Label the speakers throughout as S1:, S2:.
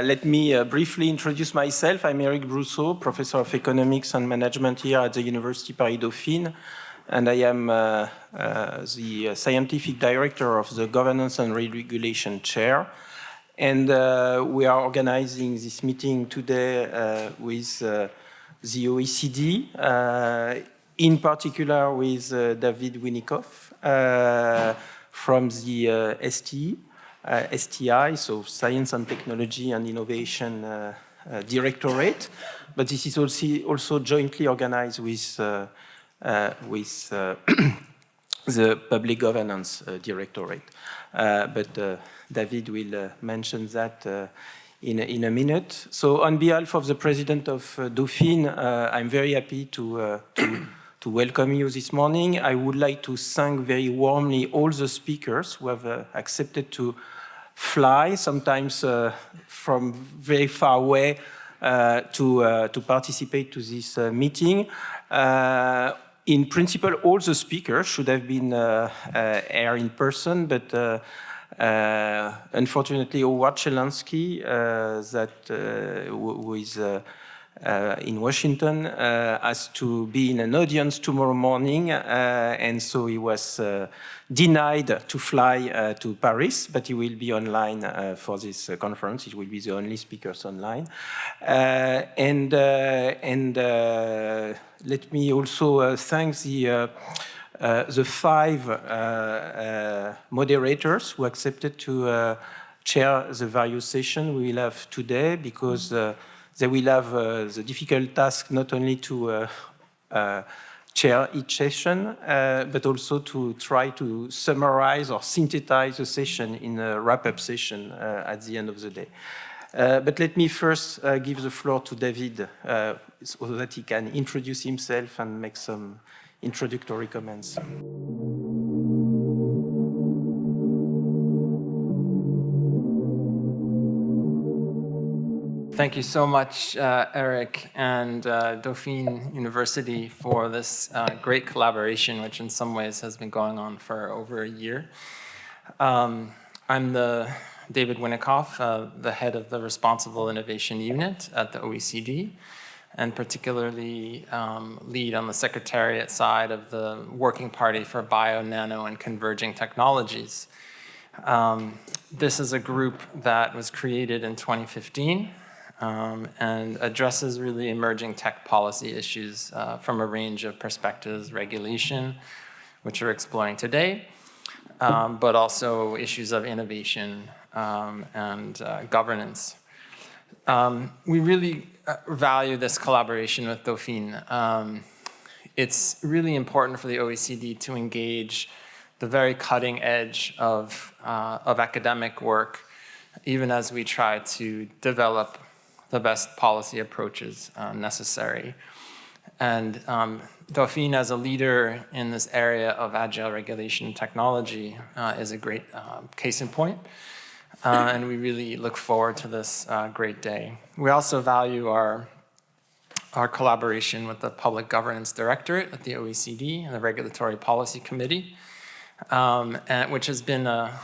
S1: Let me briefly introduce myself. I'm Erik Brousseau, Professor of Economics and Management here at the University Paris Dauphine, and I am the Scientific Director of the Governance and Regulation Chaire. And we are organizing this meeting today with the OECD, in particular with David Winickoff from the STI, so Science and Technology and Innovation Directorate, but this is also jointly organized with the Public Governance Directorate. But David will mention that in a minute. So on behalf of the President of Dauphine, I'm very happy to welcome you this morning. I would like to thank very warmly all the speakers who have accepted to fly, sometimes from very far away, to participate to this meeting. In principle, all the speakers should have been here in person, but unfortunately, Howard Shelansky, who is in Washington, has to be in an audience tomorrow morning, and so he was denied to fly to Paris, but he will be online for this conference. He will be the only speakers online. Let me also thank the 5 moderators who accepted to chair the various sessions we will have today, because they will have the difficult task not only to chair each session, but also to try to summarize or synthesize the session in a wrap-up session at the end of the day. But let me first give the floor to David so that he can introduce himself and make some introductory comments.
S2: Thank you so much, Erik and Dauphine University, for this great collaboration, which in some ways has been going on for over a year. I'm David Winickoff, the head of the Responsible Innovation Unit at the OECD, and particularly lead on the Secretariat side of the Working Party for Bio, Nano, and Converging Technologies. This is a group that was created in 2015 and addresses really emerging tech policy issues from a range of perspectives: regulation, which we're exploring today, but also issues of innovation and governance. We really value this collaboration with Dauphine. It's really important for the OECD to engage the very cutting edge of academic work, even as we try to develop the best policy approaches necessary. And Dauphine, as a leader in this area of agile regulation and technology, is a great case in point. And we really look forward to this great day. We also value our collaboration with the Public Governance Directorate at the OECD and the Regulatory Policy Committee, which has been a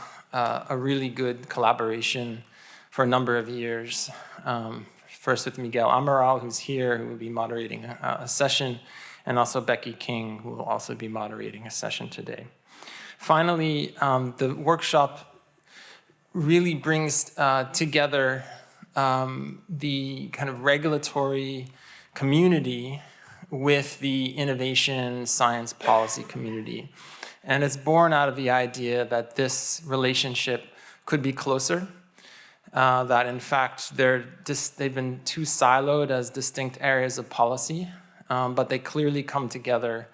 S2: really good collaboration for a number of years. First with Miguel Amaral, who's here, who will be moderating a session, and also Becky King, who will also be moderating a session today. Finally, the workshop really brings together the kind of regulatory community with the innovation science policy community. And it's born out of the idea that this relationship could be closer, that in fact they've been too siloed as distinct areas of policy, but they clearly come together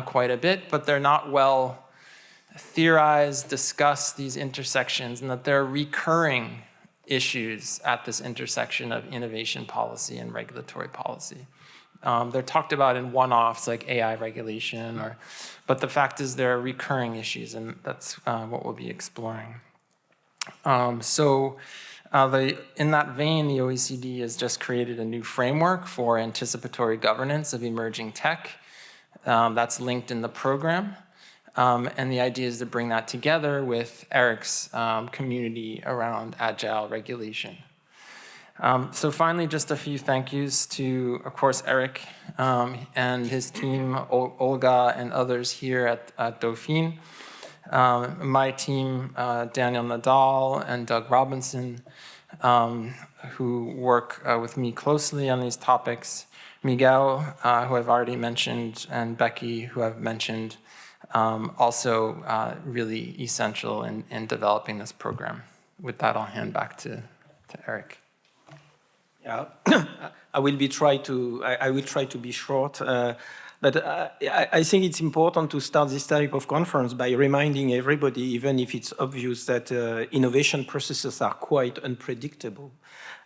S2: quite a bit, but they're not well theorize, discuss these intersections, and that there are recurring issues at this intersection of innovation policy and regulatory policy. They're talked about in one-offs like AI regulation, but the fact is there are recurring issues, and that's what we'll be exploring. In that vein, the OECD has just created a new framework for anticipatory governance of emerging tech. That's linked in the program. And the idea is to bring that together with Erik's community around agile regulation. So finally, just a few thank yous to, of course, Erik and his team, Olga and others here at Dauphine. My team, Daniel Nadal and Doug Robinson, who work with me closely on these topics. Miguel, who I've already mentioned, and Becky, who I've mentioned, also really essential in developing this program. With that, I'll hand back to Erik.
S1: Yeah, I will try to be short, but I think it's important to start this type of conference by reminding everybody, even if it's obvious that innovation processes are quite unpredictable,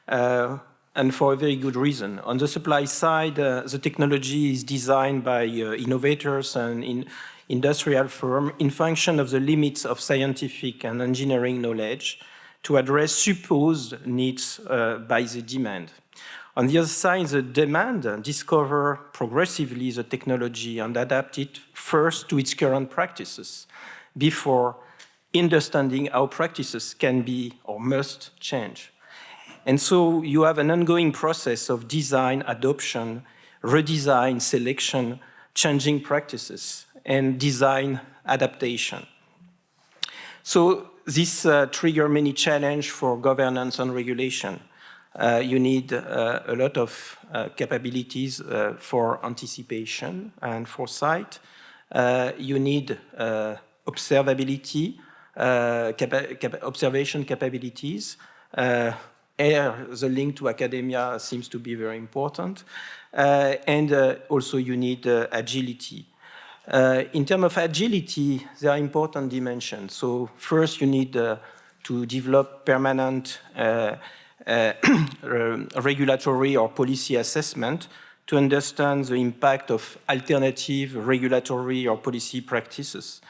S1: and for a very good reason. On the supply side, the technology is designed by innovators and industrial firms in function of the limits of scientific and engineering knowledge, to address supposed needs by the demand. On the other side, the demand discover progressively the technology and adapt it first to its current practices before understanding how practices can be or must change. And so you have an ongoing process of design, adoption, redesign, selection, changing practices, and design adaptation. So this triggers many challenges for governance and regulation. You need a lot of capabilities for anticipation and foresight. You need observability, observation capabilities. The link to academia seems to be very important. And also you need agility. In terms of agility, there are important dimensions. So first, you need to develop permanent regulatory or policy assessment to understand the impact of alternative regulatory or policy practices.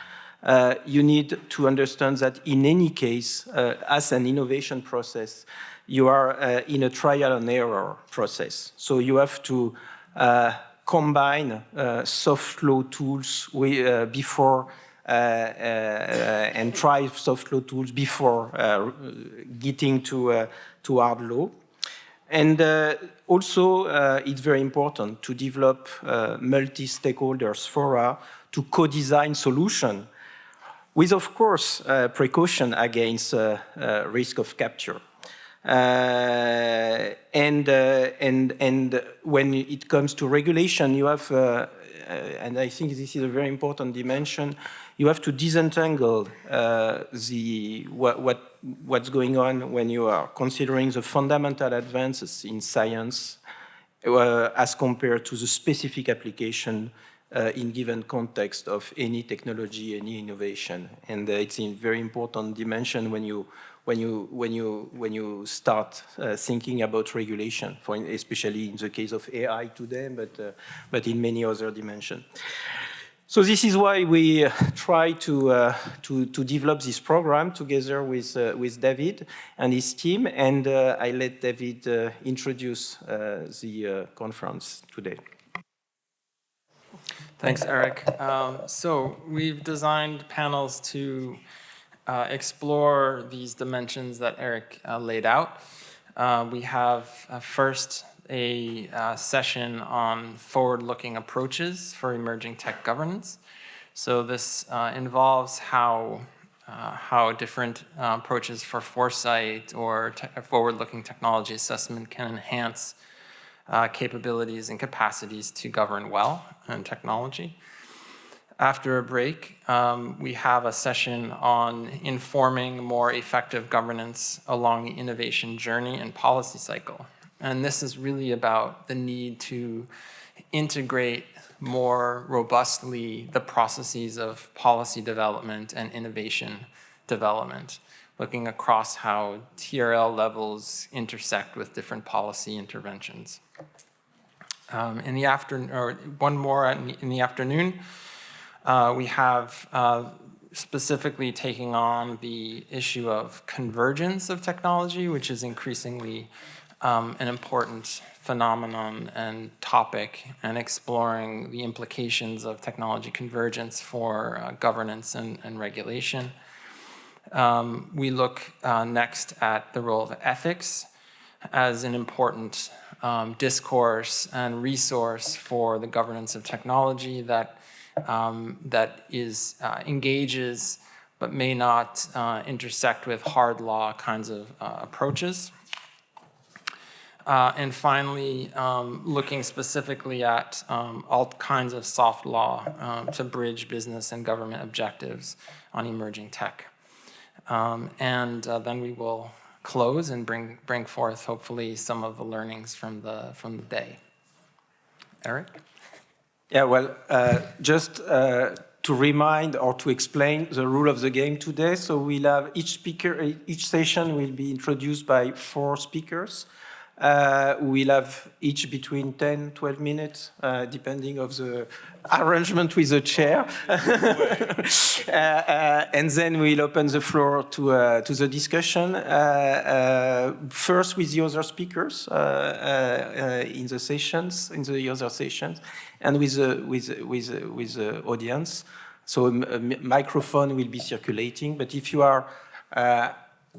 S1: You need to understand that in any case, as an innovation process, you are in a trial and error process. So you have to combine soft law tools before and try soft law tools before getting to hard law. And also, it's very important to develop multi-stakeholders fora to co-design solution with, of course, precaution against risk of capture. And when it comes to regulation, you have, and I think this is a very important dimension, you have to disentangle what's going on when you are considering the fundamental advances in science as compared to the specific application in given context of any technology, any innovation. And it's a very important dimension when you start thinking about regulation, especially in the case of AI today, but in many other dimensions. So this is why we try to develop this program together with David and his team, and I let David introduce the conference today.
S2: Thanks, Erik. So we've designed panels to explore these dimensions that Erik laid out. We have first a session on forward-looking approaches for emerging tech governance. So this involves how different approaches for foresight or forward-looking technology assessment can enhance capabilities and capacities to govern well in technology. After a break, we have a session on informing more effective governance along the innovation journey and policy cycle. And this is really about the need to integrate more robustly the processes of policy development and innovation development, looking across how TRL levels intersect with different policy interventions. In the afternoon, or one more in the afternoon, we have specifically taking on the issue of convergence of technology, which is increasingly an important phenomenon and topic, and exploring the implications of technology convergence for governance and regulation. We look next at the role of ethics as an important discourse and resource for the governance of technology that engages but may not intersect with hard law kinds of approaches. And finally, looking specifically at all kinds of soft law to bridge business and government objectives on emerging tech. And then we will close and bring forth, hopefully, some of the learnings from the day. Erik?
S1: Yeah, well, just to remind or to explain the rule of the game today. So we'll have each session will be introduced by 4 speakers. We'll have each between 10, 12 minutes, depending on the arrangement with the chair. And then we'll open the floor to the discussion, first with the other speakers in the other sessions, and with the audience. So a microphone will be circulating, but if you are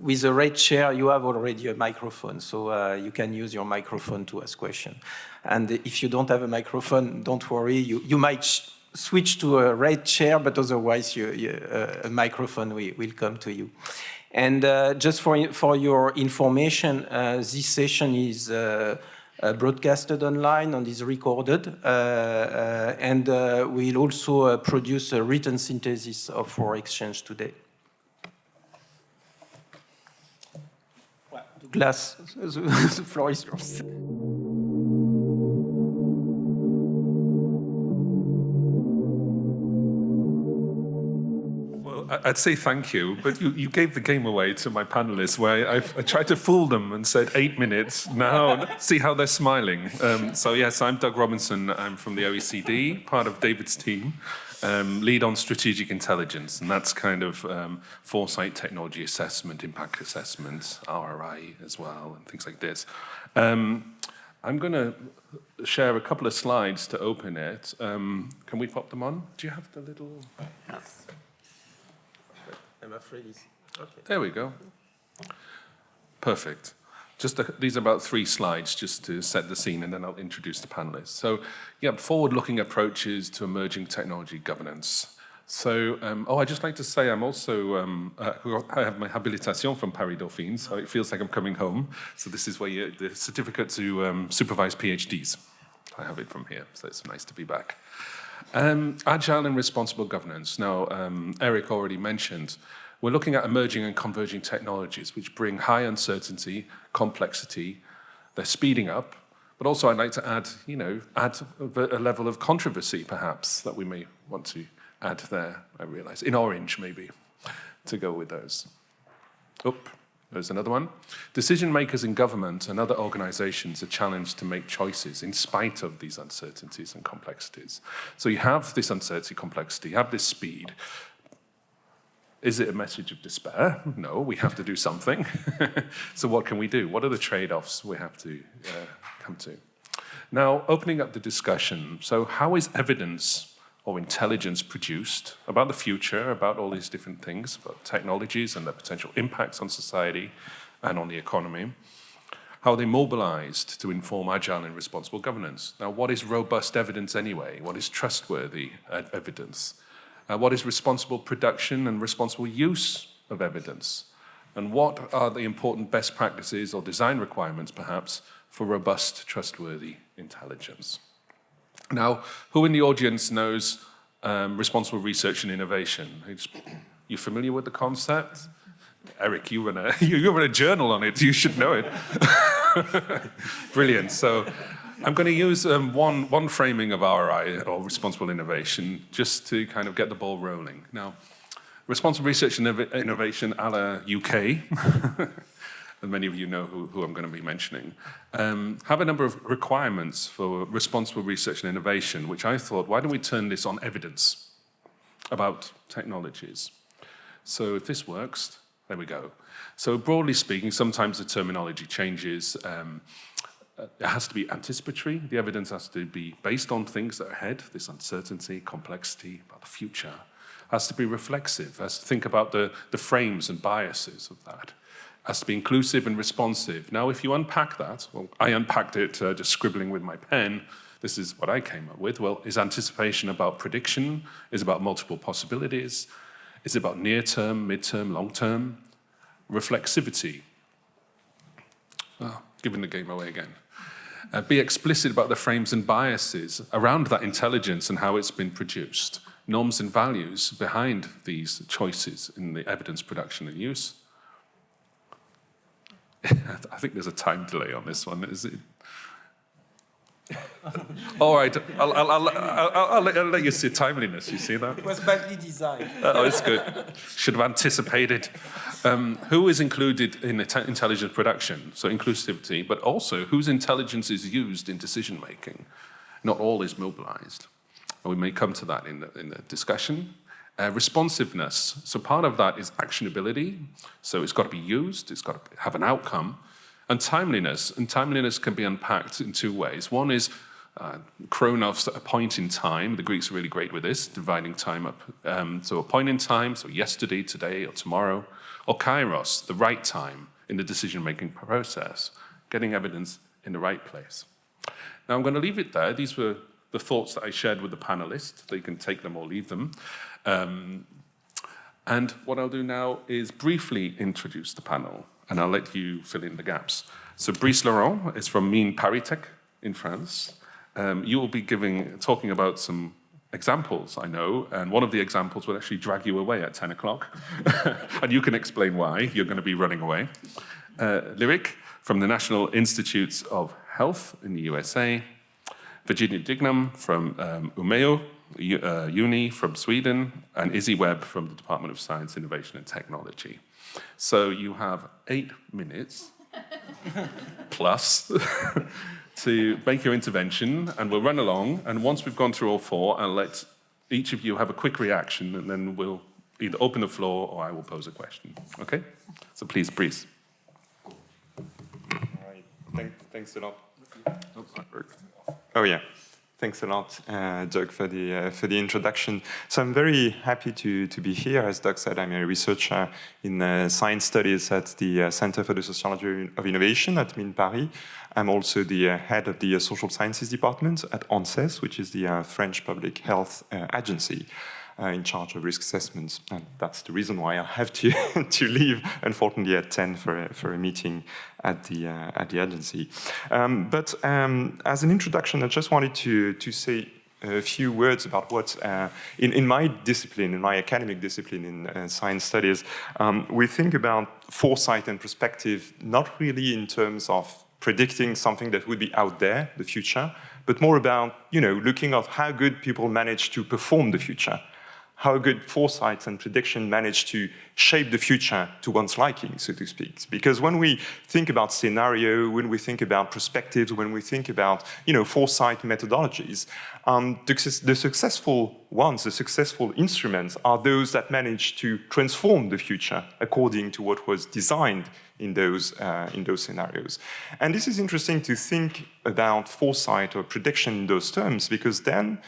S1: with the red chair, you have already a microphone, so you can use your microphone to ask questions. And if you don't have a microphone, don't worry, you might switch to a red chair, but otherwise a microphone will come to you. And just for your information, this session is broadcasted online and is recorded. And we'll also produce a written synthesis of our exchange today. Glass, the floor is yours.
S3: Well, I'd say thank you, but you gave the game away to my panelists where I tried to fool them and said 8 minutes. Now, see how they're smiling. So yes, I'm Doug Robinson. I'm from the OECD, part of David's team. Lead on strategic intelligence, and that's kind of foresight, technology assessment, impact assessment, RRI as well, and things like this. I'm going to share a couple of slides to open it. Can we pop them on? Do you have the little...
S1: Yes. I'm afraid it's... Okay.
S3: There we go. Perfect. These are about 3 slides just to set the scene, and then I'll introduce the panelists. So, yeah, forward-looking approaches to emerging technology governance. So, I'd just like to say I'm also, I have my habilitation from Paris Dauphine, so it feels like I'm coming home. So this is where the certificate to supervise PhDs. I have it from here, so it's nice to be back. Agile and responsible governance. Now, Erik already mentioned, we're looking at emerging and converging technologies which bring high uncertainty, complexity, they're speeding up, but also I'd like to add a level of controversy perhaps that we may want to add there, I realize, in orange maybe, to go with those. There's another one. Decision makers in government and other organizations are challenged to make choices in spite of these uncertainties and complexities. So you have this uncertainty, complexity, you have this speed. Is it a message of despair? No, we have to do something. So what can we do? What are the trade-offs we have to come to? Now, opening up the discussion. So how is evidence or intelligence produced about the future, about all these different things, about technologies and their potential impacts on society and on the economy? How are they mobilized to inform agile and responsible governance? Now, what is robust evidence anyway? What is trustworthy evidence? What is responsible production and responsible use of evidence? And what are the important best practices or design requirements, perhaps, for robust, trustworthy intelligence? Now, who in the audience knows responsible research and innovation? You familiar with the concept? Erik, you run a journal on it. You should know it. Brilliant. So I'm going to use one framing of RI, or responsible innovation, just to kind of get the ball rolling. Now, responsible research and innovation a la UK, and many of you know who I'm going to be mentioning, have a number of requirements for responsible research and innovation, which I thought, why don't we turn this on evidence about technologies? So if this works, there we go. So broadly speaking, sometimes the terminology changes. It has to be anticipatory. The evidence has to be based on things that are ahead, this uncertainty, complexity about the future. It has to be reflexive, has to think about the frames and biases of that. has to be inclusive and responsive. Now, if you unpack that, well, I unpacked it just scribbling with my pen. This is what I came up with. Well, is anticipation about prediction? Is it about multiple possibilities? Is it about near-term, mid-term, long-term? Reflexivity. Oh, giving the game away again. Be explicit about the frames and biases around that intelligence and how it's been produced. Norms and values behind these choices in the evidence production and use. I think there's a time delay on this one. Is it? All right, I'll let you see timeliness. You see that?
S1: It was badly designed.
S3: Oh, it's good. Should have anticipated. Who is included in intelligence production? So inclusivity, but also whose intelligence is used in decision making. Not all is mobilized. And we may come to that in the discussion. Responsiveness. So part of that is actionability. So it's got to be used. It's got to have an outcome. And timeliness can be unpacked in two ways. One is chronos, a point in time. The Greeks are really great with this, dividing time up. So a point in time, so yesterday, today, or tomorrow. Or kairos, the right time in the decision-making process, getting evidence in the right place. Now I'm going to leave it there. These were the thoughts that I shared with the panelists. They can take them or leave them. And what I'll do now is briefly introduce the panel, and I'll let you fill in the gaps. So Brice Laurent is from Mines Paris in France. You will be talking about some examples, I know, and one of the examples will actually drag you away at 10 o'clock, and you can explain why you're going to be running away. Erik from the National Institutes of Health in the USA. Virginia Dignum from Umeå, Uni from Sweden, and Webb from the Department of Science, Innovation and Technology. So you have 8 minutes plus to make your intervention, and we'll run along, and once we've gone through all 4, I'll let each of you have a quick reaction, and then we'll either open the floor or I will pose a question. Okay? So please, Brice.
S4: All right. Thanks a lot. Oh yeah. Thanks a lot, Doug, for the introduction. So I'm very happy to be here. As Doug said, I'm a researcher in science studies at the Center for the Sociology of Innovation at Mines Paris. I'm also the head of the Social Sciences Department at ANSES, which is the French public health agency in charge of risk assessments. And that's the reason why I have to leave, unfortunately, at 10 for a meeting at the agency. But as an introduction, I just wanted to say a few words about what, in my discipline, in my academic discipline in science studies, we think about foresight and perspective, not really in terms of predicting something that would be out there, the future, but more about, looking at how good people manage to perform the future, how good foresight and prediction manage to shape the future to one's liking, so to speak. Because when we think about scenario, when we think about perspectives, when we think about, foresight methodologies, the successful ones, the successful instruments are those that manage to transform the future according to what was designed in those scenarios. And this is interesting to think about foresight or prediction in those terms, because then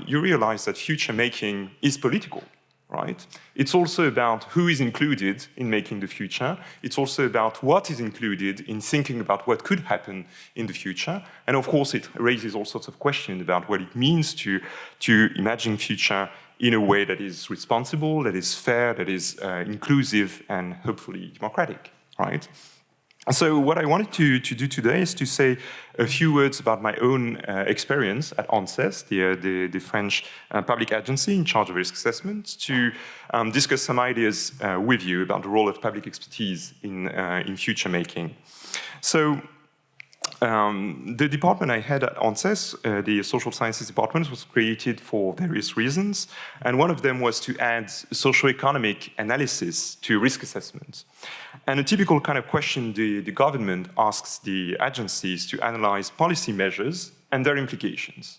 S4: you realize that future making is political, right? It's also about who is included in making the future. It's also about what is included in thinking about what could happen in the future. And of course, it raises all sorts of questions about what it means to imagine future in a way that is responsible, that is fair, that is inclusive, and hopefully democratic, right? So what I wanted to do today is to say a few words about my own experience at ANSES, the French public agency in charge of risk assessment, to discuss some ideas with you about the role of public expertise in future making. So the department I had at ANSES, the Social Sciences Department, was created for various reasons, and one of them was to add socioeconomic analysis to risk assessment. And a typical kind of question the government asks the agencies to analyze policy measures and their implications.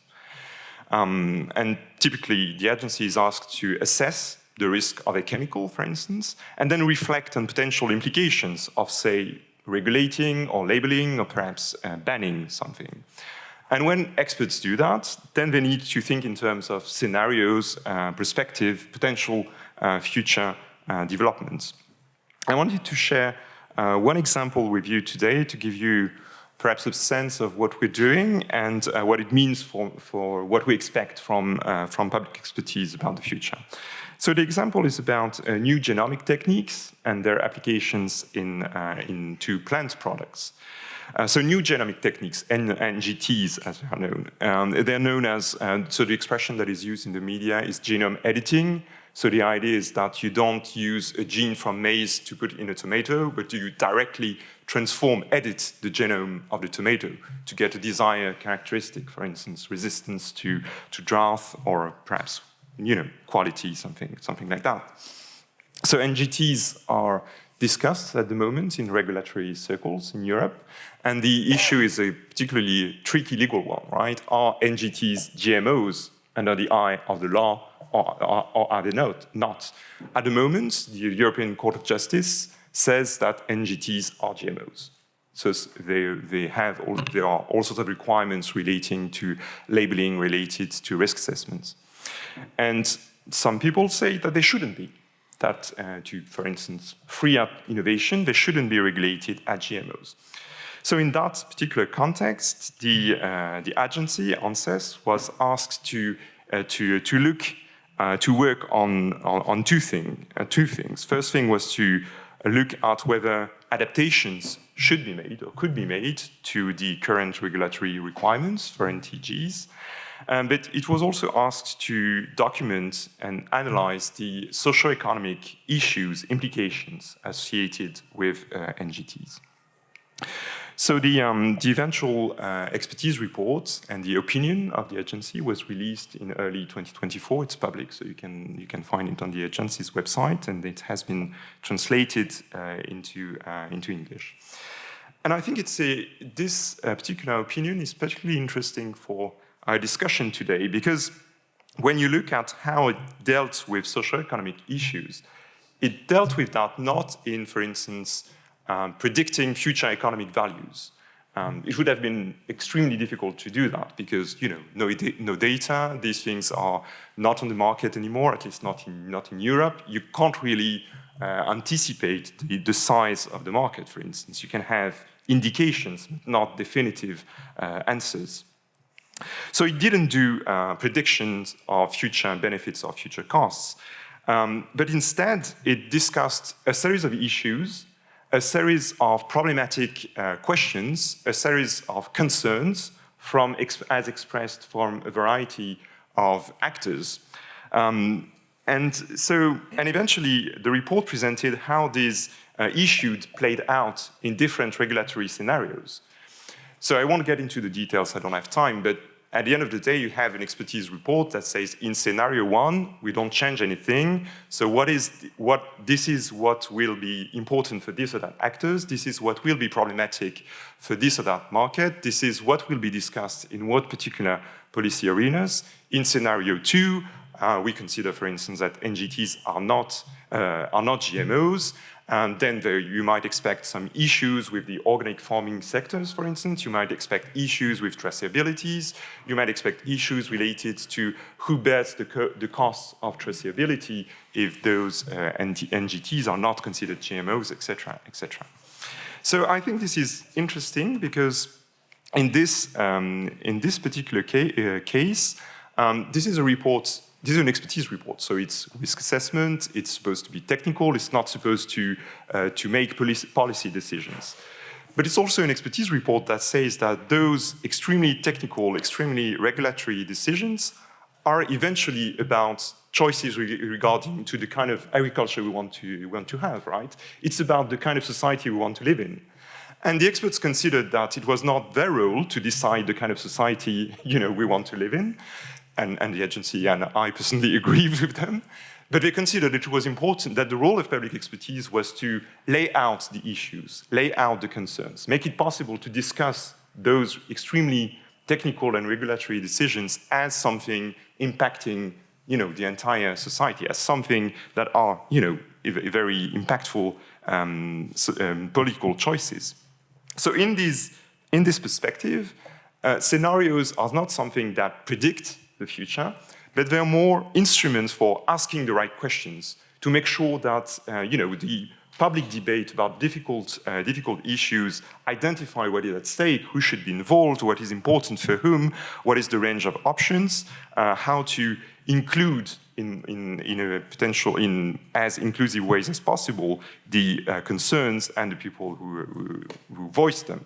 S4: And typically, the agency is asked to assess the risk of a chemical, for instance, and then reflect on potential implications of, say, regulating or labeling or perhaps banning something. And when experts do that, then they need to think in terms of scenarios, perspective, potential future developments. I wanted to share one example with you today to give you perhaps a sense of what we're doing and what it means for what we expect from public expertise about the future. So the example is about new genomic techniques and their applications into plant products. So new genomic techniques, NGTs as they are known. They're known as, so the expression that is used in the media is genome editing. So the idea is that you don't use a gene from maize to put in a tomato, but you directly edit the genome of the tomato to get a desired characteristic, for instance, resistance to drought or perhaps, quality, something like that. So NGTs are discussed at the moment in regulatory circles in Europe, and the issue is a particularly tricky legal one, right? Are NGTs GMOs under the eye of the law, or are they not? At the moment, the European Court of Justice says that NGTs are GMOs. So there are all sorts of requirements relating to labeling, related to risk assessments. And some people say that they shouldn't be. That to, for instance, free up innovation, they shouldn't be regulated as GMOs. So in that particular context, the agency, ANSES, was asked to work on two things. First thing was to look at whether adaptations should be made or could be made to the current regulatory requirements for NTGs. But it was also asked to document and analyze the socio-economic issues, implications associated with NGTs. So the eventual expertise report and the opinion of the agency was released in early 2024. It's public, so you can find it on the agency's website, and it has been translated into English. And I think this particular opinion is particularly interesting for our discussion today, because when you look at how it dealt with socio-economic issues, it dealt with that not in, for instance, predicting future economic values. It would have been extremely difficult to do that because, no data, these things are not on the market anymore, at least not in Europe. You can't really anticipate the size of the market, for instance. You can have indications, but not definitive answers. So it didn't do predictions of future benefits or future costs, but instead it discussed a series of issues, a series of problematic questions, a series of concerns as expressed from a variety of actors. And eventually the report presented how these issues played out in different regulatory scenarios. So I won't get into the details, I don't have time, but at the end of the day, you have an expertise report that says in scenario 1, we don't change anything. So this is what will be important for this or that actors. This is what will be problematic for this or that market. This is what will be discussed in what particular policy arenas. In scenario 2, we consider, for instance, that NGTs are not GMOs. And then you might expect some issues with the organic farming sectors, for instance. You might expect issues with traceabilities. You might expect issues related to who bears the costs of traceability if those NGTs are not considered GMOs, etc., etc. So I think this is interesting because in this particular case, this is a report. This is an expertise report, so it's risk assessment, it's supposed to be technical, it's not supposed to make policy decisions. But it's also an expertise report that says that those extremely technical, extremely regulatory decisions are eventually about choices regarding to the kind of agriculture we want to have, right? It's about the kind of society we want to live in. And the experts considered that it was not their role to decide the kind of society, we want to live in. And the agency and I personally agree with them, but they considered it was important that the role of public expertise was to lay out the issues, lay out the concerns, make it possible to discuss those extremely technical and regulatory decisions as something impacting, the entire society, as something that are, very impactful political choices. So in this perspective, scenarios are not something that predict the future, but they're more instruments for asking the right questions to make sure that the public debate about difficult issues, identify what is at stake, who should be involved, what is important for whom, what is the range of options, how to include in a potential, in as inclusive ways as possible, the concerns and the people who voice them.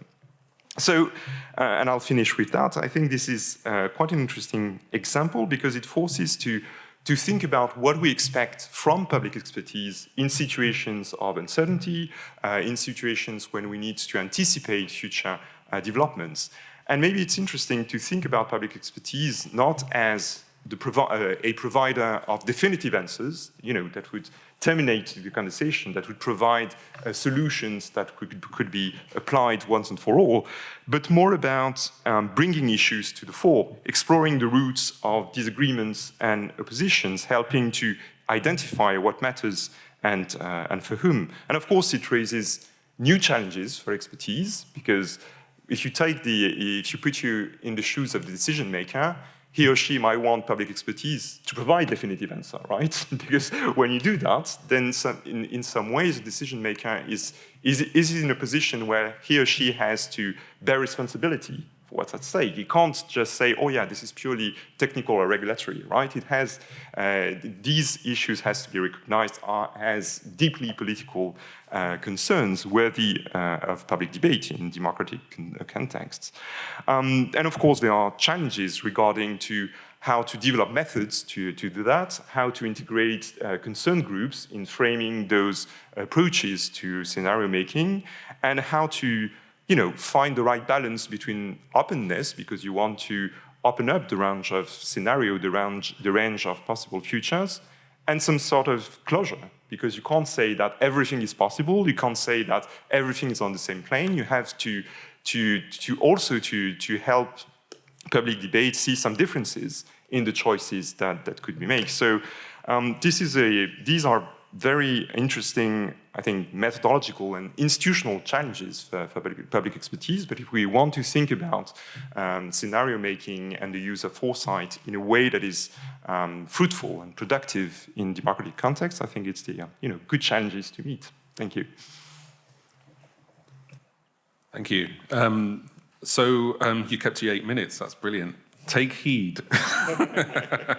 S4: So, and I'll finish with that. I think this is quite an interesting example because it forces to think about what we expect from public expertise in situations of uncertainty, in situations when we need to anticipate future developments. And maybe it's interesting to think about public expertise not as a provider of definitive answers, that would terminate the conversation, that would provide solutions that could be applied once and for all, but more about bringing issues to the fore, exploring the roots of disagreements and oppositions, helping to identify what matters and for whom. And of course, it raises new challenges for expertise, because if you put you in the shoes of the decision maker, he or she might want public expertise to provide definitive answer, right? Because when you do that, then in some ways, the decision maker is in a position where he or she has to bear responsibility for what's at stake. He can't just say, oh yeah, this is purely technical or regulatory, right? It has, these issues has to be recognized as deeply political concerns worthy of public debate in democratic contexts. And of course, there are challenges regarding to how to develop methods to do that, how to integrate concern groups in framing those approaches to scenario making, and how to find the right balance between openness, because you want to open up the range of scenario, the range of possible futures, and some sort of closure, because you can't say that everything is possible, you can't say that everything is on the same plane. You have to also help public debate see some differences in the choices that could be made. So these are very interesting, I think, methodological and institutional challenges for public expertise. But if we want to think about scenario making and the use of foresight in a way that is fruitful and productive in democratic context, I think it's the good challenges to meet. Thank you.
S3: Thank you. So you kept to 8 minutes. That's brilliant. Take heed.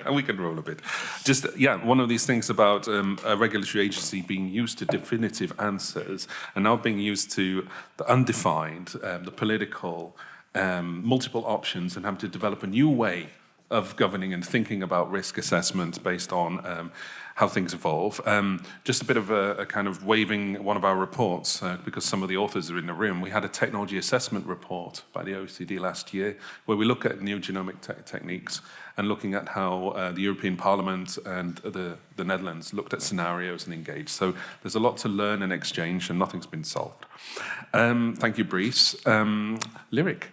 S3: And we can roll a bit. Just, one of these things about a regulatory agency being used to definitive answers and now being used to the undefined, the political, multiple options, and having to develop a new way of governing and thinking about risk assessment based on how things evolve. Just a bit of a kind of waving one of our reports, because some of the authors are in the room. We had a technology assessment report by the OECD last year, where we look at new genomic techniques and looking at how the European Parliament and the Netherlands looked at scenarios and engaged. So there's a lot to learn and exchange, and nothing's been solved. Thank you, Brice. Lyric.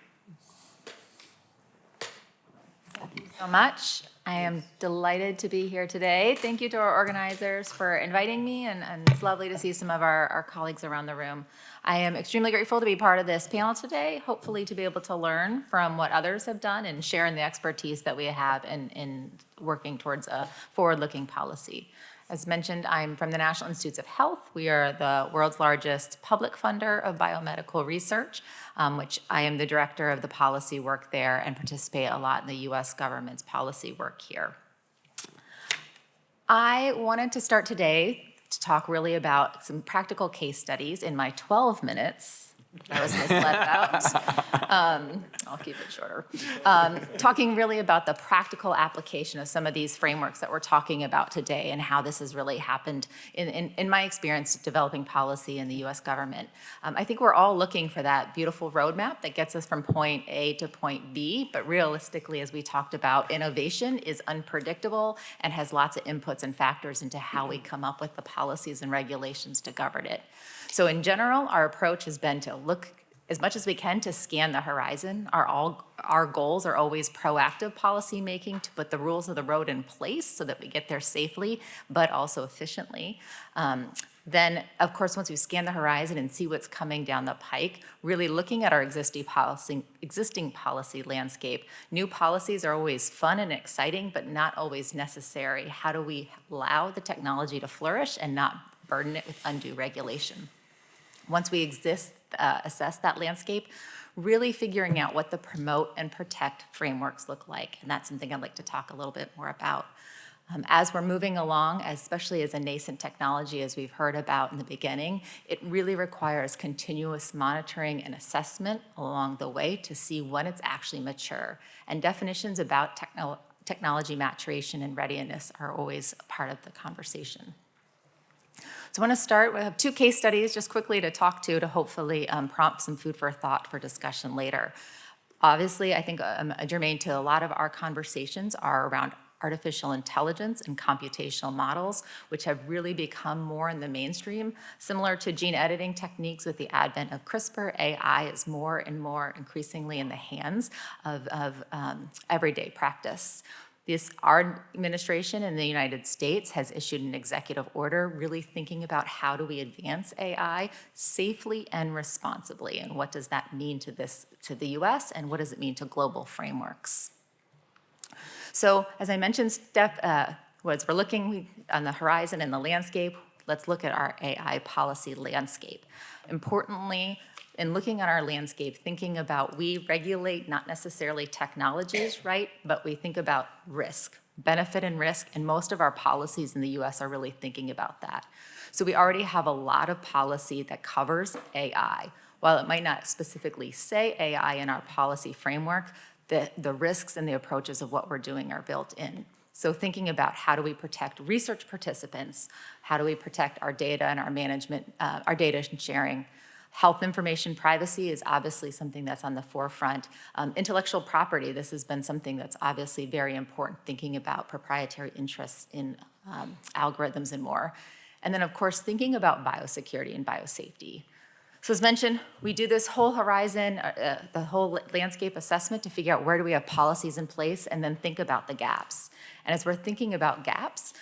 S5: Thank you so much. I am delighted to be here today. Thank you to our organizers for inviting me, and it's lovely to see some of our colleagues around the room. I am extremely grateful to be part of this panel today, hopefully to be able to learn from what others have done and share in the expertise that we have in working towards a forward-looking policy. As mentioned, I'm from the National Institutes of Health. We are the world's largest public funder of biomedical research, which I am the director of the policy work there and participate a lot in the US government's policy work here. I wanted to start today to talk really about some practical case studies in my 12 minutes. I was misled about. I'll keep it shorter. Talking really about the practical application of some of these frameworks that we're talking about today and how this has really happened in my experience developing policy in the US government. I think we're all looking for that beautiful roadmap that gets us from point A to point B, but realistically, as we talked about, innovation is unpredictable and has lots of inputs and factors into how we come up with the policies and regulations to govern it. So in general, our approach has been to look as much as we can to scan the horizon. Our goals are always proactive policy making to put the rules of the road in place so that we get there safely, but also efficiently. Then, of course, once we scan the horizon and see what's coming down the pike, really looking at our existing policy landscape. New policies are always fun and exciting, but not always necessary. How do we allow the technology to flourish and not burden it with undue regulation. Once we assess that landscape, really figuring out what the promote and protect frameworks look like. And that's something I'd like to talk a little bit more about. As we're moving along, especially as a nascent technology, as we've heard about in the beginning, it really requires continuous monitoring and assessment along the way to see when it's actually mature. And definitions about technology maturation and readiness are always part of the conversation. So I want to start, we have 2 case studies just quickly to talk to hopefully prompt some food for thought for discussion later. Obviously, I think germane to a lot of our conversations are around artificial intelligence and computational models, which have really become more in the mainstream. Similar to gene editing techniques with the advent of CRISPR, AI is more and more increasingly in the hands of everyday practice. Our administration in the United States has issued an executive order really thinking about how do we advance AI safely and responsibly, and what does that mean to the US, and what does it mean to global frameworks? So as I mentioned, we're looking on the horizon and the landscape, let's look at our AI policy landscape. Importantly, in looking at our landscape, thinking about we regulate not necessarily technologies, right? But we think about risk, benefit and risk, and most of our policies in the US are really thinking about that. So we already have a lot of policy that covers AI. While it might not specifically say AI in our policy framework, the risks and the approaches of what we're doing are built in. So thinking about how do we protect research participants, how do we protect our data and our management, our data sharing. Health information privacy is obviously something that's on the forefront. Intellectual property, this has been something that's obviously very important, thinking about proprietary interests in algorithms and more. And then of course, thinking about biosecurity and biosafety. So as mentioned, we do this whole horizon, the whole landscape assessment to figure out where do we have policies in place and then think about the gaps. And as we're thinking about gaps,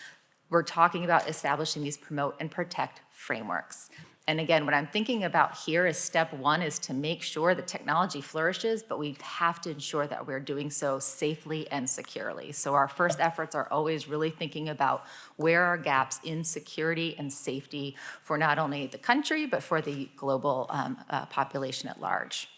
S5: we're talking about establishing these promote and protect frameworks. And again, what I'm thinking about here is step 1 is to make sure that technology flourishes, but we have to ensure that we're doing so safely and securely. So our first efforts are always really thinking about where are gaps in security and safety for not only the country, but for the global population at large.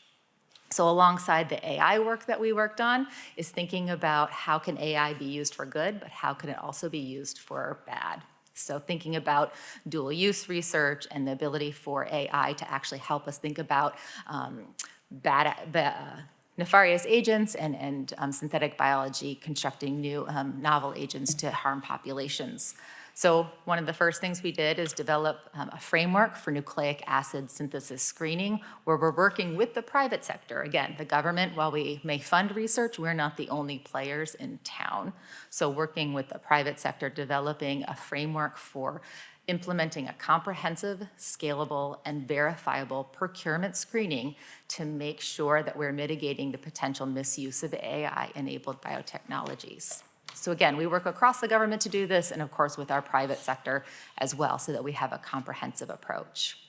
S5: So alongside the AI work that we worked on is thinking about how can AI be used for good, but how can it also be used for bad? So thinking about dual use research and the ability for AI to actually help us think about nefarious agents and synthetic biology constructing new novel agents to harm populations. So one of the first things we did is develop a framework for nucleic acid synthesis screening, where we're working with the private sector. Again, the government, while we may fund research, we're not the only players in town. So working with the private sector, developing a framework for implementing a comprehensive, scalable, and verifiable procurement screening to make sure that we're mitigating the potential misuse of AI-enabled biotechnologies. So again, we work across the government to do this, and of course with our private sector as well, so that we have a comprehensive approach.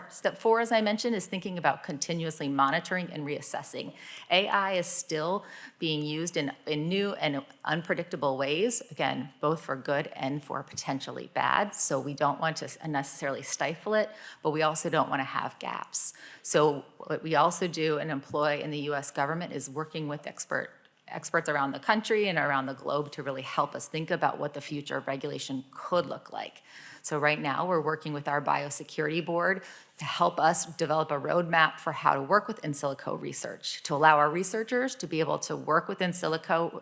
S5: Step 4, as I mentioned, is thinking about continuously monitoring and reassessing. AI is still being used in new and unpredictable ways, again, both for good and for potentially bad. So we don't want to necessarily stifle it, but we also don't want to have gaps. So what we also do and employ in the US government is working with experts around the country and around the globe to really help us think about what the future of regulation could look like. So right now we're working with our biosecurity board to help us develop a roadmap for how to work with in silico research, to allow our researchers to be able to work with in silico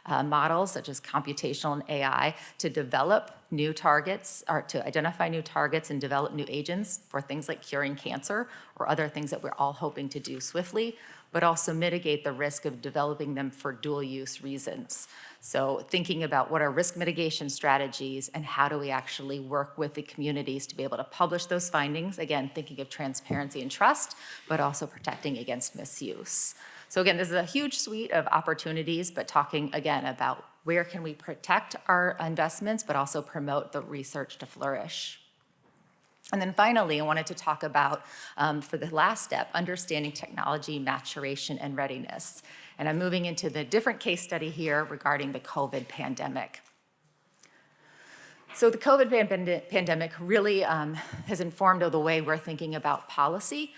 S5: models such as computational and AI to develop new targets, or to identify new targets and develop new agents for things like curing cancer or other things that we're all hoping to do swiftly, but also mitigate the risk of developing them for dual use reasons. So thinking about what are risk mitigation strategies and how do we actually work with the communities to be able to publish those findings, again, thinking of transparency and trust, but also protecting against misuse. So again, this is a huge suite of opportunities, but talking again about where can we protect our investments, but also promote the research to flourish. And then finally, I wanted to talk about, for the last step, understanding technology maturation and readiness. And I'm moving into the different case study here regarding the COVID pandemic. So the COVID pandemic really has informed the way we're thinking about policy.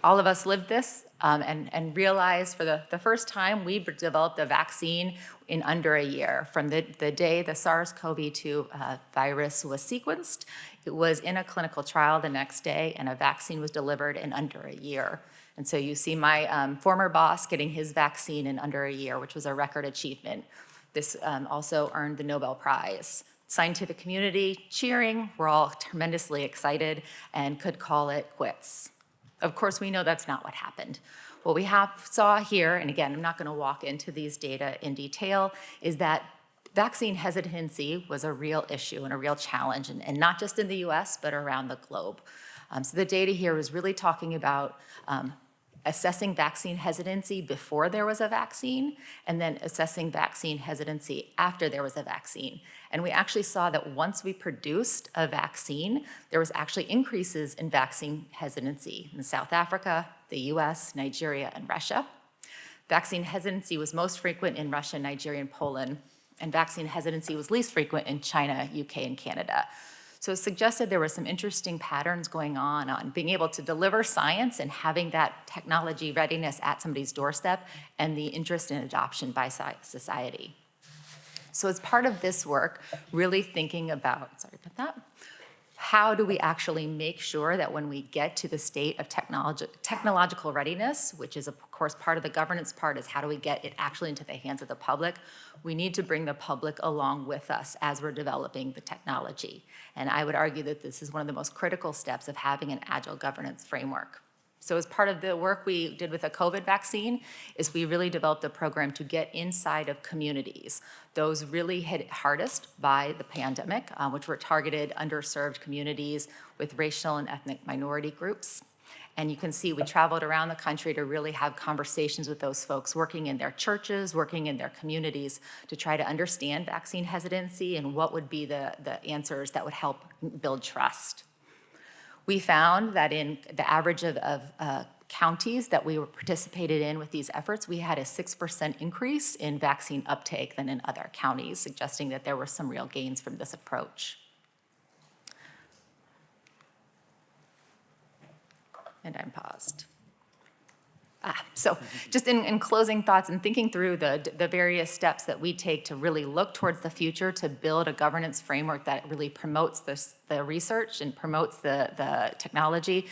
S5: All of us lived this and realized for the first time we developed a vaccine in under a year. From the day the SARS-CoV-2 virus was sequenced, it was in a clinical trial the next day, and a vaccine was delivered in under a year. And so you see my former boss getting his vaccine in under a year, which was a record achievement. This also earned the Nobel Prize. Scientific community cheering, we're all tremendously excited and could call it quits. Of course, we know that's not what happened. What we saw here, and again, I'm not going to walk into these data in detail, is that vaccine hesitancy was a real issue and a real challenge, and not just in the US, but around the globe. So the data here was really talking about assessing vaccine hesitancy before there was a vaccine, and then assessing vaccine hesitancy after there was a vaccine. And we actually saw that once we produced a vaccine, there was actually increases in vaccine hesitancy in South Africa, the US, Nigeria, and Russia. Vaccine hesitancy was most frequent in Russia, Nigeria, and Poland, and vaccine hesitancy was least frequent in China, UK, and Canada. So it suggested there were some interesting patterns going on being able to deliver science and having that technology readiness at somebody's doorstep and the interest in adoption by society. So as part of this work, really thinking about, how do we actually make sure that when we get to the state of technological readiness, which is of course part of the governance part, is how do we get it actually into the hands of the public? We need to bring the public along with us as we're developing the technology. And I would argue that this is one of the most critical steps of having an agile governance framework. So as part of the work we did with the COVID vaccine is we really developed a program to get inside of communities, those really hit hardest by the pandemic, which were targeted underserved communities with racial and ethnic minority groups. And you can see we traveled around the country to really have conversations with those folks working in their churches, working in their communities to try to understand vaccine hesitancy and what would be the answers that would help build trust. We found that in the average of counties that we participated in with these efforts, we had a 6% increase in vaccine uptake than in other counties, suggesting that there were some real gains from this approach. And I'm paused. So just in closing thoughts and thinking through the various steps that we take to really look towards the future to build a governance framework that really promotes the research and promotes the technology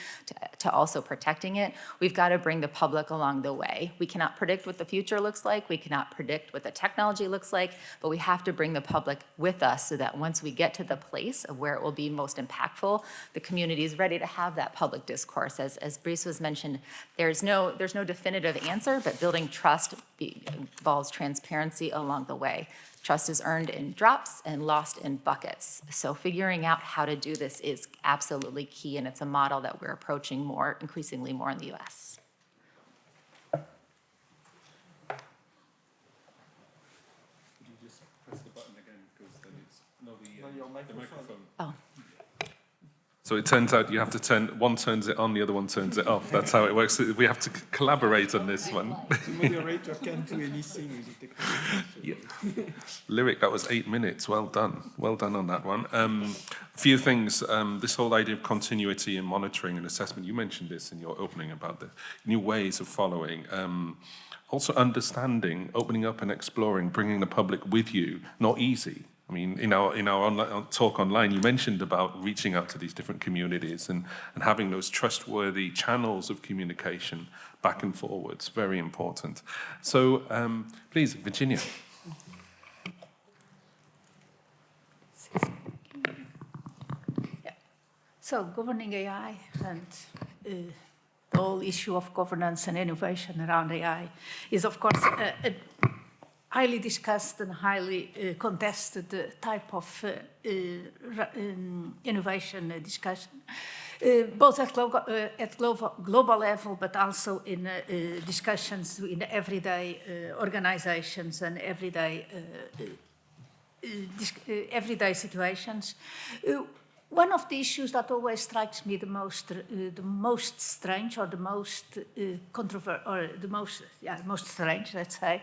S5: to also protecting it, we've got to bring the public along the way. We cannot predict what the future looks like. We cannot predict what the technology looks like, but we have to bring the public with us so that once we get to the place of where it will be most impactful, the community is ready to have that public discourse. As Brice was mentioned, there's no definitive answer, but building trust involves transparency along the way. Trust is earned in drops and lost in buckets. So figuring out how to do this is absolutely key, and it's a model that we're approaching increasingly more in the US.
S3: Could you just press the button again, because then it's the microphone.
S5: Oh.
S3: So it turns out you have to one turns it on, the other one turns it off. That's how it works. We have to collaborate on this one.
S1: The moderator can't do anything with the technology.
S3: Yeah. Lyric, that was 8 minutes. Well done. Well done on that one. A few things. This whole idea of continuity and monitoring and assessment, you mentioned this in your opening about the new ways of following. Also understanding, opening up and exploring, bringing the public with you, not easy. I mean, in our online, talk online, you mentioned about reaching out to these different communities and having those trustworthy channels of communication back and forwards, very important. So please, Virginia.
S6: Yeah. So governing AI and the whole issue of governance and innovation around AI is, of course, a highly discussed and highly contested type of innovation discussion, both at global level, but also in discussions in everyday organizations and everyday situations. One of the issues that always strikes me the most strange, or the most most strange, let's say,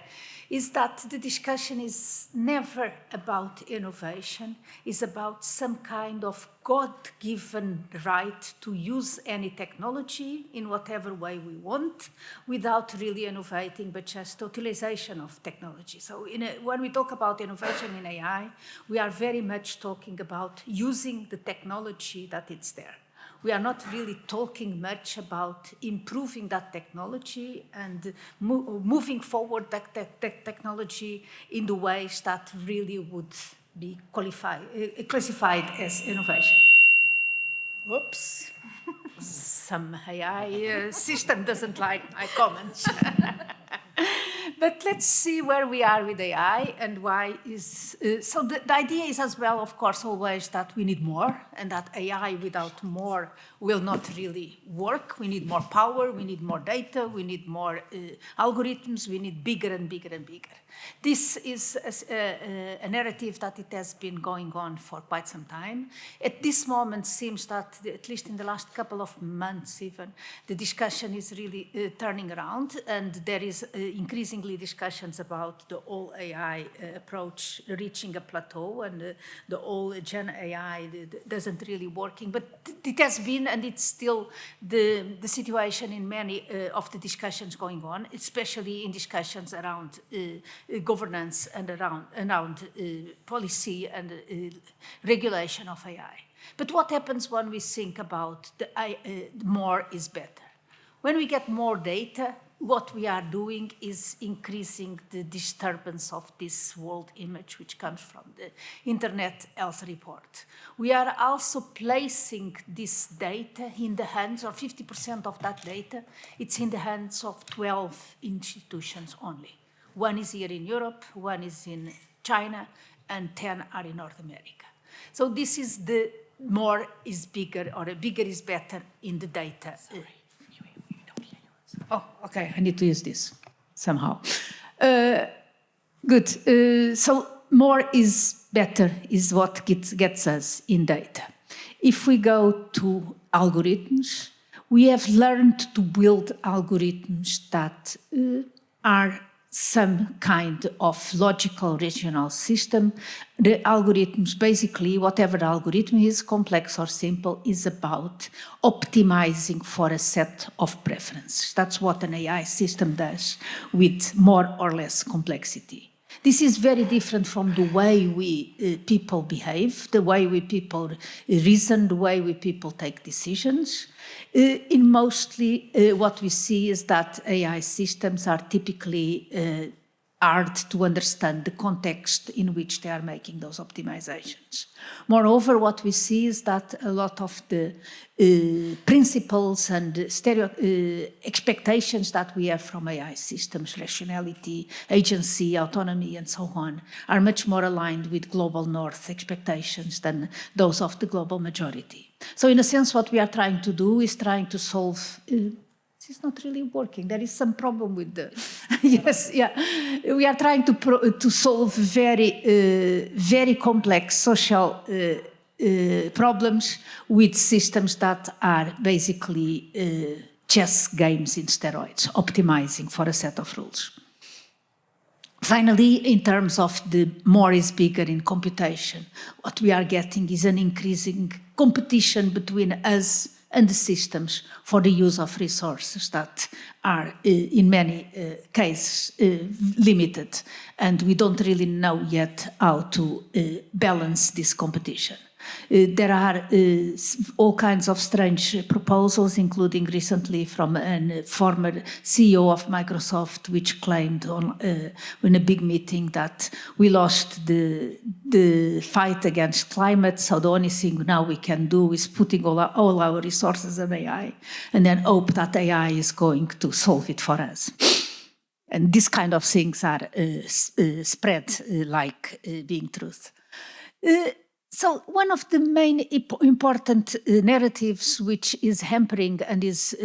S6: is that the discussion is never about innovation. It's about some kind of God-given right to use any technology in whatever way we want, without really innovating, but just utilization of technology. So when we talk about innovation in AI, we are very much talking about using the technology that it's there. We are not really talking much about improving that technology and moving forward that technology in the ways that really would be classified as innovation. Whoops. Some AI system doesn't like my comments. But let's see where we are with AI and why is... so the idea is as well, of course, always that we need more, and that AI without more will not really work. We need more power, we need more data, we need more algorithms, we need bigger and bigger and bigger. This is a narrative that it has been going on for quite some time. At this moment, seems that, at least in the last couple of months even, the discussion is really turning around, and there is increasingly discussions about the all AI approach reaching a plateau, and the all Gen AI doesn't really working. But it has been, and it's still the situation in many of the discussions going on, especially in discussions around governance and around policy and regulation of AI. But what happens when we think about more is better? When we get more data, what we are doing is increasing the disturbance of this world image, which comes from the Internet Health Report. We are also placing this data in the hands, or 50% of that data, it's in the hands of 12 institutions only. One is here in Europe, one is in China, and 10 are in North America. So this is the more is bigger, or bigger is better in the data. Oh, okay, I need to use this somehow. Good, so more is better is what gets us in data. If we go to algorithms, we have learned to build algorithms that are some kind of logical regional system. The algorithms, basically, whatever the algorithm is, complex or simple, is about optimizing for a set of preferences. That's what an AI system does with more or less complexity. This is very different from the way we people behave, the way we people reason, the way we people take decisions. In mostly what we see is that AI systems are typically hard to understand the context in which they are making those optimizations. Moreover, what we see is that a lot of the principles and expectations that we have from AI systems, rationality, agency, autonomy, and so on, are much more aligned with global north expectations than those of the global majority. So in a sense, what we are trying to do is trying to solve it's not really working. There is some problem with the... yes, yeah. We are trying to solve very complex social problems with systems that are basically chess games in steroids, optimizing for a set of rules. Finally, in terms of the more is bigger in computation, what we are getting is an increasing competition between us and the systems for the use of resources that are, in many cases, limited. And we don't really know yet how to balance this competition. There are all kinds of strange proposals, including recently from a former CEO of Microsoft, which claimed in a big meeting that we lost the fight against climate, so the only thing now we can do is putting all our resources in AI, and then hope that AI is going to solve it for us. And these kind of things are spread like being truth. So one of the main important narratives which is hampering and is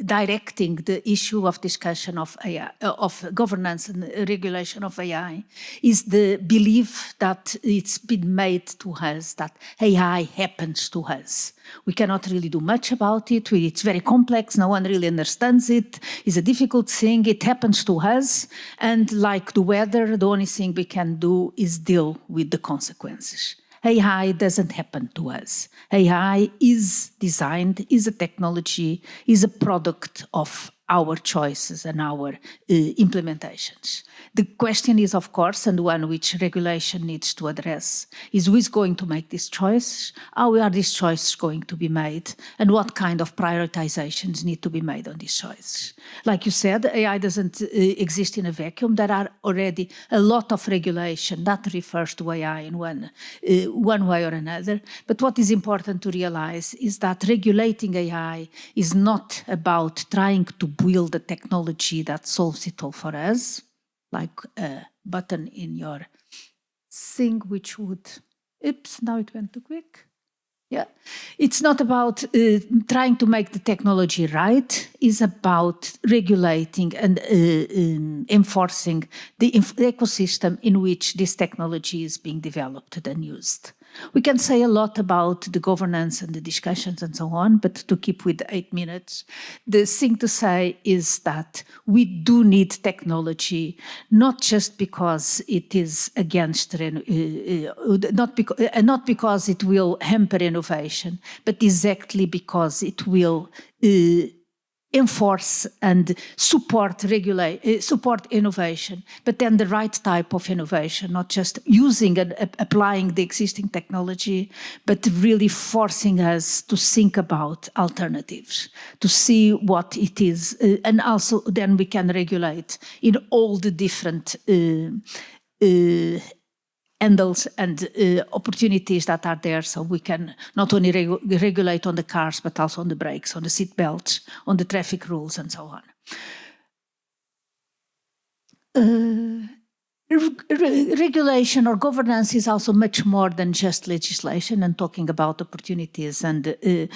S6: directing the issue of discussion of AI, of governance and regulation of AI, is the belief that it's been made to us, that AI happens to us. We cannot really do much about it. It's very complex. No one really understands it. It's a difficult thing. It happens to us. And like the weather, the only thing we can do is deal with the consequences. AI doesn't happen to us. AI is designed, is a technology, is a product of our choices and our implementations. The question is, of course, and one which regulation needs to address, is who is going to make these choices, how are these choices going to be made, and what kind of prioritizations need to be made on these choices. Like you said, AI doesn't exist in a vacuum. There are already a lot of regulation that refers to AI in one way or another. But what is important to realize is that regulating AI is not about trying to build a technology that solves it all for us, like a button in your thing which would, oops, now it went too quick. Yeah, it's not about trying to make the technology right. It's about regulating and enforcing the ecosystem in which this technology is being developed and used. We can say a lot about the governance and the discussions and so on, but to keep with 8 minutes, the thing to say is that we do need technology, not just because it is against, not because it will hamper innovation, but exactly because it will enforce and support innovation, but then the right type of innovation, not just using and applying the existing technology, but really forcing us to think about alternatives, to see what it is, and also then we can regulate in all the different handles and opportunities that are there, so we can not only regulate on the cars, but also on the brakes, on the seat belts, on the traffic rules, and so on. Regulation or governance is also much more than just legislation and talking about opportunities and the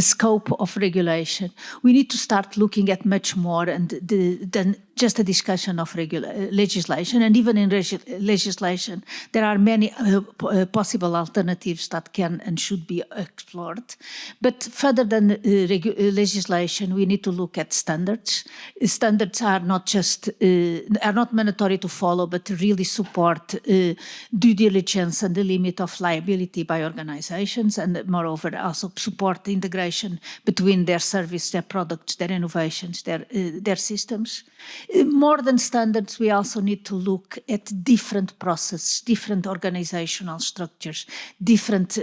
S6: scope of regulation. We need to start looking at much more than just a discussion of legislation. And even in legislation, there are many possible alternatives that can and should be explored. But further than legislation, we need to look at standards. Standards are not just are not mandatory to follow, but to really support due diligence and the limit of liability by organizations, and moreover also support the integration between their service, their products, their innovations, their systems. More than standards, we also need to look at different processes, different organizational structures, different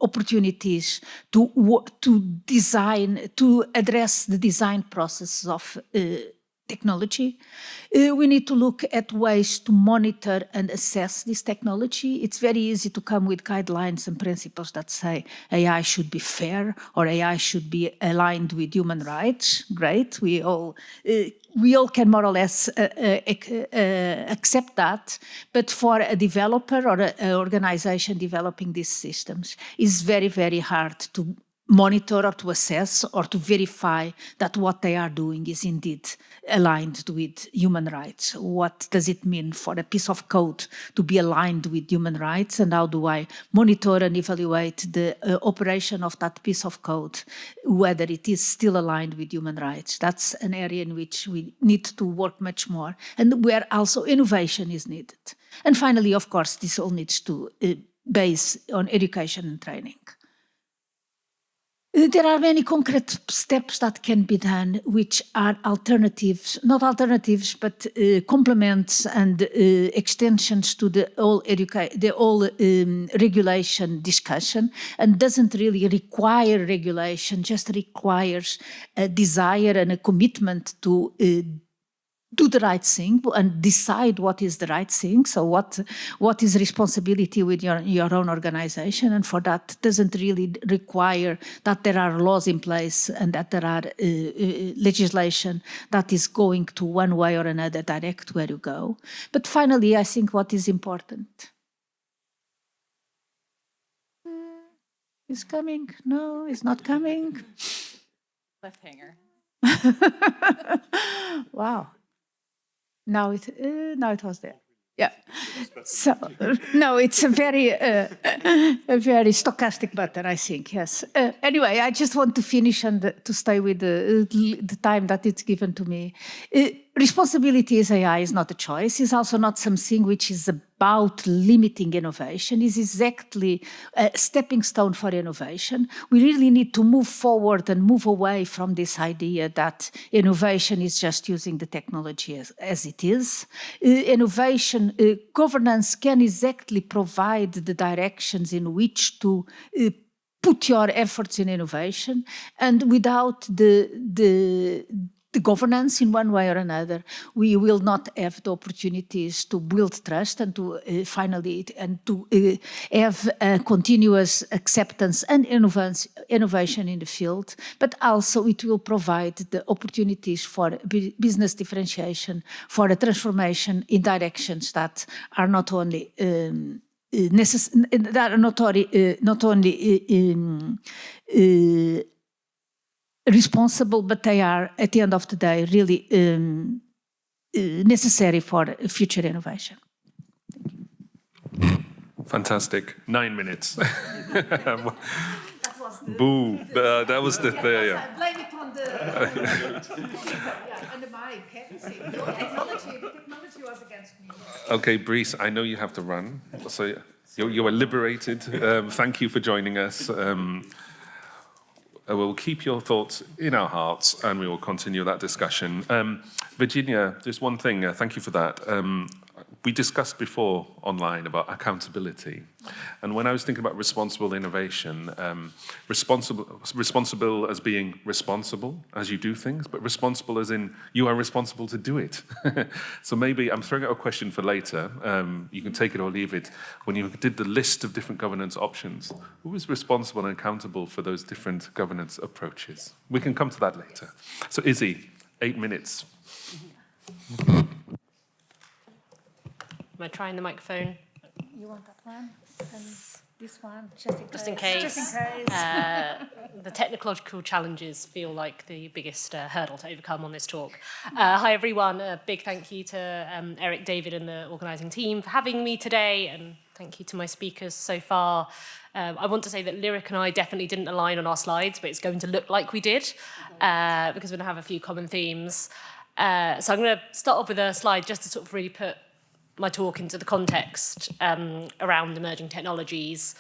S6: opportunities to design, to address the design process of technology. We need to look at ways to monitor and assess this technology. It's very easy to come with guidelines and principles that say AI should be fair or AI should be aligned with human rights. Great, we all can more or less accept that, but for a developer or an organization developing these systems, it's very, very hard to monitor or to assess or to verify that what they are doing is indeed aligned with human rights. What does it mean for a piece of code to be aligned with human rights, and how do I monitor and evaluate the operation of that piece of code, whether it is still aligned with human rights? That's an area in which we need to work much more, and where also innovation is needed. And finally, of course, this all needs to base on education and training. There are many concrete steps that can be done, which are alternatives, not alternatives, but complements and extensions to the whole regulation discussion, and doesn't really require regulation, just requires a desire and a commitment to do the right thing and decide what is the right thing. So what is responsibility with your own organization? And for that doesn't really require that there are laws in place and that there are legislation that is going to one way or another direct where you go. But finally, I think what is important Is coming? No, it's not coming.
S5: Cliffhanger.
S6: Wow. Now it was there. Yeah. So no, it's a very stochastic button, I think. Yes. Anyway, I just want to finish and to stay with the time that it's given to me. Responsibility as AI is not a choice. It's also not something which is about limiting innovation. It's exactly a stepping stone for innovation. We really need to move forward and move away from this idea that innovation is just using the technology as it is. Governance can exactly provide the directions in which to put your efforts in innovation, and without the governance in one way or another, we will not have the opportunities to build trust and to have continuous acceptance and innovation in the field. But also it will provide the opportunities for business differentiation, for a transformation in directions that are not only responsible, but they are, at the end of the day, really necessary for future innovation.
S3: Fantastic. 9 minutes. Boo. That was the thing. Yeah.
S6: Blame it on the and the mic. The technology was against me.
S3: Okay, Brice, I know you have to run, so you are liberated. Thank you for joining us. We'll keep your thoughts in our hearts, and we will continue that discussion. Virginia, just one thing. Thank you for that. We discussed before online about accountability, and when I was thinking about responsible innovation, responsible as being responsible as you do things, but responsible as in you are responsible to do it. So maybe I'm throwing out a question for later. You can take it or leave it. When you did the list of different governance options, who was responsible and accountable for those different governance approaches? We can come to that later. So Izzy, 8 minutes.
S7: Am I trying the microphone?
S6: You want that one? And this one,
S7: Just in case.
S6: Just in case.
S7: The technological challenges feel like the biggest hurdle to overcome on this talk. Hi, everyone. A big thank you to Erik, David, and the organising team for having me today, and thank you to my speakers so far. I want to say that Lyric and I definitely didn't align on our slides, but it's going to look like we did, because we're going to have a few common themes. So I'm going to start off with a slide just to sort of really put my talk into the context around emerging technologies,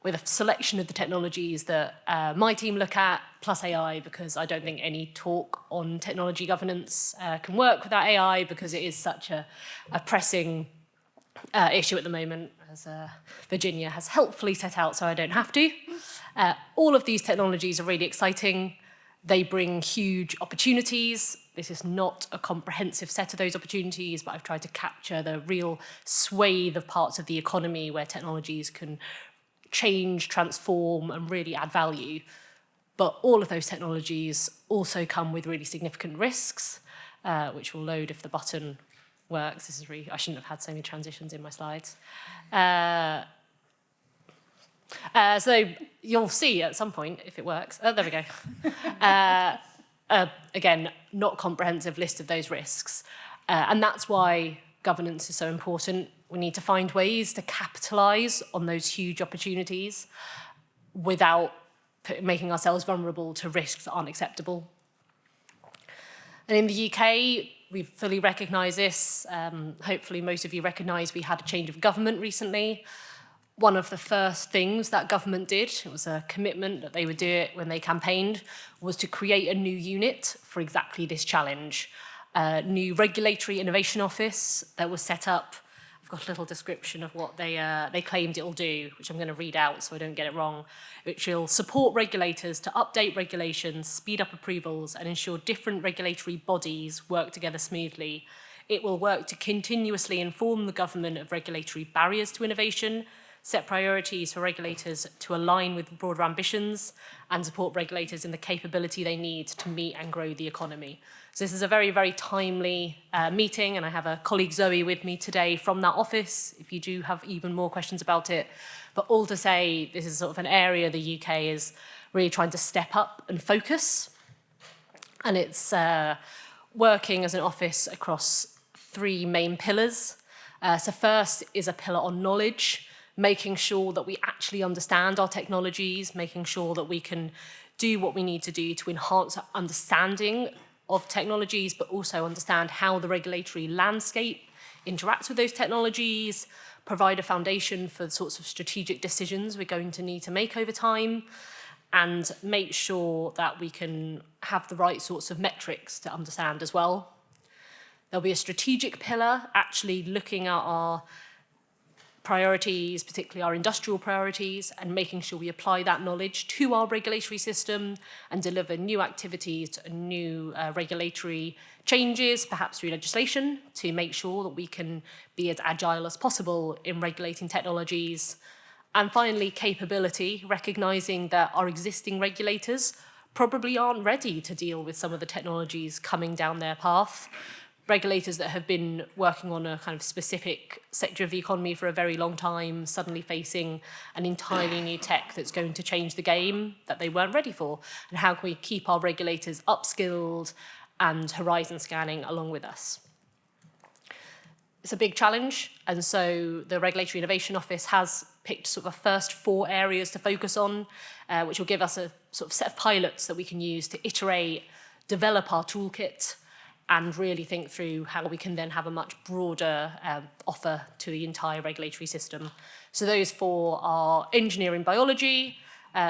S7: with a selection of the technologies that my team look at, plus AI, because I don't think any talk on technology governance can work without AI, because it is such a pressing issue at the moment, as Virginia has helpfully set out, so I don't have to. All of these technologies are really exciting. They bring huge opportunities. This is not a comprehensive set of those opportunities, but I've tried to capture the real swathe of parts of the economy where technologies can change, transform, and really add value. But all of those technologies also come with really significant risks, which will load if the button works. This is really, I shouldn't have had so many transitions in my slides. So you'll see at some point if it works. Oh, there we go. Again, not comprehensive list of those risks. And that's why governance is so important. We need to find ways to capitalise on those huge opportunities without making ourselves vulnerable to risks that aren't acceptable. And in the UK, we fully recognise this. Hopefully most of you recognise we had a change of government recently. One of the first things that government did, it was a commitment that they would do it when they campaigned, was to create a new unit for exactly this challenge. A new Regulatory Innovation Office that was set up. I've got a little description of what they claimed it will do, which I'm going to read out so I don't get it wrong, which will support regulators to update regulations, speed up approvals, and ensure different regulatory bodies work together smoothly. It will work to continuously inform the government of regulatory barriers to innovation, set priorities for regulators to align with broader ambitions, and support regulators in the capability they need to meet and grow the economy. So this is a very, very timely meeting, and I have a colleague Zoe with me today from that office, if you do have even more questions about it. But all to say, this is sort of an area the UK is really trying to step up and focus. And it's working as an office across 3 main pillars. So first is a pillar on knowledge, making sure that we actually understand our technologies, making sure that we can do what we need to do to enhance our understanding of technologies, but also understand how the regulatory landscape interacts with those technologies, provide a foundation for the sorts of strategic decisions we're going to need to make over time, and make sure that we can have the right sorts of metrics to understand as well. There'll be a strategic pillar, actually looking at our priorities, particularly our industrial priorities, and making sure we apply that knowledge to our regulatory system and deliver new activities and new regulatory changes, perhaps through legislation, to make sure that we can be as agile as possible in regulating technologies. And finally, capability, recognizing that our existing regulators probably aren't ready to deal with some of the technologies coming down their path. Regulators that have been working on a kind of specific sector of the economy for a very long time, suddenly facing an entirely new tech that's going to change the game that they weren't ready for. And how can we keep our regulators upskilled and horizon scanning along with us? It's a big challenge, and so the Regulatory Innovation Office has picked sort of a first 4 areas to focus on, which will give us a sort of set of pilots that we can use to iterate, develop our toolkit, and really think through how we can then have a much broader offer to the entire regulatory system. So those 4 are engineering biology.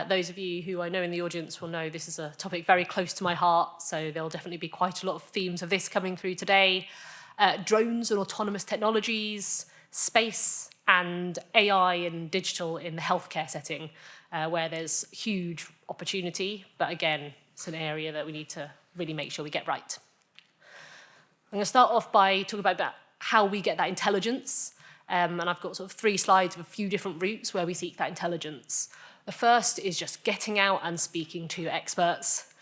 S7: Those of you who I know in the audience will know this is a topic very close to my heart, so there'll definitely be quite a lot of themes of this coming through today. Drones and autonomous technologies, space, and AI and digital in the healthcare setting, where there's huge opportunity, but again, it's an area that we need to really make sure we get right. I'm going to start off by talking about how we get that intelligence. And I've got sort of 3 slides of a few different routes where we seek that intelligence. The first is just getting out and speaking to experts.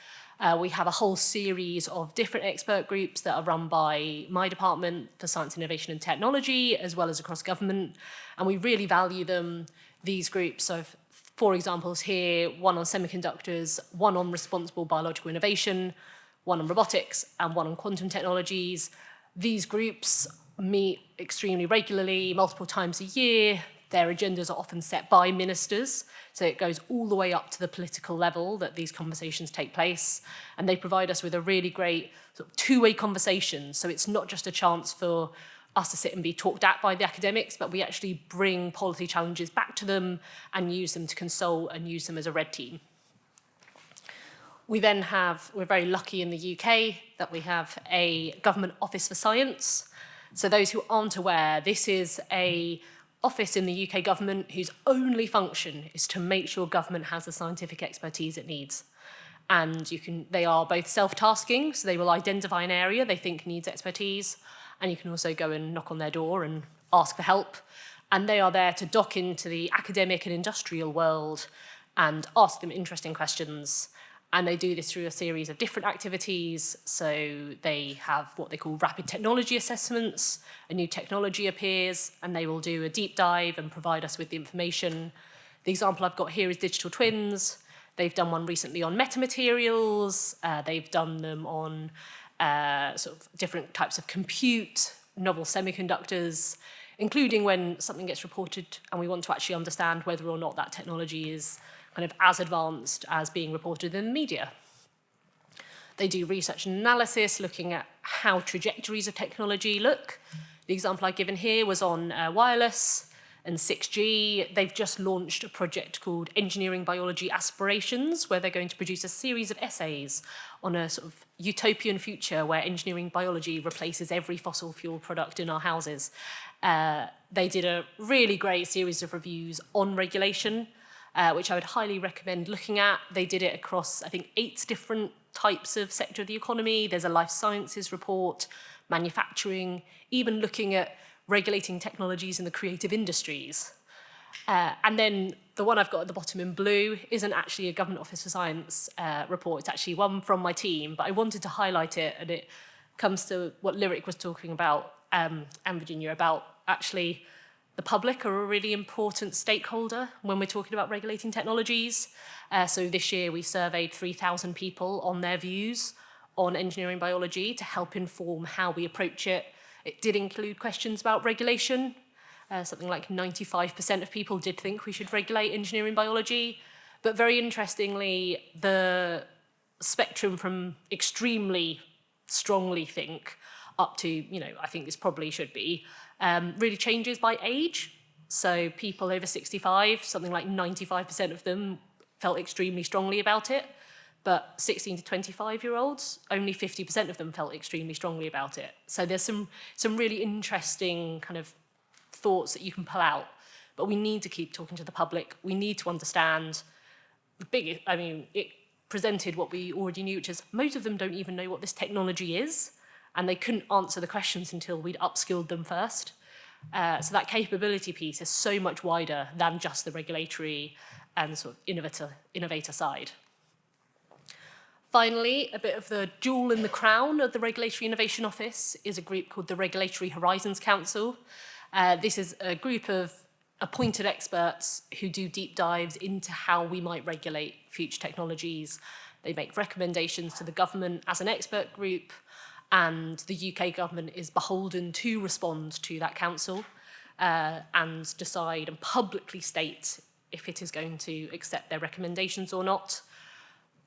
S7: We have a whole series of different expert groups that are run by my department for science, innovation and technology, as well as across government. And we really value them, these groups. So 4 examples here, 1 on semiconductors, 1 on responsible biological innovation, 1 on robotics, and 1 on quantum technologies. These groups meet extremely regularly, multiple times a year. Their agendas are often set by ministers, so it goes all the way up to the political level that these conversations take place. And they provide us with a really great sort of 2-way conversation. So it's not just a chance for us to sit and be talked at by the academics, but we actually bring policy challenges back to them and use them to consult and use them as a red team. We then have, we're very lucky in the UK that we have a Government Office for Science. So those who aren't aware, this is a office in the UK government whose only function is to make sure government has the scientific expertise it needs. And they are both self-tasking, so they will identify an area they think needs expertise, and you can also go and knock on their door and ask for help. And they are there to dock into the academic and industrial world and ask them interesting questions. And they do this through a series of different activities. So they have what they call rapid technology assessments. A new technology appears, and they will do a deep dive and provide us with the information. The example I've got here is digital twins. They've done one recently on metamaterials. They've done them on sort of different types of compute, novel semiconductors, including when something gets reported and we want to actually understand whether or not that technology is kind of as advanced as being reported in the media. They do research and analysis, looking at how trajectories of technology look. The example I've given here was on wireless and 6G. They've just launched a project called Engineering Biology Aspirations, where they're going to produce a series of essays on a sort of utopian future where engineering biology replaces every fossil fuel product in our houses. They did a really great series of reviews on regulation, which I would highly recommend looking at. They did it across, I think, 8 different types of sector of the economy. There's a life sciences report, manufacturing, even looking at regulating technologies in the creative industries. And then the one I've got at the bottom in blue isn't actually a Government Office for Science report. It's actually one from my team, but I wanted to highlight it, and it comes to what Lyric was talking about, and Virginia, about actually the public are a really important stakeholder when we're talking about regulating technologies. So this year we surveyed 3,000 people on their views on engineering biology to help inform how we approach it. It did include questions about regulation. Something like 95% of people did think we should regulate engineering biology. But very interestingly, the spectrum from extremely strongly think up to, I think this probably should be, really changes by age. So people over 65, something like 95% of them felt extremely strongly about it. But 16 to 25-year-olds, only 50% of them felt extremely strongly about it. So there's some really interesting kind of thoughts that you can pull out. But we need to keep talking to the public. We need to understand the biggest, it presented what we already knew, which is most of them don't even know what this technology is, and they couldn't answer the questions until we'd upskilled them first. So that capability piece is so much wider than just the regulatory and sort of innovator side. Finally, a bit of the jewel in the crown of the Regulatory Innovation Office is a group called the Regulatory Horizons Council. This is a group of appointed experts who do deep dives into how we might regulate future technologies. They make recommendations to the government as an expert group, and the UK government is beholden to respond to that council and decide and publicly state if it is going to accept their recommendations or not.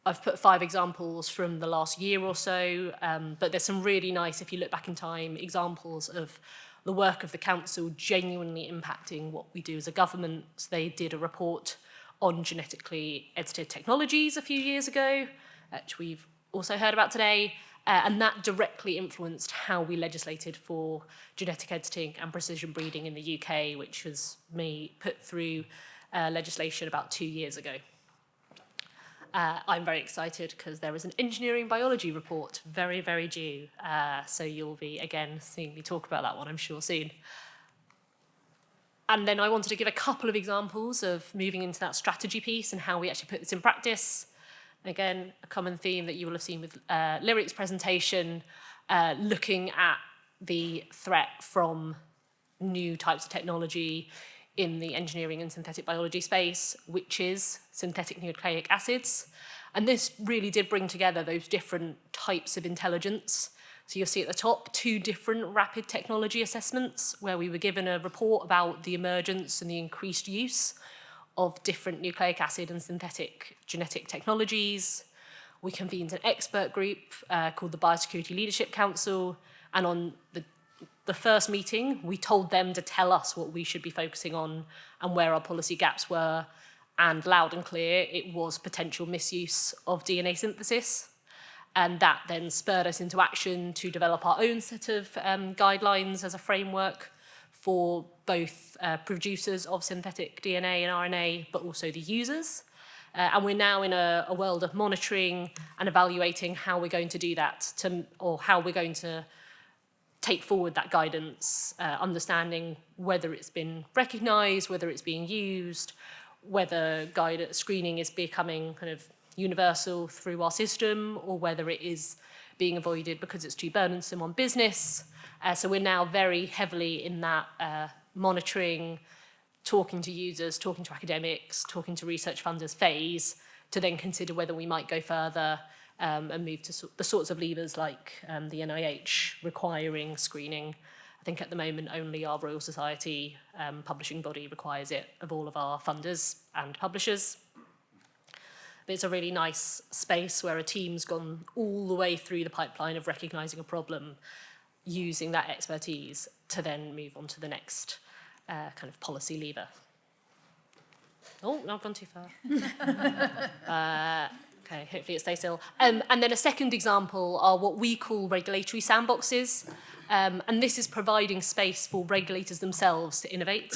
S7: I've put 5 examples from the last year or so, but there's some really nice, if you look back in time, examples of the work of the council genuinely impacting what we do as a government. So they did a report on genetically edited technologies a few years ago, which we've also heard about today, and that directly influenced how we legislated for genetic editing and precision breeding in the UK, which was put through legislation about 2 years ago. I'm very excited because there is an engineering biology report very, very due. So you'll be, again, seeing me talk about that one, I'm sure, soon. And then I wanted to give a couple of examples of moving into that strategy piece and how we actually put this in practice. Again, a common theme that you will have seen with Lyric's presentation, looking at the threat from new types of technology in the engineering and synthetic biology space, which is synthetic nucleic acids. And this really did bring together those different types of intelligence. So you'll see at the top 2 different rapid technology assessments where we were given a report about the emergence and the increased use of different nucleic acid and synthetic genetic technologies. We convened an expert group called the Biosecurity Leadership Council, and on the first meeting, we told them to tell us what we should be focusing on and where our policy gaps were, and loud and clear, it was potential misuse of DNA synthesis. And that then spurred us into action to develop our own set of guidelines as a framework for both producers of synthetic DNA and RNA, but also the users. And we're now in a world of monitoring and evaluating how we're going to do that, or how we're going to take forward that guidance, understanding whether it's been recognised, whether it's being used, whether screening is becoming kind of universal through our system, or whether it is being avoided because it's too burdensome on business. So we're now very heavily in that monitoring, talking to users, talking to academics, talking to research funders phase, to then consider whether we might go further and move to the sorts of levers like the NIH requiring screening. I think at the moment only our Royal Society publishing body requires it of all of our funders and publishers. But it's a really nice space where a team's gone all the way through the pipeline of recognising a problem, using that expertise to then move on to the next kind of policy lever. Oh, no, I've gone too far. Okay, hopefully it stays still. And then a second example are what we call regulatory sandboxes. And this is providing space for regulators themselves to innovate.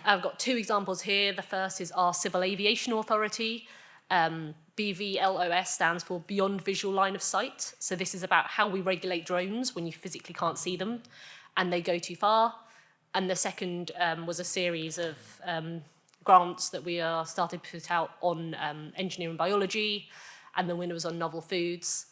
S7: I've got 2 examples here. The first is our Civil Aviation Authority. BVLOS stands for Beyond Visual Line of Sight. So this is about how we regulate drones when you physically can't see them and they go too far. And the second was a series of grants that we are starting to put out on engineering biology, and the winner was on novel foods.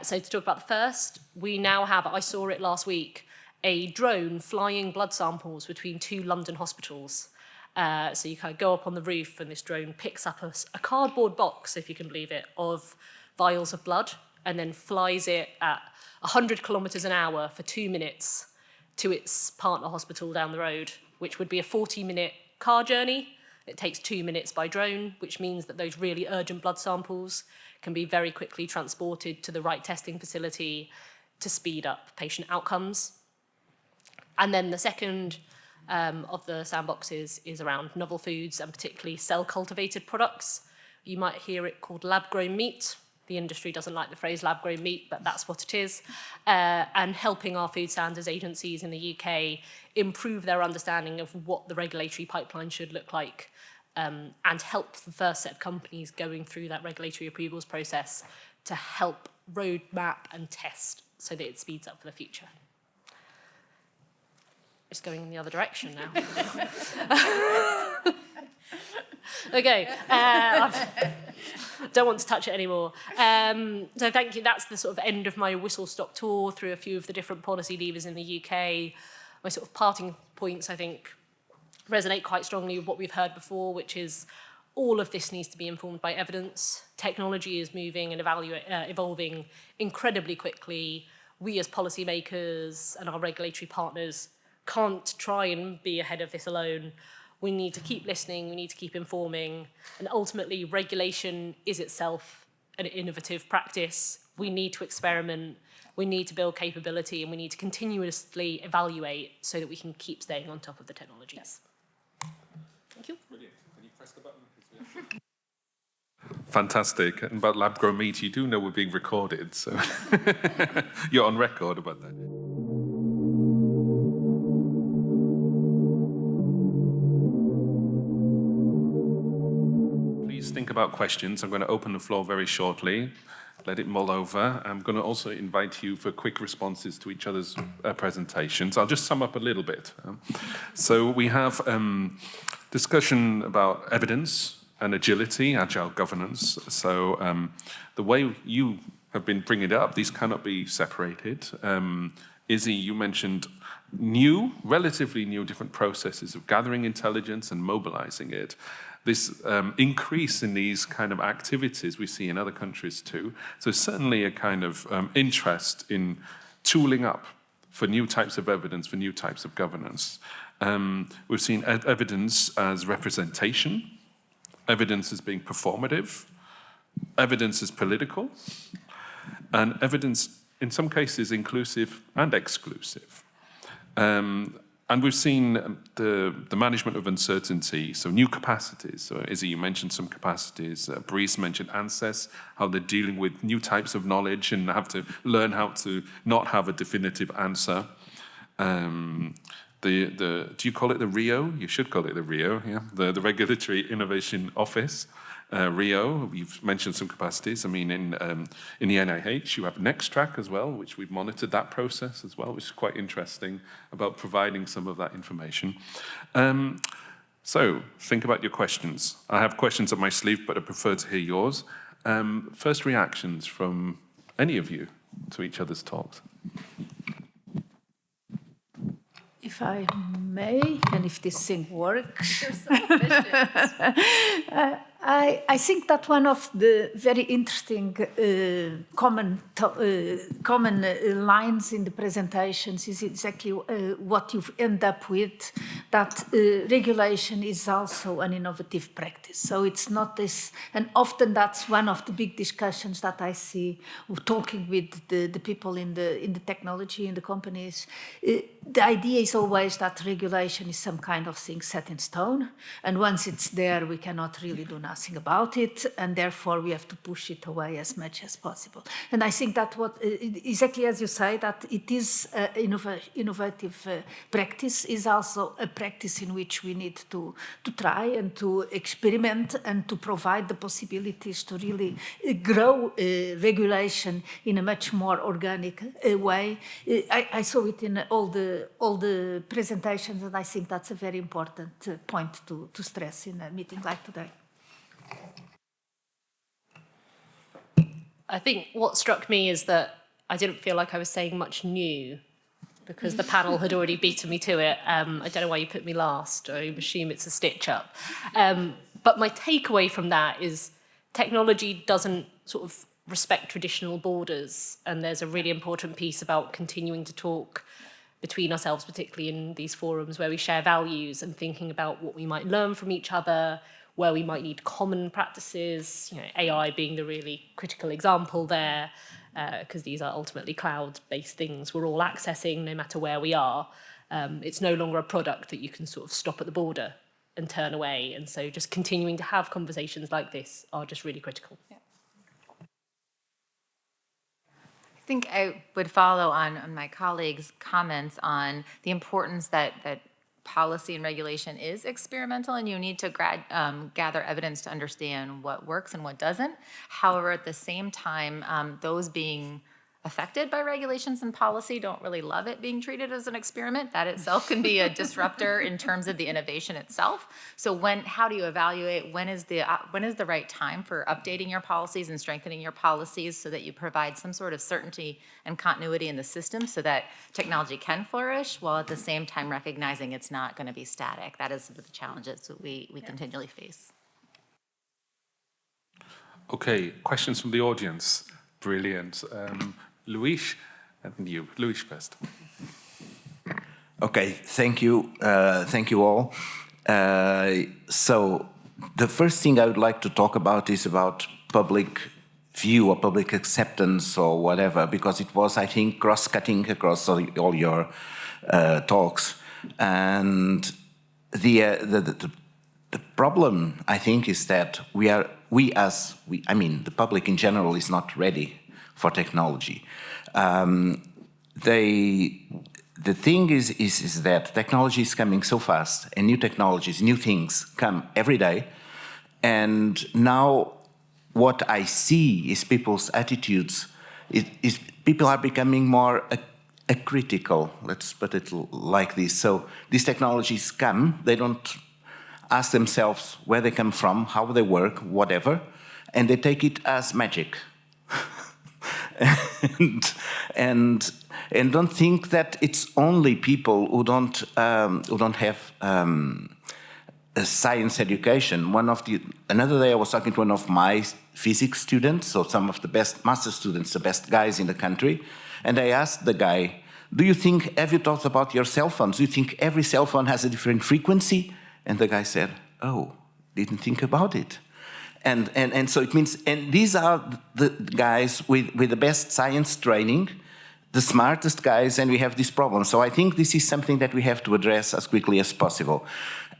S7: So to talk about the first, we now have, I saw it last week, a drone flying blood samples between 2 London hospitals. So you kind of go up on the roof and this drone picks up a cardboard box, if you can believe it, of vials of blood, and then flies it at 100 kilometers an hour for 2 minutes to its partner hospital down the road, which would be a 40-minute car journey. It takes 2 minutes by drone, which means that those really urgent blood samples can be very quickly transported to the right testing facility to speed up patient outcomes. And then the second of the sandboxes is around novel foods and particularly cell-cultivated products. You might hear it called lab-grown meat. The industry doesn't like the phrase lab-grown meat, but that's what it is. And helping our food standards agencies in the UK improve their understanding of what the regulatory pipeline should look like, and help the first set of companies going through that regulatory approvals process to help roadmap and test so that it speeds up for the future. It's going in the other direction now. Okay, don't want to touch it anymore. So thank you. That's the sort of end of my whistle-stop tour through a few of the different policy levers in the UK. My sort of parting points, I think, resonate quite strongly with what we've heard before, which is all of this needs to be informed by evidence. Technology is moving and evolving incredibly quickly. We as policymakers and our regulatory partners can't try and be ahead of this alone. We need to keep listening, we need to keep informing, and ultimately regulation is itself an innovative practice. We need to experiment, we need to build capability, and we need to continuously evaluate so that we can keep staying on top of the technologies. Thank you.
S3: Brilliant. Can you press the button? Fantastic. And about lab-grown meat, you do know we're being recorded, so you're on record about that. Think about questions. I'm going to open the floor very shortly, let it mull over. I'm going to also invite you for quick responses to each other's presentations. I'll just sum up a little bit. So we have discussion about evidence and agility, agile governance. So the way you have been bringing it up, these cannot be separated. Izzy, you mentioned relatively new different processes of gathering intelligence and mobilizing it. This increase in these kind of activities we see in other countries too. So certainly a kind of interest in tooling up for new types of evidence, for new types of governance. We've seen evidence as representation, evidence as being performative, evidence as political, and evidence in some cases inclusive and exclusive. And we've seen the management of uncertainty, so new capacities. So Izzy, you mentioned some capacities. Brice mentioned ANSES, how they're dealing with new types of knowledge and have to learn how to not have a definitive answer. Do you call it the RIO? You should call it the RIO, yeah. The Regulatory Innovation Office. RIO, you've mentioned some capacities. I mean, in the NIH, you have NextTrack as well, which we've monitored that process as well, which is quite interesting about providing some of that information. So think about your questions. I have questions up my sleeve, but I prefer to hear yours. First reactions from any of you to each other's talks.
S6: If I may, and if this thing works. I think that one of the very interesting common lines in the presentations is exactly what you've ended up with, that regulation is also an innovative practice. So it's not this, and often that's one of the big discussions that I see talking with the people in the technology, in the companies. The idea is always that regulation is some kind of thing set in stone, and once it's there, we cannot really do nothing. nothing about it, and therefore we have to push it away as much as possible. And I think that what, exactly as you say, that it is innovative practice is also a practice in which we need to try and to experiment and to provide the possibilities to really grow regulation in a much more organic way. I saw it in all the presentations, and I think that's a very important point to stress in a meeting like today.
S7: I think what struck me is that I didn't feel like I was saying much new because the panel had already beaten me to it. I don't know why you put me last. I assume it's a stitch up. But my takeaway from that is technology doesn't sort of respect traditional borders, and there's a really important piece about continuing to talk between ourselves, particularly in these forums where we share values and thinking about what we might learn from each other, where we might need common practices, AI being the really critical example there, because these are ultimately cloud-based things we're all accessing no matter where we are. It's no longer a product that you can sort of stop at the border and turn away. And so just continuing to have conversations like this are just really critical. Yeah.
S5: I think I would follow on my colleagues' comments on the importance that policy and regulation is experimental, and you need to gather evidence to understand what works and what doesn't. However, at the same time, those being affected by regulations and policy don't really love it being treated as an experiment. That itself can be a disruptor in terms of the innovation itself. So how do you evaluate when is the right time for updating your policies and strengthening your policies so that you provide some sort of certainty and continuity in the system so that technology can flourish, while at the same time recognizing it's not going to be static. That is the challenges that we continually face.
S3: Okay, questions from the audience. Brilliant. Luis, and you. Luis first.
S8: Okay, thank you. Thank you all. So the first thing I would like to talk about is about public view or public acceptance or whatever, because it was, I think, cross-cutting across all your talks. And the problem, I think, is that the public in general is not ready for technology. The thing is that technology is coming so fast, and new technologies, new things come every day. And now what I see is people's attitudes, is people are becoming more critical, let's put it like this. So these technologies come, they don't ask themselves where they come from, how they work, whatever, and they take it as magic. and don't think that it's only people who don't have a science education. Another day I was talking to one of my physics students, so some of the best master students, the best guys in the country, and I asked the guy, have you thought about your cell phones? Do you think every cell phone has a different frequency? And the guy said, oh, didn't think about it. And so it means, and these are the guys with the best science training, the smartest guys, and we have this problem. So I think this is something that we have to address as quickly as possible.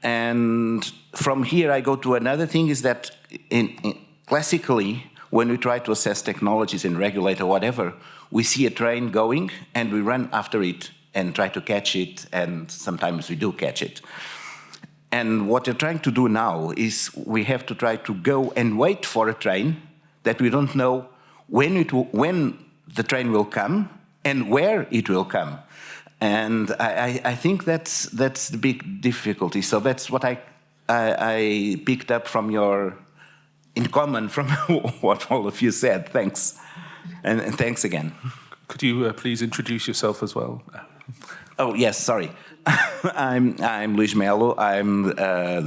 S8: And from here I go to another thing, is that classically, when we try to assess technologies and regulate or whatever, we see a train going and we run after it and try to catch it, and sometimes we do catch it. And what we're trying to do now is we have to try to go and wait for a train that we don't know when the train will come and where it will come. And I think that's the big difficulty. So that's what I picked up from in common from what all of you said. Thanks. And thanks again.
S3: Could you please introduce yourself as well?
S8: Oh, yes, sorry. I'm Luis Melo. I'm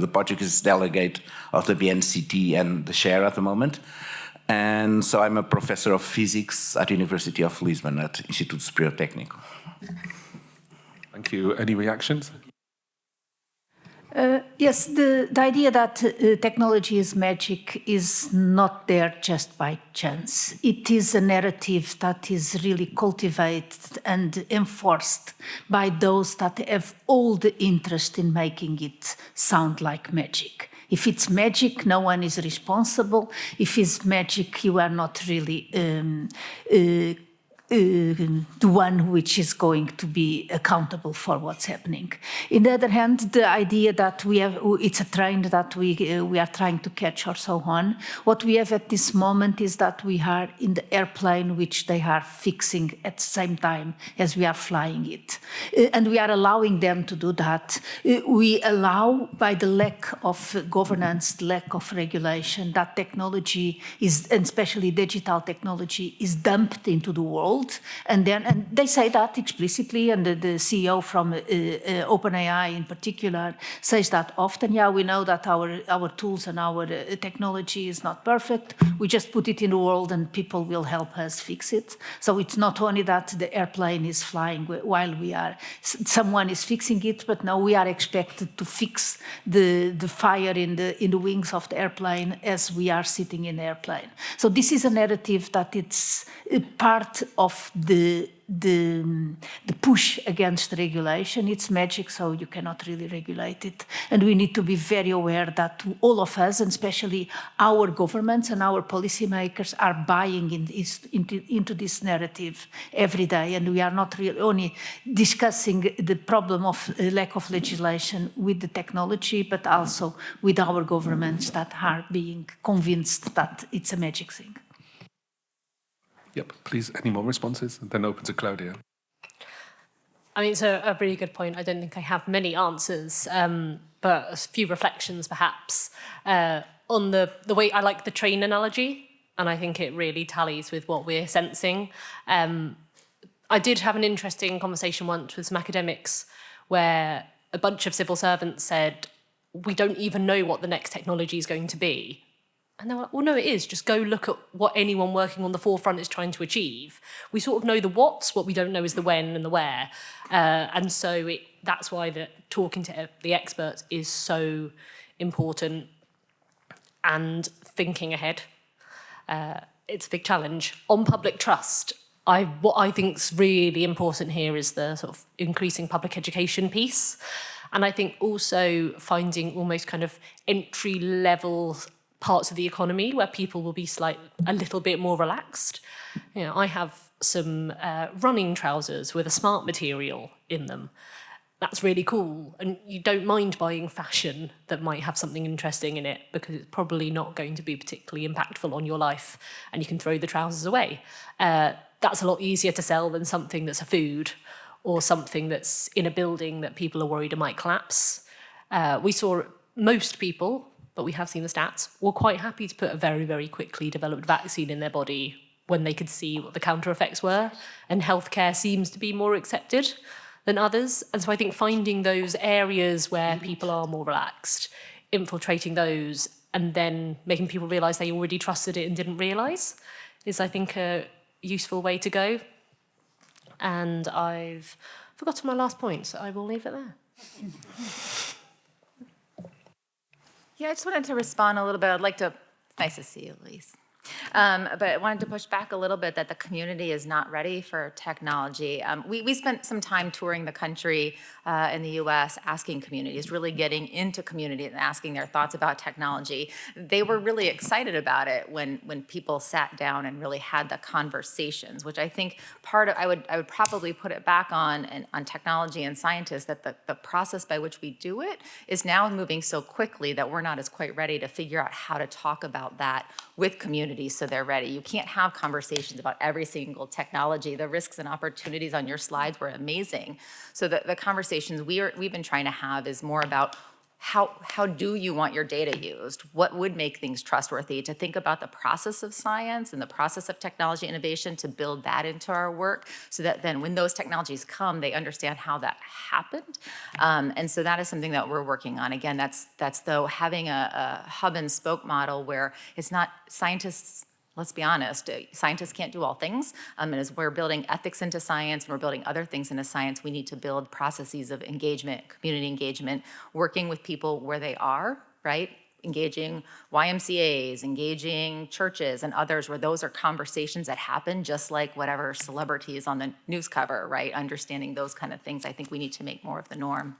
S8: the Portuguese delegate of the BNCT and the Chaire at the moment. And so I'm a professor of physics at University of Lisbon at Instituto Superior Técnico.
S3: Thank you. Any reactions?
S6: Yes, the idea that technology is magic is not there just by chance. It is a narrative that is really cultivated and enforced by those that have all the interest in making it sound like magic. If it's magic, no one is responsible. If it's magic, you are not really the one which is going to be accountable for what's happening. On the other hand, the idea that it's a trend that we are trying to catch or so on, what we have at this moment is that we are in the airplane which they are fixing at the same time as we are flying it. And we are allowing them to do that. We allow, by the lack of governance, the lack of regulation, that technology is, and especially digital technology, is dumped into the world. And they say that explicitly, and the CEO from OpenAI in particular says that often. Yeah, we know that our tools and our technology is not perfect. We just put it in the world and people will help us fix it. So it's not only that the airplane is flying while someone is fixing it, but no, we are expected to fix the fire in the wings of the airplane as we are sitting in the airplane. So this is a narrative that it's part of the push against regulation. It's magic, so you cannot really regulate it. And we need to be very aware that all of us, and especially our governments and our policymakers, are buying into this narrative every day. And we are not really only discussing the problem of lack of legislation with the technology, but also with our governments that are being convinced that it's a magic thing.
S3: Yep, please, any more responses? And then open to Claudia.
S7: I mean, it's a really good point. I don't think I have many answers, but a few reflections perhaps. On the way, I like the train analogy, and I think it really tallies with what we're sensing. I did have an interesting conversation once with some academics where a bunch of civil servants said, we don't even know what the next technology is going to be. And they're like, well, no, it is. Just go look at what anyone working on the forefront is trying to achieve. We sort of know the what's, what we don't know is the when and the where. And so that's why talking to the experts is so important, and thinking ahead. It's a big challenge. On public trust, what I think is really important here is the sort of increasing public education piece. And I think also finding almost kind of entry-level parts of the economy where people will be a little bit more relaxed. You know, I have some running trousers with a smart material in them. That's really cool. And you don't mind buying fashion that might have something interesting in it because it's probably not going to be particularly impactful on your life, and you can throw the trousers away. That's a lot easier to sell than something that's a food or something that's in a building that people are worried it might collapse. We saw most people, but we have seen the stats, were quite happy to put a very, very quickly developed vaccine in their body when they could see what the counter effects were. And healthcare seems to be more accepted than others. And so I think finding those areas where people are more relaxed, infiltrating those, and then making people realise they already trusted it and didn't realise is, I think, a useful way to go. And I've forgotten my last point, so I will leave it there.
S5: Yeah, I just wanted to respond a little bit. It's nice to see you, Elise. But I wanted to push back a little bit that the community is not ready for technology. We spent some time touring the country in the US asking communities, really getting into communities and asking their thoughts about technology. They were really excited about it when people sat down and really had the conversations, which I think I would probably put it back on technology and scientists, that the process by which we do it is now moving so quickly that we're not as quite ready to figure out how to talk about that with communities so they're ready. You can't have conversations about every single technology. The risks and opportunities on your slides were amazing. So the conversations we've been trying to have is more about how do you want your data used? What would make things trustworthy? To think about the process of science and the process of technology innovation, to build that into our work so that then when those technologies come, they understand how that happened. And so that is something that we're working on. Again, that's though having a hub and spoke model where it's not scientists. Let's be honest, scientists can't do all things. And as we're building ethics into science and we're building other things into science, we need to build processes of engagement, community engagement, working with people where they are, right? Engaging YMCAs, engaging churches and others where those are conversations that happen just like whatever celebrities on the news cover, right? Understanding those kind of things, I think we need to make more of the norm.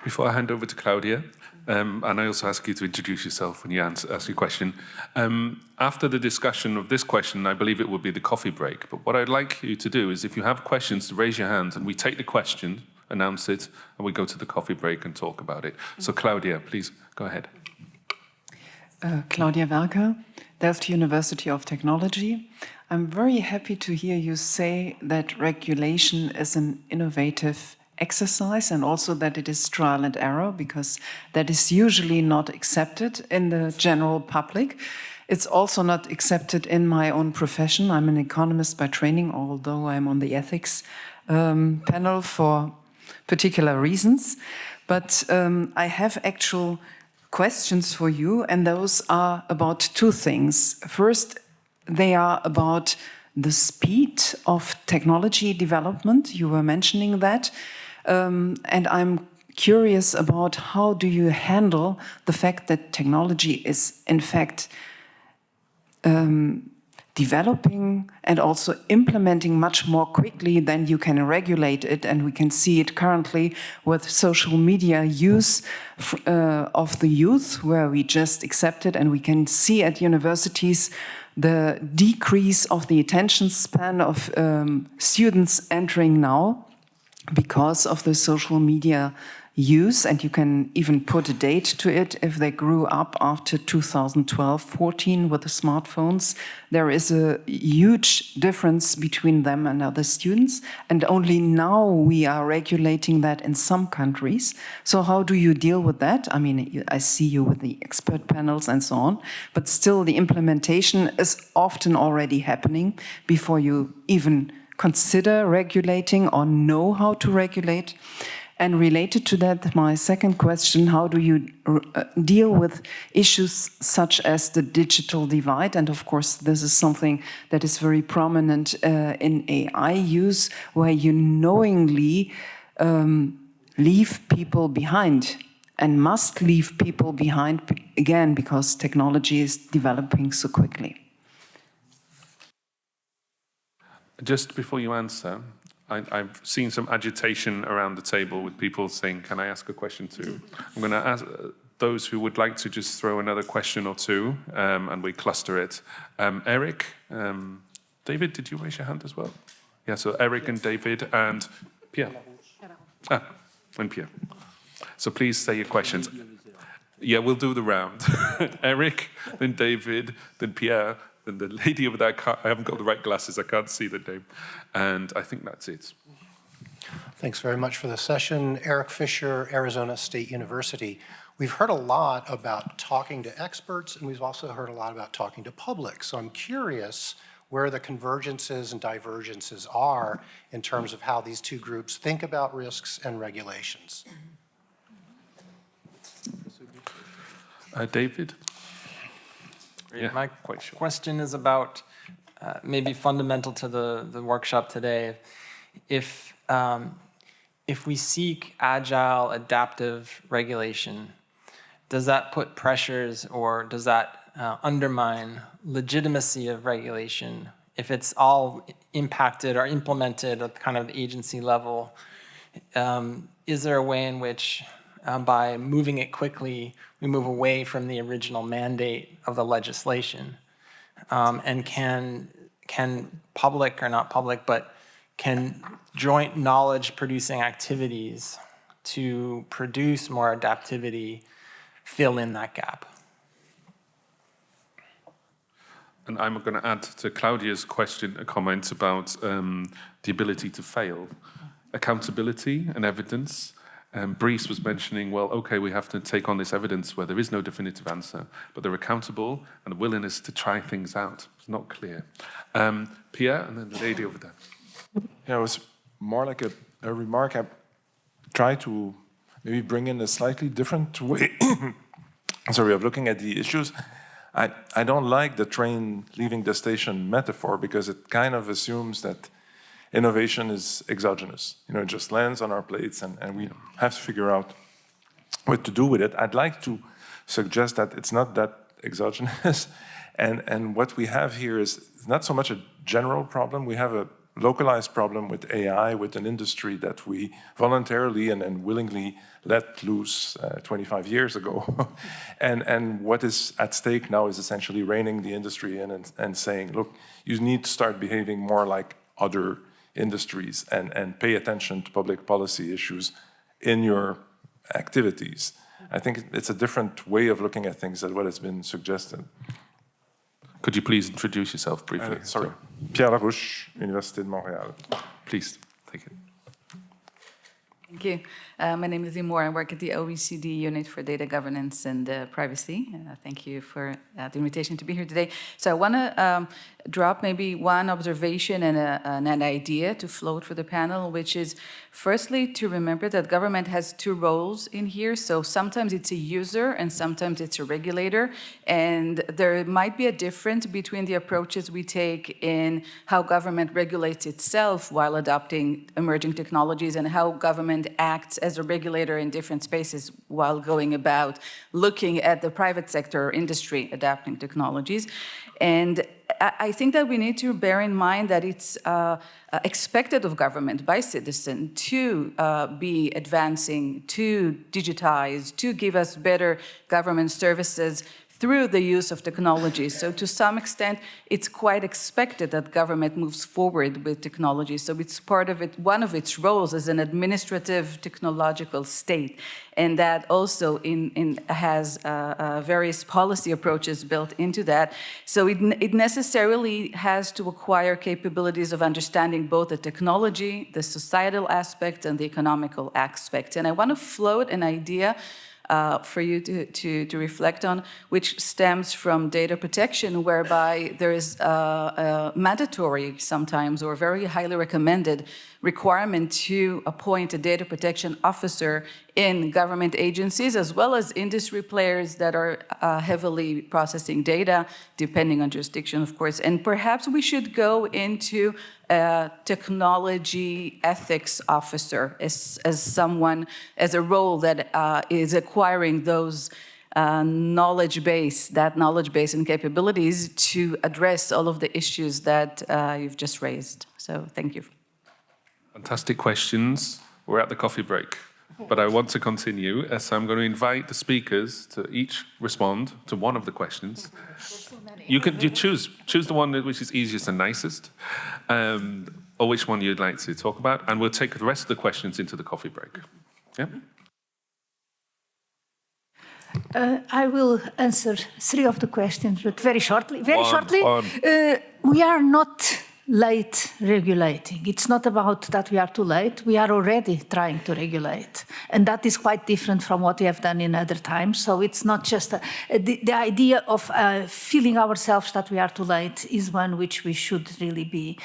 S3: Before I hand over to Claudia, and I also ask you to introduce yourself when you ask your question. After the discussion of this question, I believe it will be the coffee break. But what I'd like you to do is, if you have questions, to raise your hand, and we take the question, announce it, and we go to the coffee break and talk about it. So Claudia, please go ahead.
S9: Claudia Werker, Delft University of Technology. I'm very happy to hear you say that regulation is an innovative exercise and also that it is trial and error, because that is usually not accepted in the general public. It's also not accepted in my own profession. I'm an economist by training, although I'm on the ethics panel for particular reasons. But I have actual questions for you, and those are about two things. First, they are about the speed of technology development. You were mentioning that. And I'm curious about how do you handle the fact that technology is in fact developing and also implementing much more quickly than you can regulate it. And we can see it currently with social media use of the youth, where we just accept it, and we can see at universities the decrease of the attention span of students entering now because of the social media use, and you can even put a date to it. If they grew up after 2012-14 with the smartphones, there is a huge difference between them and other students, and only now we are regulating that in some countries. So how do you deal with that? I mean, I see you with the expert panels and so on, but still the implementation is often already happening before you even consider regulating or know how to regulate. And related to that, my second question, how do you deal with issues such as the digital divide? And of course, this is something that is very prominent in AI use, where you knowingly leave people behind and must leave people behind, again, because technology is developing so quickly.
S3: Just before you answer, I've seen some agitation around the table with people saying, can I ask a question too? I'm going to ask those who would like to just throw another question or two, and we cluster it. Erik, David, did you raise your hand as well? Yeah, so Erik and David and Pierre. And Pierre. So please say your questions. Yeah, we'll do the round. Erik, then David, then Pierre, then the lady over there. I haven't got the right glasses, I can't see the name. And I think that's it.
S10: Thanks very much for the session. Erik Fisher, Arizona State University. We've heard a lot about talking to experts, and we've also heard a lot about talking to public. So I'm curious where the convergences and divergences are in terms of how these two groups think about risks and regulations.
S3: David?
S2: Yeah, my question is about maybe fundamental to the workshop today. If we seek agile, adaptive regulation, does that put pressures or does that undermine legitimacy of regulation? If it's all impacted or implemented at kind of agency level, is there a way in which by moving it quickly, we move away from the original mandate of the legislation? And can public, or not public, but can joint knowledge producing activities to produce more adaptivity fill in that gap?
S3: And I'm going to add to Claudia's question a comment about the ability to fail, accountability and evidence. Brice was mentioning, well, okay, we have to take on this evidence where there is no definitive answer, but they're accountable and a willingness to try things out. It's not clear. Pierre, and then the lady over there.
S11: Yeah, it was more like a remark. I try to maybe bring in a slightly different way of looking at the issues. I don't like the train leaving the station metaphor, because it kind of assumes that innovation is exogenous. You know, it just lands on our plates and we have to figure out what to do with it. I'd like to suggest that it's not that exogenous. And what we have here is not so much a general problem. We have a localized problem with AI, with an industry that we voluntarily and willingly let loose 25 years ago. and what is at stake now is essentially reining the industry in and saying, look, you need to start behaving more like other industries and pay attention to public policy issues in your activities. I think it's a different way of looking at things than what has been suggested.
S3: Could you please introduce yourself briefly?
S11: Sorry. Pierre Larouche, Université de Montréal.
S3: Please, take it.
S12: Thank you. My name is Imor. I work at the OECD Unit for Data Governance and Privacy. Thank you for the invitation to be here today. So I want to drop maybe one observation and an idea to float for the panel, which is firstly to remember that government has two roles in here. So sometimes it's a user and sometimes it's a regulator. And there might be a difference between the approaches we take in how government regulates itself while adopting emerging technologies and how government acts as a regulator in different spaces while going about looking at the private sector or industry adapting technologies. And I think that we need to bear in mind that it's expected of government by citizen to be advancing, to digitize, to give us better government services through the use of technology. So to some extent, it's quite expected that government moves forward with technology. So it's part of it, one of its roles as an administrative technological state. And that also has various policy approaches built into that. So it necessarily has to acquire capabilities of understanding both the technology, the societal aspect, and the economical aspect. And I want to float an idea for you to reflect on, which stems from data protection, whereby there is a mandatory sometimes or very highly recommended requirement to appoint a data protection officer in government agencies, as well as industry players that are heavily processing data, depending on jurisdiction, of course. And perhaps we should go into a technology ethics officer as a role that is acquiring those knowledge base and capabilities to address all of the issues that you've just raised. So thank you.
S3: Fantastic questions. We're at the coffee break, but I want to continue. So I'm going to invite the speakers to each respond to one of the questions. You choose the one which is easiest and nicest, or which one you'd like to talk about, and we'll take the rest of the questions into the coffee break. Yeah.
S6: I will answer 3 of the questions, but very shortly.
S3: One.
S6: We are not late regulating. It's not about that we are too late. We are already trying to regulate. And that is quite different from what we have done in other times. So it's not just the idea of feeling ourselves that we are too late is one which we should really be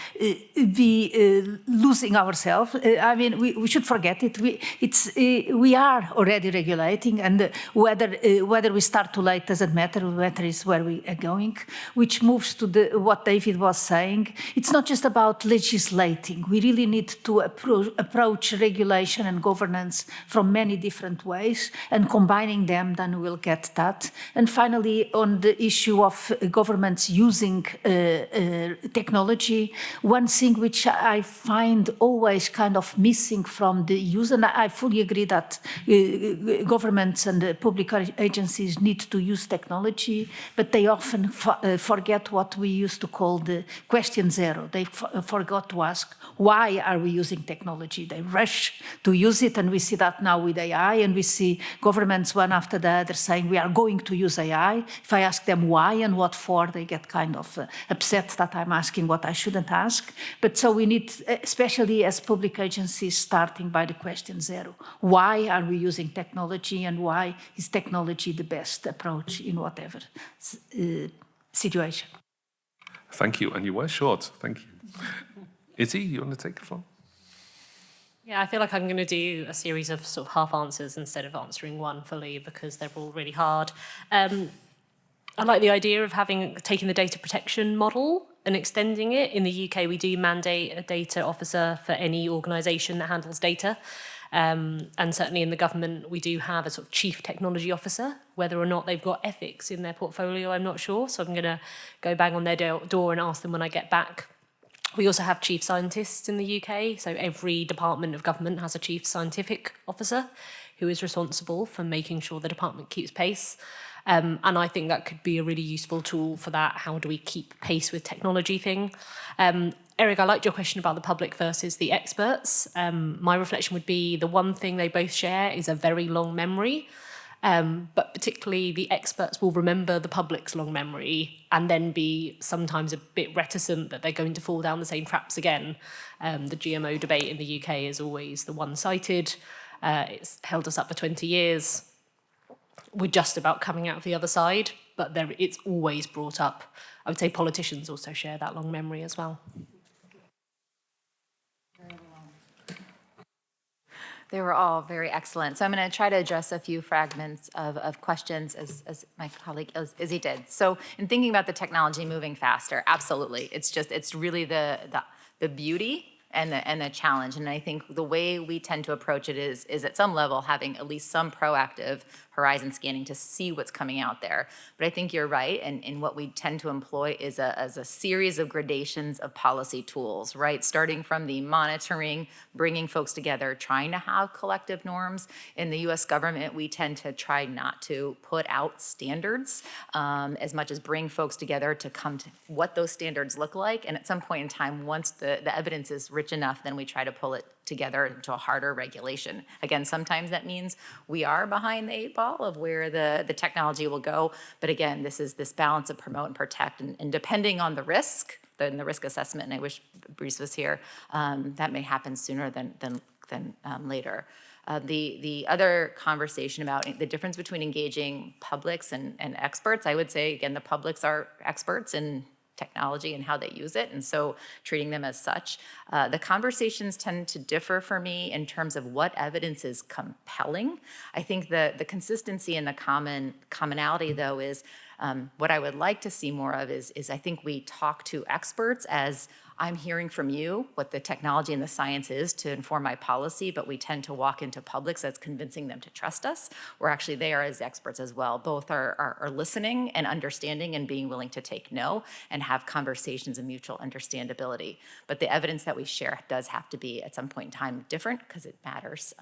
S6: losing ourselves. I mean, we should forget it. We are already regulating, and whether we start too late doesn't matter. What matters is where we are going, which moves to what David was saying. It's not just about legislating. We really need to approach regulation and governance from many different ways, and combining them, then we'll get that. And finally, on the issue of governments using technology, one thing which I find always kind of missing from the use, and I fully agree that governments and public agencies need to use technology, but they often forget what we used to call the question zero. They forgot to ask, why are we using technology? They rush to use it, and we see that now with AI, and we see governments one after the other saying we are going to use AI. If I ask them why and what for, they get kind of upset that I'm asking what I shouldn't ask. But so we need, especially as public agencies, starting by the question zero. Why are we using technology, and why is technology the best approach in whatever situation?
S3: Thank you, and you were short. Thank you. Izzy, you want to take the floor?
S7: Yeah, I feel like I'm going to do a series of sort of half answers instead of answering one fully, because they're all really hard. I like the idea of taking the data protection model and extending it. In the UK, we do mandate a data officer for any organisation that handles data. And certainly in the government, we do have a sort of chief technology officer. Whether or not they've got ethics in their portfolio, I'm not sure. So I'm going to go bang on their door and ask them when I get back We also have chief scientists in the UK, so every department of government has a chief scientific officer who is responsible for making sure the department keeps pace. And I think that could be a really useful tool for that. How do we keep pace with technology thing? Erik, I liked your question about the public versus the experts. My reflection would be the one thing they both share is a very long memory. But particularly the experts will remember the public's long memory and then be sometimes a bit reticent that they're going to fall down the same traps again. The GMO debate in the UK is always the one-sided. It's held us up for 20 years. We're just about coming out of the other side, but it's always brought up. I would say politicians also share that long memory as well.
S5: They were all very excellent. So I'm going to try to address a few fragments of questions as my colleague Izzy did. So in thinking about the technology moving faster, absolutely. It's really the beauty and the challenge. And I think the way we tend to approach it is at some level having at least some proactive horizon scanning to see what's coming out there. But I think you're right, and what we tend to employ is a series of gradations of policy tools, right? Starting from the monitoring, bringing folks together, trying to have collective norms. In the US government, we tend to try not to put out standards as much as bring folks together to come to what those standards look like. And at some point in time, once the evidence is rich enough, then we try to pull it together into a harder regulation. Again, sometimes that means we are behind the 8 ball of where the technology will go. But again, this is this balance of promote and protect. And depending on the risk, the risk assessment, and I wish Brice was here, that may happen sooner than later. The other conversation about the difference between engaging publics and experts, I would say, again, the publics are experts in technology and how they use it, and so treating them as such. The conversations tend to differ for me in terms of what evidence is compelling. I think the consistency and the commonality, though, is what I would like to see more of is I think we talk to experts as I'm hearing from you what the technology and the science is to inform my policy, but we tend to walk into publics as convincing them to trust us. We're actually there as experts as well. Both are listening and understanding and being willing to take no and have conversations of mutual understandability. But the evidence that we share does have to be at some point in time different because it matters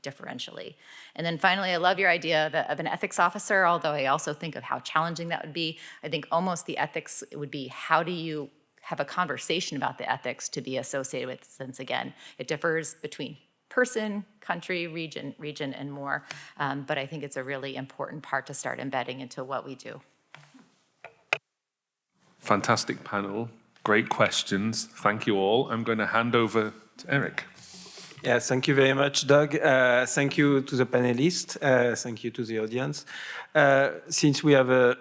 S5: differentially. And then finally, I love your idea of an ethics officer, although I also think of how challenging that would be. I think almost the ethics would be how do you have a conversation about the ethics to be associated with, since again, it differs between person, country, region, and more. But I think it's a really important part to start embedding into what we do.
S3: Fantastic panel, great questions. Thank you all. I'm going to hand over to Erik.
S1: Yeah, thank you very much, Doug. Thank you to the panelists. Thank you to the audience. Since we have a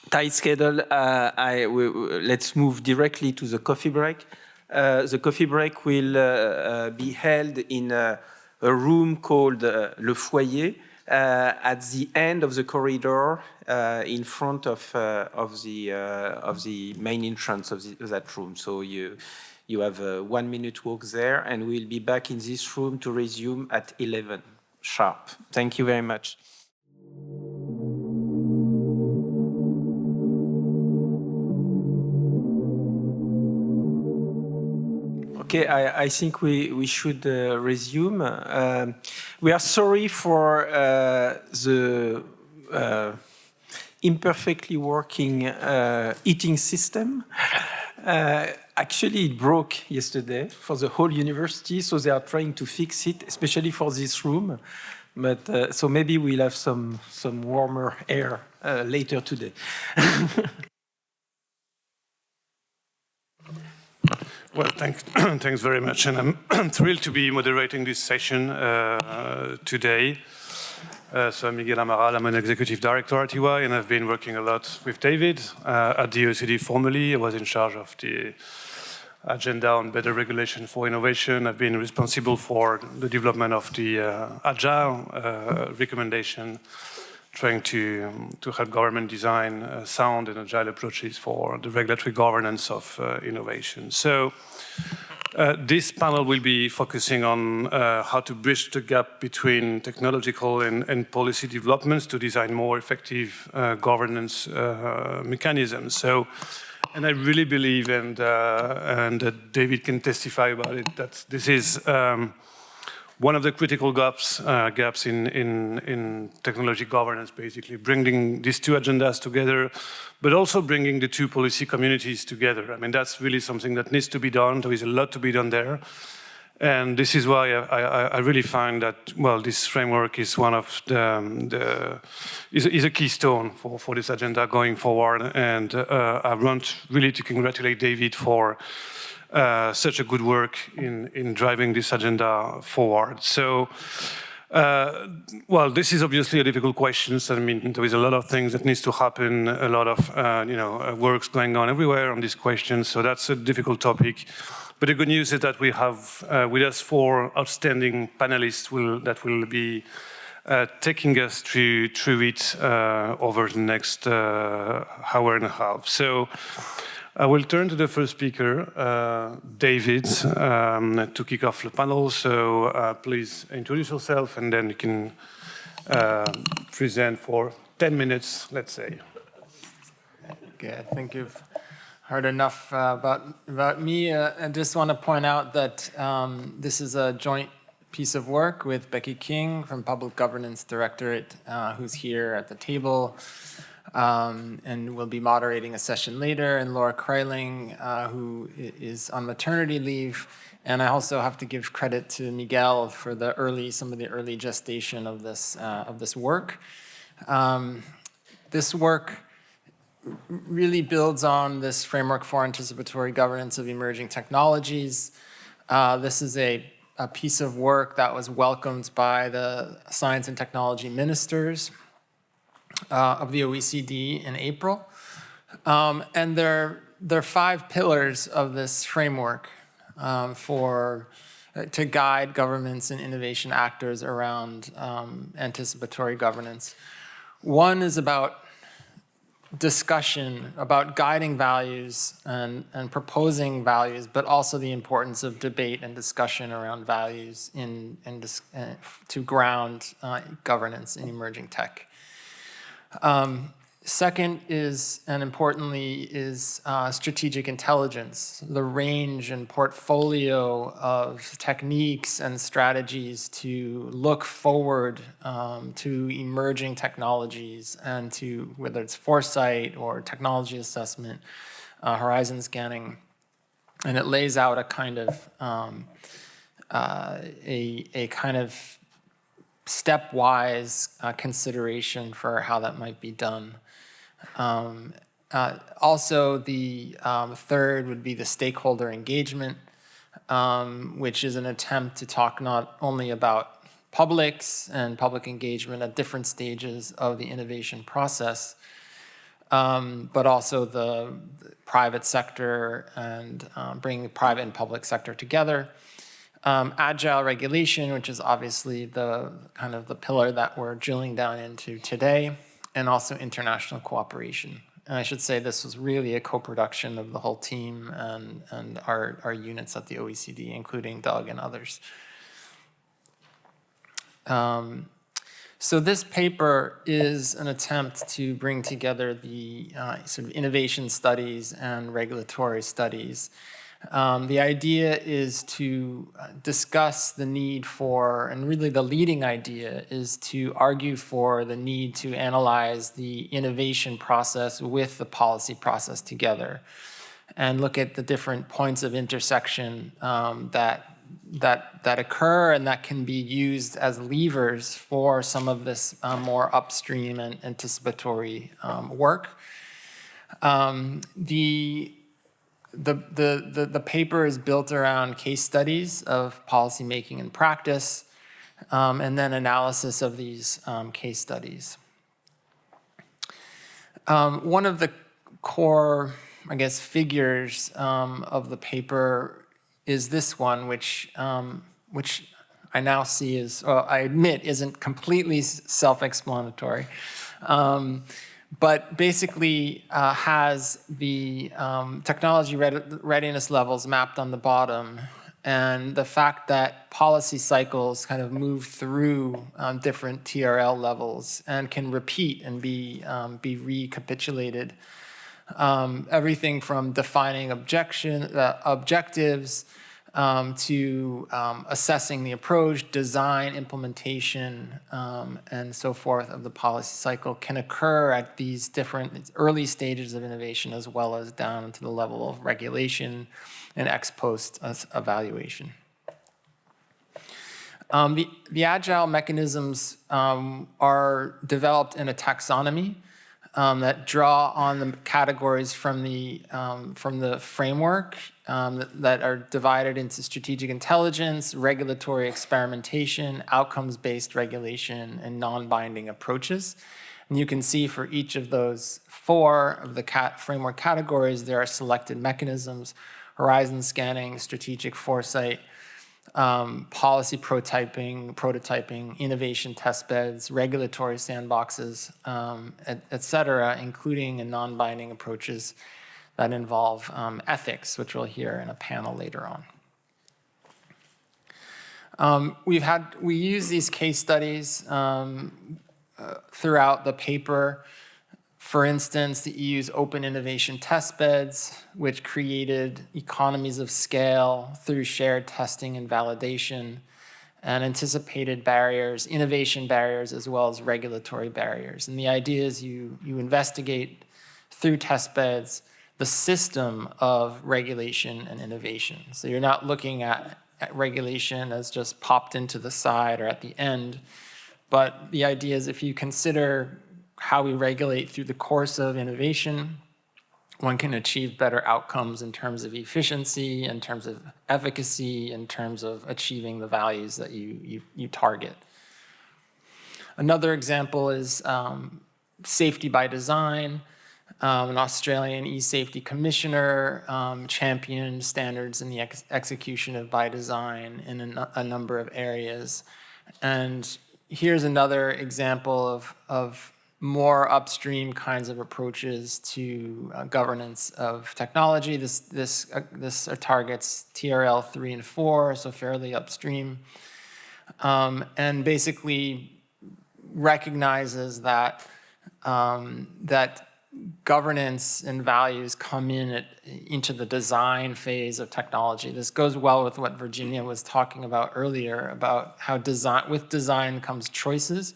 S1: tight schedule, let's move directly to the coffee break. The coffee break will be held in a room called Le Foyer at the end of the corridor in front of the main entrance of that room. So you have a 1 minute walk there, and we'll be back in this room to resume at 11 sharp. Thank you very much. Okay, I think we should resume. We are sorry for the imperfectly working heating system. Actually, it broke yesterday for the whole university, so they are trying to fix it, especially for this room. But so maybe we'll have some warmer air later today.
S13: Well, thanks very much, and I'm thrilled to be moderating this session today. So I'm Miguel Amaral, I'm an executive director at EY, and I've been working a lot with David at the OECD formerly. I was in charge of the agenda on better regulation for innovation. I've been responsible for the development of the Agile recommendation, trying to help government design sound and agile approaches for the regulatory governance of innovation. So this panel will be focusing on how to bridge the gap between technological and policy developments to design more effective governance mechanisms. So And I really believe, and David can testify about it, that this is one of the critical gaps in technology governance, basically, bringing these two agendas together, but also bringing the two policy communities together. I mean, that's really something that needs to be done. There is a lot to be done there. And this is why I really find that, well, this framework is one of is a keystone for this agenda going forward. And I want really to congratulate David for such a good work in driving this agenda forward. So, well, this is obviously a difficult question. I mean, there is a lot of things that needs to happen, a lot of works going on everywhere on this question. So that's a difficult topic. But the good news is that we have with us 4 outstanding panelists that will be taking us through it over the next hour and a half. So I will turn to the first speaker, David, to kick off the panel. So please introduce yourself, and then you can present for 10 minutes, let's say.
S2: Okay, I think you've heard enough about me. I just want to point out that this is a joint piece of work with Becky King from Public Governance Directorate, who's here at the table, and will be moderating a session later, and Laura Kreiling, who is on maternity leave. And I also have to give credit to Miguel for some of the early gestation of this work. This work really builds on this framework for anticipatory governance of emerging technologies. This is a piece of work that was welcomed by the science and technology ministers of the OECD in April. And there are 5 pillars of this framework to guide governments and innovation actors around anticipatory governance. One is about discussion, about guiding values and proposing values, but also the importance of debate and discussion around values to ground governance in emerging tech. Second is, and importantly, is strategic intelligence, the range and portfolio of techniques and strategies to look forward to emerging technologies and to, whether it's foresight or technology assessment, horizon scanning. And it lays out a kind of stepwise consideration for how that might be done. Also, the third would be the stakeholder engagement, which is an attempt to talk not only about publics and public engagement at different stages of the innovation process, but also the private sector and bringing the private and public sector together. Agile regulation, which is obviously the kind of the pillar that we're drilling down into today, and also international cooperation. And I should say this was really a co-production of the whole team and our units at the OECD, including Doug and others. So this paper is an attempt to bring together the sort of innovation studies and regulatory studies. The idea is to discuss the need for, and really the leading idea is to argue for the need to analyze the innovation process with the policy process together and look at the different points of intersection that occur and that can be used as levers for some of this more upstream and anticipatory work. The paper is built around case studies of policymaking and practice, and then analysis of these case studies. One of the core, I guess, figures of the paper is this one, which I now see is, well, I admit, isn't completely self-explanatory. But basically has the technology readiness levels mapped on the bottom, and the fact that policy cycles kind of move through different TRL levels and can repeat and be recapitulated everything from defining objectives to assessing the approach, design, implementation, and so forth of the policy cycle can occur at these different early stages of innovation, as well as down to the level of regulation and ex post evaluation. The agile mechanisms are developed in a taxonomy that draw on the categories from the framework that are divided into strategic intelligence, regulatory experimentation, outcomes-based regulation, and non-binding approaches. And you can see for each of those 4 of the framework categories, there are selected mechanisms: horizon scanning, strategic foresight, policy prototyping, innovation testbeds, regulatory sandboxes, et cetera, including in non-binding approaches that involve ethics, which we'll hear in a panel later on. We use these case studies throughout the paper. For instance, the EU's open innovation testbeds, which created economies of scale through shared testing and validation, and anticipated barriers, innovation barriers, as well as regulatory barriers. And the idea is you investigate through testbeds the system of regulation and innovation. So you're not looking at regulation as just popped into the side or at the end, but the idea is if you consider how we regulate through the course of innovation, one can achieve better outcomes in terms of efficiency, in terms of efficacy, in terms of achieving the values that you target. Another example is safety by design. An Australian e-safety commissioner championed standards in the execution of by design in a number of areas. And here's another example of more upstream kinds of approaches to governance of technology. This targets TRL 3 and 4, so fairly upstream, and basically recognizes that that governance and values come into the design phase of technology. This goes well with what Virginia was talking about earlier, about how with design comes choices.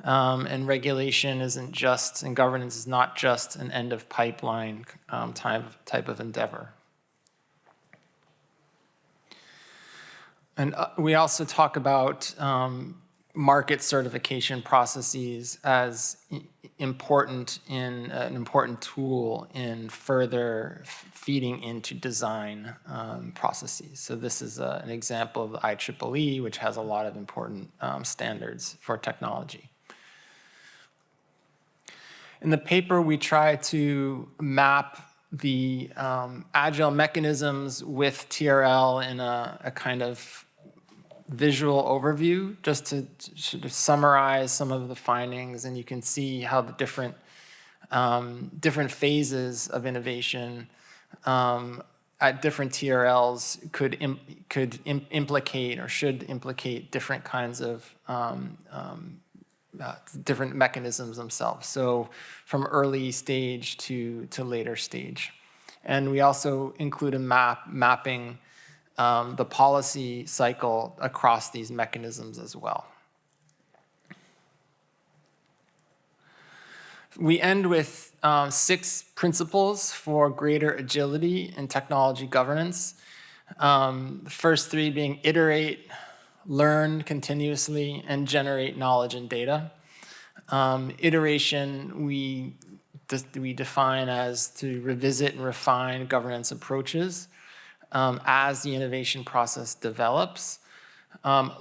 S2: And regulation isn't just, and governance is not just an end of pipeline type of endeavor. And we also talk about market certification processes as important in an important tool in further feeding into design processes. So this is an example of the IEEE, which has a lot of important standards for technology. In the paper, we try to map the agile mechanisms with TRL in a kind of visual overview, just to sort of summarize some of the findings, and you can see how the different phases of innovation at different TRLs could implicate or should implicate different kinds of different mechanisms themselves. So from early stage to later stage. And we also include a mapping the policy cycle across these mechanisms as well. We end with 6 principles for greater agility in technology governance. The first 3 being iterate, learn continuously, and generate knowledge and data. Iteration, we define as to revisit and refine governance approaches as the innovation process develops.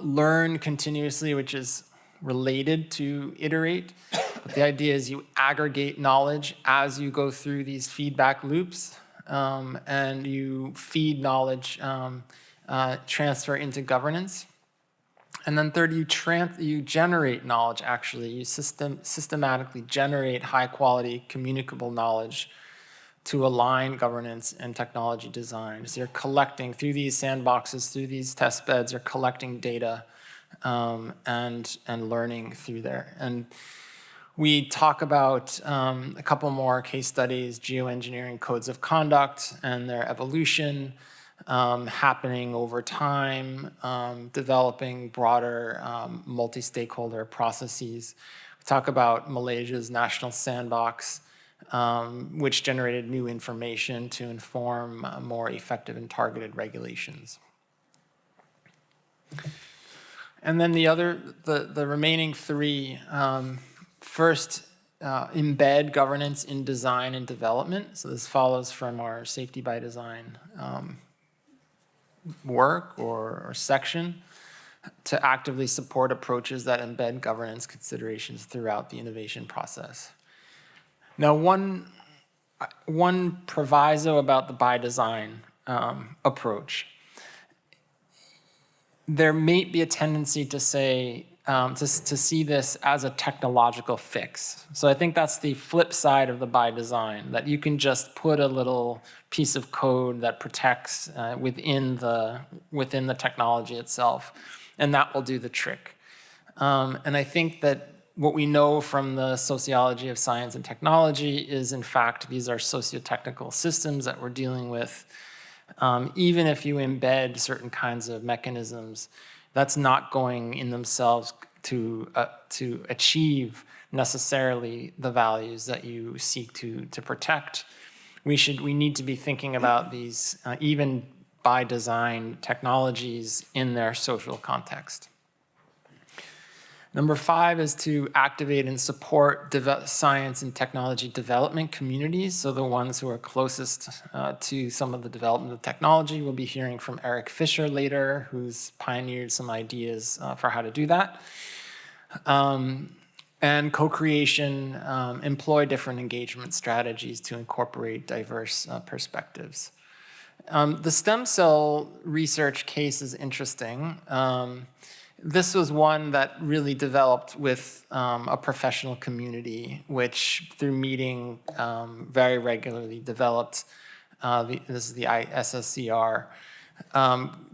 S2: Learn continuously, which is related to iterate. But the idea is you aggregate knowledge as you go through these feedback loops, and you feed knowledge transfer into governance. And then third, you generate knowledge, actually. You systematically generate high-quality, communicable knowledge to align governance and technology design. So you're collecting, through these sandboxes, through these test beds, you're collecting data and learning through there. And We talk about a couple more case studies, geoengineering codes of conduct and their evolution, happening over time, developing broader multi-stakeholder processes. We talk about Malaysia's national sandbox, which generated new information to inform more effective and targeted regulations. And then the remaining three, first, embed governance in design and development. So this follows from our safety by design work or section, to actively support approaches that embed governance considerations throughout the innovation process. Now, one proviso about the by design approach. There may be a tendency to say, to see this as a technological fix. So I think that's the flip side of the by design, that you can just put a little piece of code that protects within the technology itself, and that will do the trick. And I think that what we know from the sociology of science and technology is, in fact, these are socio-technical systems that we're dealing with. Even if you embed certain kinds of mechanisms, that's not going in themselves to achieve necessarily the values that you seek to protect. We need to be thinking about these even by design technologies in their social context. Number 5 is to activate and support science and technology development communities. So the ones who are closest to some of the development of technology. We'll be hearing from Erik Fischer later, who's pioneered some ideas for how to do that. And co-creation, employ different engagement strategies to incorporate diverse perspectives. The stem cell research case is interesting. This was one that really developed with a professional community, which through meeting very regularly developed, this is the SSCR,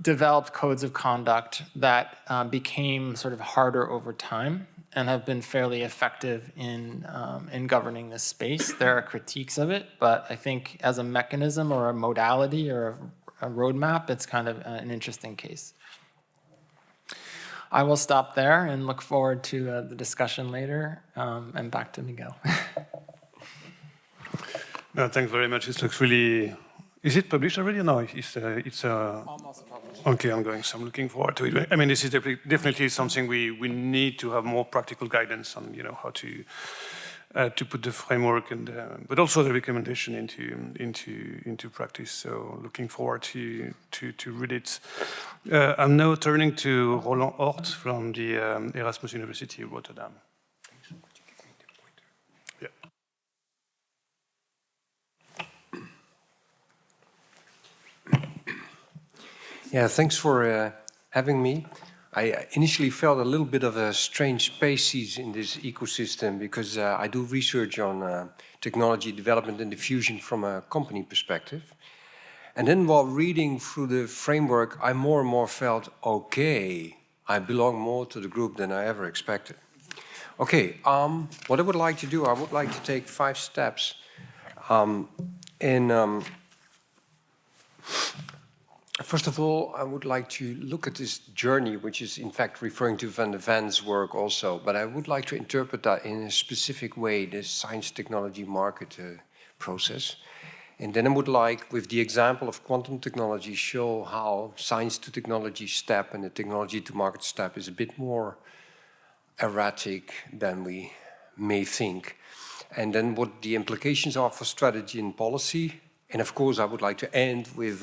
S2: developed codes of conduct that became sort of harder over time and have been fairly effective in governing this space. There are critiques of it, but I think as a mechanism or a modality or a roadmap, it's kind of an interesting case. I will stop there and look forward to the discussion later, and back to Miguel.
S13: No, thanks very much. It looks really. Is it published already? No, it's
S2: Almost published.
S13: Okay, ongoing. So I'm looking forward to it. I mean, this is definitely something we need to have more practical guidance on, how to put the framework and but also the recommendation into practice. So looking forward to read it. I'm now turning to Roland Ortt from the Erasmus University of Rotterdam. Yeah.
S14: Yeah, thanks for having me. I initially felt a little bit of a strange species in this ecosystem because I do research on technology development and diffusion from a company perspective. And then while reading through the framework, I more and more felt, okay, I belong more to the group than I ever expected. Okay, what I would like to do, I would like to take 5 steps first of all, I would like to look at this journey, which is in fact referring to Van der Ven's work also, but I would like to interpret that in a specific way, the science technology market process. And then I would like, with the example of quantum technology, show how science to technology step and the technology to market step is a bit more erratic than we may think. And then what the implications are for strategy and policy. And of course, I would like to end with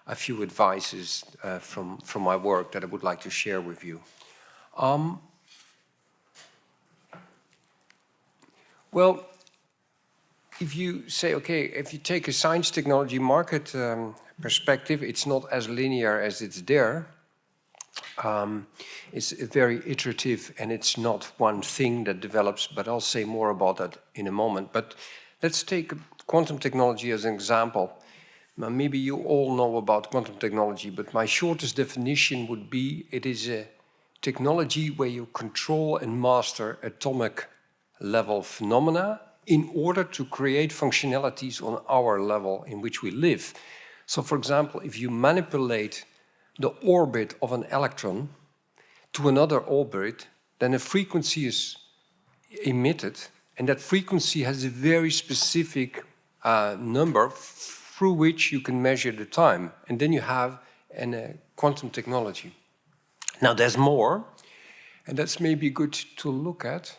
S14: a few advices from my work that I would like to share with you. Well, if you say, okay, if you take a science technology market perspective, it's not as linear as it's there. It's very iterative and it's not one thing that develops, but I'll say more about that in a moment. But let's take quantum technology as an example. Now, maybe you all know about quantum technology, but my shortest definition would be it is a technology where you control and master atomic level phenomena in order to create functionalities on our level in which we live. So for example, if you manipulate the orbit of an electron to another orbit, then a frequency is emitted, and that frequency has a very specific number through which you can measure the time, and then you have a quantum technology. Now there's more, and that's maybe good to look at.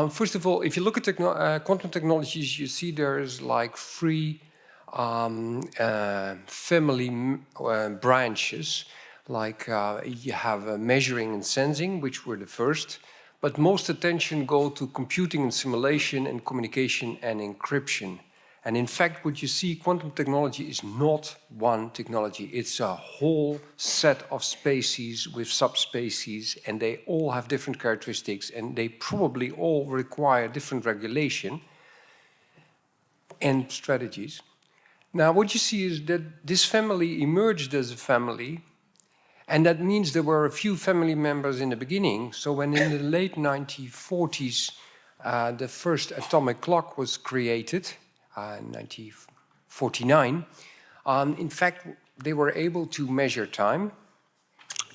S14: First of all, if you look at quantum technologies, you see there's like three family branches. Like you have measuring and sensing, which were the first, but most attention go to computing and simulation and communication and encryption. And in fact, what you see, quantum technology is not one technology. It's a whole set of species with subspecies, and they all have different characteristics, and they probably all require different regulation and strategies. Now, what you see is that this family emerged as a family, and that means there were a few family members in the beginning. So when in the late 1940s, the first atomic clock was created, in 1949, in fact, they were able to measure time.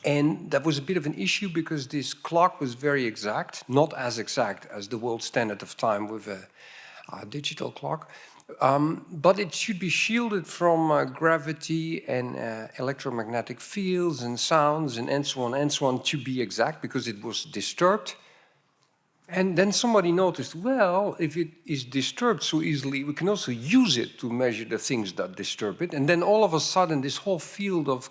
S14: And that was a bit of an issue because this clock was very exact, not as exact as the world standard of time with a digital clock. But it should be shielded from gravity and electromagnetic fields and sounds and so on to be exact because it was disturbed. And then somebody noticed, well, if it is disturbed so easily, we can also use it to measure the things that disturb it. And then all of a sudden, this whole field of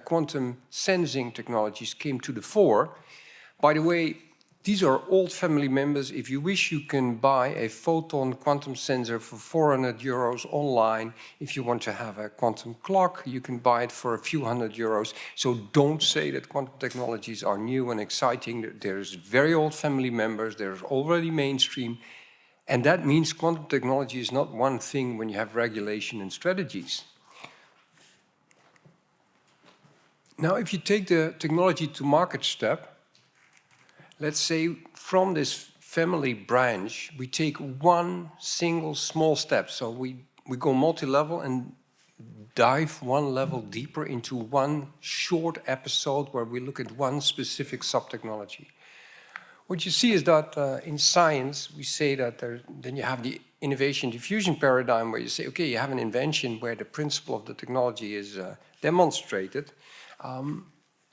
S14: quantum sensing technologies came to the fore. By the way, these are old family members. If you wish, you can buy a photon quantum sensor for 400 euros online. If you want to have a quantum clock, you can buy it for a few €100. So don't say that quantum technologies are new and exciting. There's very old family members. There's already mainstream. And that means quantum technology is not one thing when you have regulation and strategies. Now, if you take the technology to market step, let's say from this family branch, we take one single small step. So we go multi-level and dive one level deeper into one short episode where we look at one specific sub-technology. What you see is that in science, we say that then you have the innovation diffusion paradigm where you say, okay, you have an invention where the principle of the technology is demonstrated.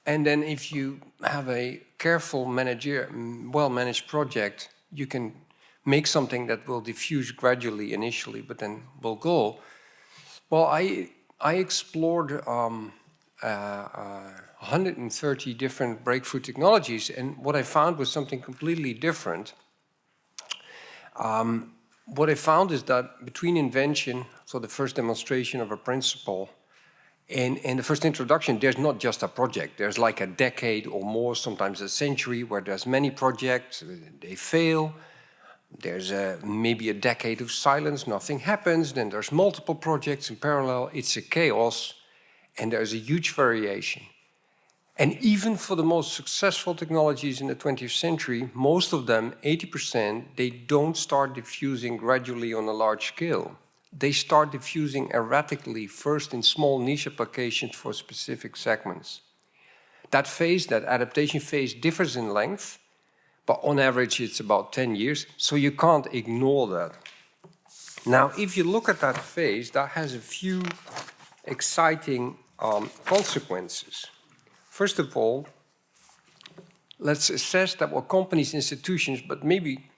S14: And then if you have a careful well-managed project, you can make something that will diffuse gradually initially, but then will go. Well, I explored 130 different breakthrough technologies, and what I found was something completely different. What I found is that between invention, so the first demonstration of a principle, and the first introduction, there's not just a project. There's like a decade or more, sometimes a century, where there's many projects, they fail. There's maybe a decade of silence, nothing happens. Then there's multiple projects in parallel. It's a chaos, and there's a huge variation. And even for the most successful technologies in the 20th century, most of them, 80%, they don't start diffusing gradually on a large scale. They start diffusing erratically, first in small niche applications for specific segments. That phase, that adaptation phase, differs in length, but on average it's about 10 years, so you can't ignore that. Now, if you look at that phase, that has a few exciting consequences. First of all, let's assess that what companies, institutions, but maybe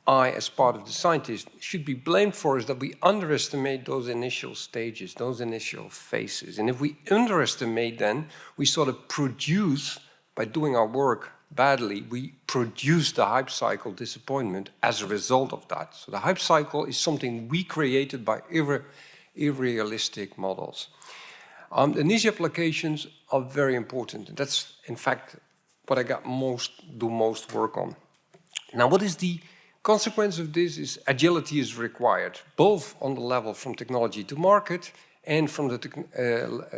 S14: I, as part of the scientist, should be blamed for is that we underestimate those initial stages, those initial phases. And if we underestimate then, we sort of produce, by doing our work badly, we produce the hype cycle disappointment as a result of that. So the hype cycle is something we created by irrealistic models. The niche applications are very important. And that's, in fact, what I do most work on. Now, what is the consequence of this is agility is required, both on the level from technology to market and from the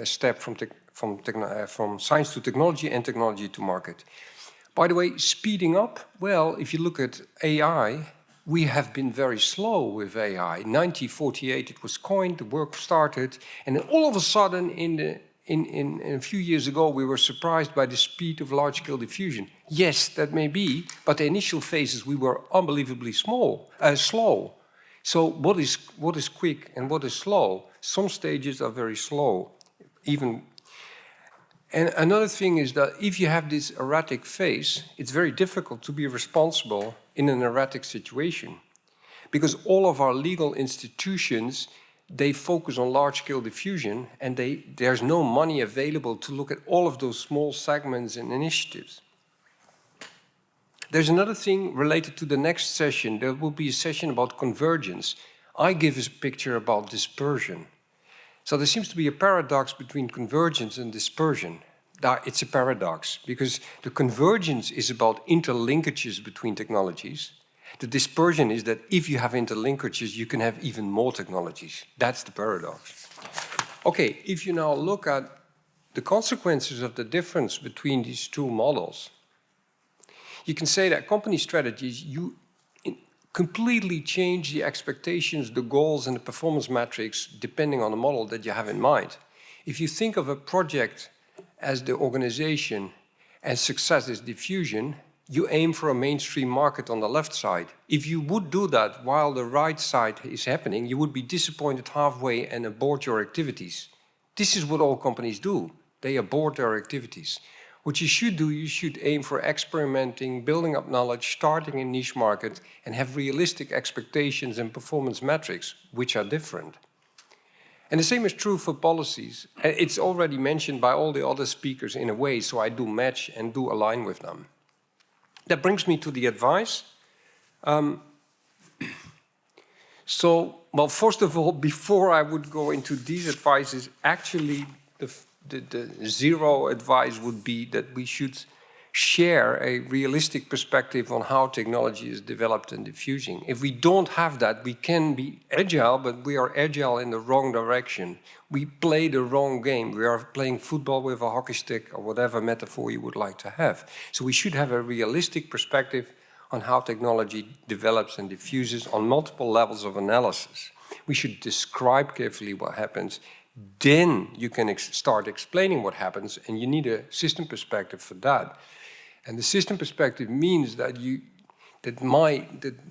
S14: step from science to technology and technology to market. By the way, speeding up, well, if you look at AI, we have been very slow with AI. In 1948 it was coined, the work started, and then all of a sudden in a few years ago we were surprised by the speed of large-scale diffusion. Yes, that may be, but the initial phases we were unbelievably slow. So what is quick and what is slow? Some stages are very slow, even. And another thing is that if you have this erratic phase, it's very difficult to be responsible in an erratic situation. Because all of our legal institutions, they focus on large-scale diffusion, and there's no money available to look at all of those small segments and initiatives. There's another thing related to the next session. There will be a session about convergence. I give a picture about dispersion. So there seems to be a paradox between convergence and dispersion. It's a paradox, because the convergence is about interlinkages between technologies. The dispersion is that if you have interlinkages, you can have even more technologies. That's the paradox. Okay, if you now look at the consequences of the difference between these two models, you can say that company strategies, you completely change the expectations, the goals, and the performance metrics depending on the model that you have in mind. If you think of a project as the organization and success is diffusion, you aim for a mainstream market on the left side. If you would do that while the right side is happening, you would be disappointed halfway and abort your activities. This is what all companies do. They abort their activities. What you should do, you should aim for experimenting, building up knowledge, starting a niche market, and have realistic expectations and performance metrics, which are different. And the same is true for policies. It's already mentioned by all the other speakers in a way, so I do match and do align with them. That brings me to the advice. Well, first of all, before I would go into these advices, actually the zero advice would be that we should share a realistic perspective on how technology is developed and diffusing. If we don't have that, we can be agile, but we are agile in the wrong direction. We play the wrong game. We are playing football with a hockey stick or whatever metaphor you would like to have. So we should have a realistic perspective on how technology develops and diffuses on multiple levels of analysis. We should describe carefully what happens. Then you can start explaining what happens, and you need a system perspective for that. And the system perspective means that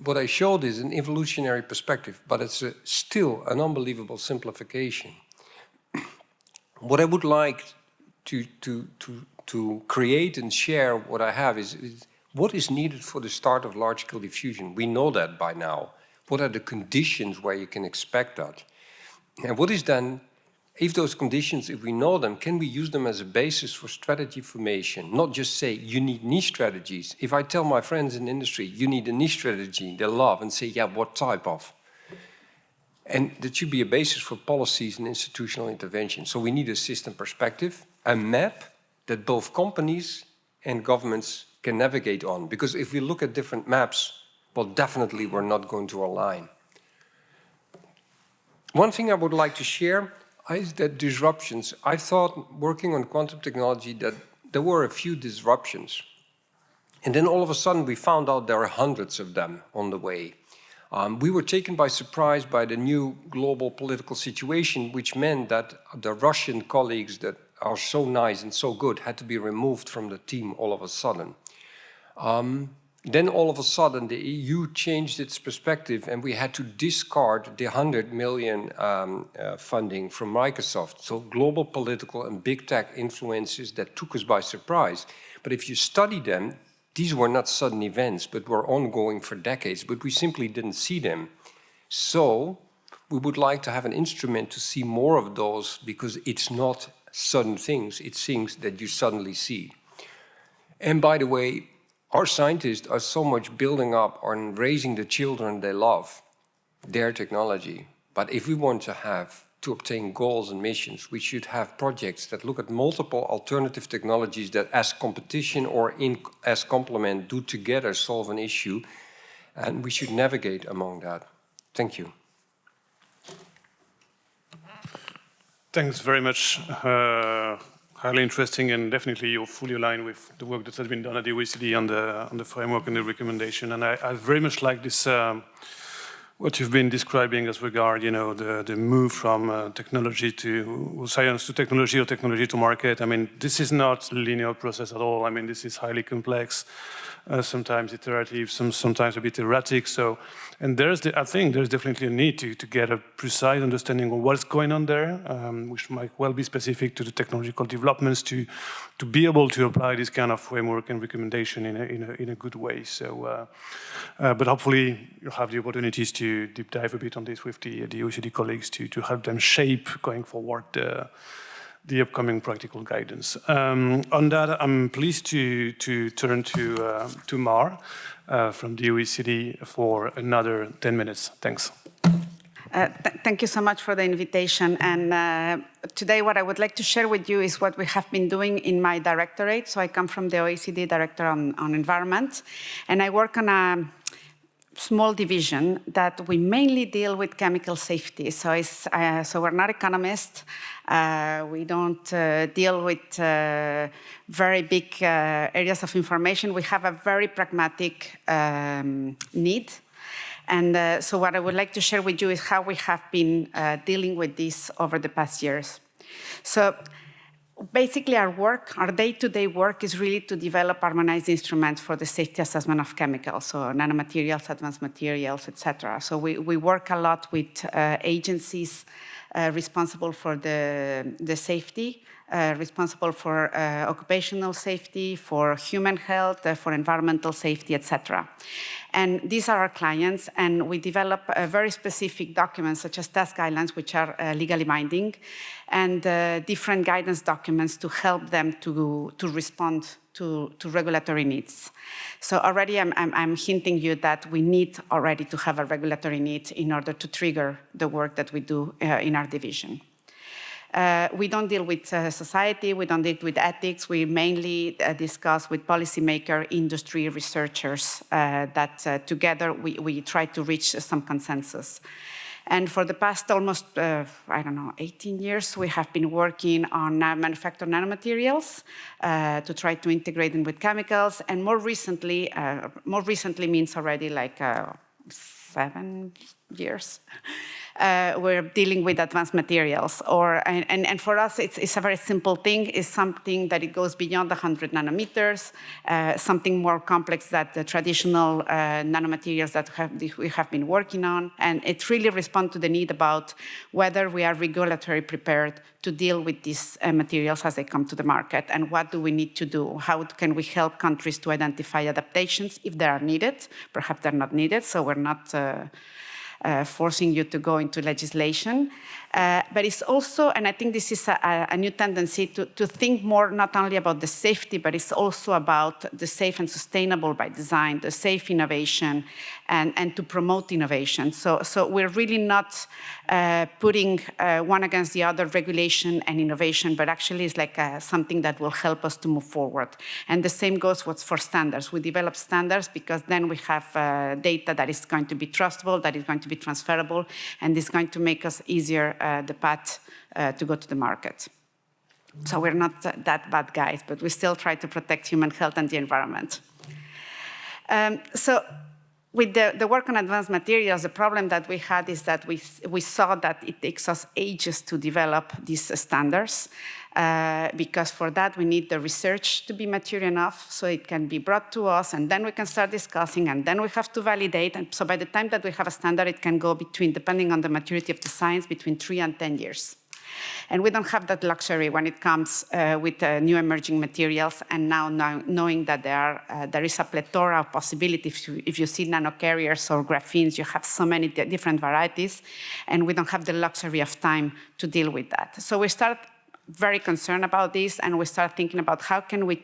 S14: what I showed is an evolutionary perspective, but it's still an unbelievable simplification. What I would like to create and share what I have is what is needed for the start of large-scale diffusion. We know that by now. What are the conditions where you can expect that? And what is then, if those conditions, if we know them, can we use them as a basis for strategy formation? Not just say, you need niche strategies. If I tell my friends in industry, you need a niche strategy, they laugh and say, yeah, what type of? And that should be a basis for policies and institutional intervention. So we need a system perspective, a map that both companies and governments can navigate on. Because if we look at different maps, well, definitely we're not going to align. One thing I would like to share is that disruptions. I thought, working on quantum technology, that there were a few disruptions. And then all of a sudden we found out there are hundreds of them on the way. We were taken by surprise by the new global political situation, which meant that the Russian colleagues that are so nice and so good had to be removed from the team all of a sudden. Then all of a sudden the EU changed its perspective and we had to discard the 100 million funding from Microsoft. So global political and big tech influences that took us by surprise. But if you study them, these were not sudden events, but were ongoing for decades, but we simply didn't see them. So we would like to have an instrument to see more of those, because it's not sudden things, it's things that you suddenly see. And by the way, our scientists are so much building up on raising the children they love, their technology. But if we want to obtain goals and missions, we should have projects that look at multiple alternative technologies that as competition or as complement do together solve an issue, and we should navigate among that. Thank you.
S13: Thanks very much, highly interesting, and definitely you're fully aligned with the work that has been done at the OECD on the framework and the recommendation. And I very much like this, what you've been describing as regard, the move from technology to science to technology or technology to market. I mean, this is not a linear process at all. I mean, this is highly complex, sometimes iterative, sometimes a bit erratic. So, and I think there's definitely a need to get a precise understanding of what's going on there, which might well be specific to the technological developments to be able to apply this kind of framework and recommendation in a good way. So, but hopefully you'll have the opportunities to deep dive a bit on this with the OECD colleagues to help them shape going forward the upcoming practical guidance. On that, I'm pleased to turn to Mar from the OECD for another 10 minutes. Thanks.
S15: Thank you so much for the invitation. And today what I would like to share with you is what we have been doing in my directorate. So I come from the OECD Director on Environment, and I work on a small division that we mainly deal with chemical safety. So, so we're not economists. We don't deal with very big areas of information. We have a very pragmatic need. And so what I would like to share with you is how we have been dealing with this over the past years. So basically our day-to-day work is really to develop harmonized instruments for the safety assessment of chemicals, so nanomaterials, advanced materials, etc. So we work a lot with agencies responsible for the safety, responsible for occupational safety, for human health, for environmental safety, etc. And these are our clients, and we develop very specific documents such as task guidelines, which are legally binding, and different guidance documents to help them to respond to regulatory needs. So already I'm hinting you that we need already to have a regulatory need in order to trigger the work that we do in our division. We don't deal with society, we don't deal with ethics, we mainly discuss with policymaker, industry, researchers that together we try to reach some consensus. And for the past almost, 18 years, we have been working on manufactured nanomaterials to try to integrate them with chemicals. And more recently means already like 7 years. We're dealing with advanced materials. And for us, it's a very simple thing. It's something that it goes beyond 100 nanometers, something more complex than the traditional nanomaterials that we have been working on. And it really responds to the need about whether we are regulatory prepared to deal with these materials as they come to the market, and what do we need to do? How can we help countries to identify adaptations if they are needed? Perhaps they're not needed, so we're not forcing you to go into legislation. But it's also, and I think this is a new tendency to think more not only about the safety, but it's also about the safe and sustainable by design, the safe innovation, and to promote innovation. So we're really not putting one against the other, regulation and innovation, but actually it's like something that will help us to move forward. And the same goes for standards. We develop standards because then we have data that is going to be trustable, that is going to be transferable, and is going to make us easier the path to go to the market. So we're not that bad guys, but we still try to protect human health and the environment. So with the work on advanced materials, the problem that we had is that we saw that it takes us ages to develop these standards, because for that we need the research to be mature enough so it can be brought to us, and then we can start discussing, and then we have to validate. And so by the time that we have a standard, it can go between, depending on the maturity of the science, between 3 and 10 years. And we don't have that luxury when it comes with new emerging materials, and now knowing that there is a plethora of possibilities. If you see nanocarriers or graphenes, you have so many different varieties, and we don't have the luxury of time to deal with that. So we start very concerned about this, and we start thinking about how can we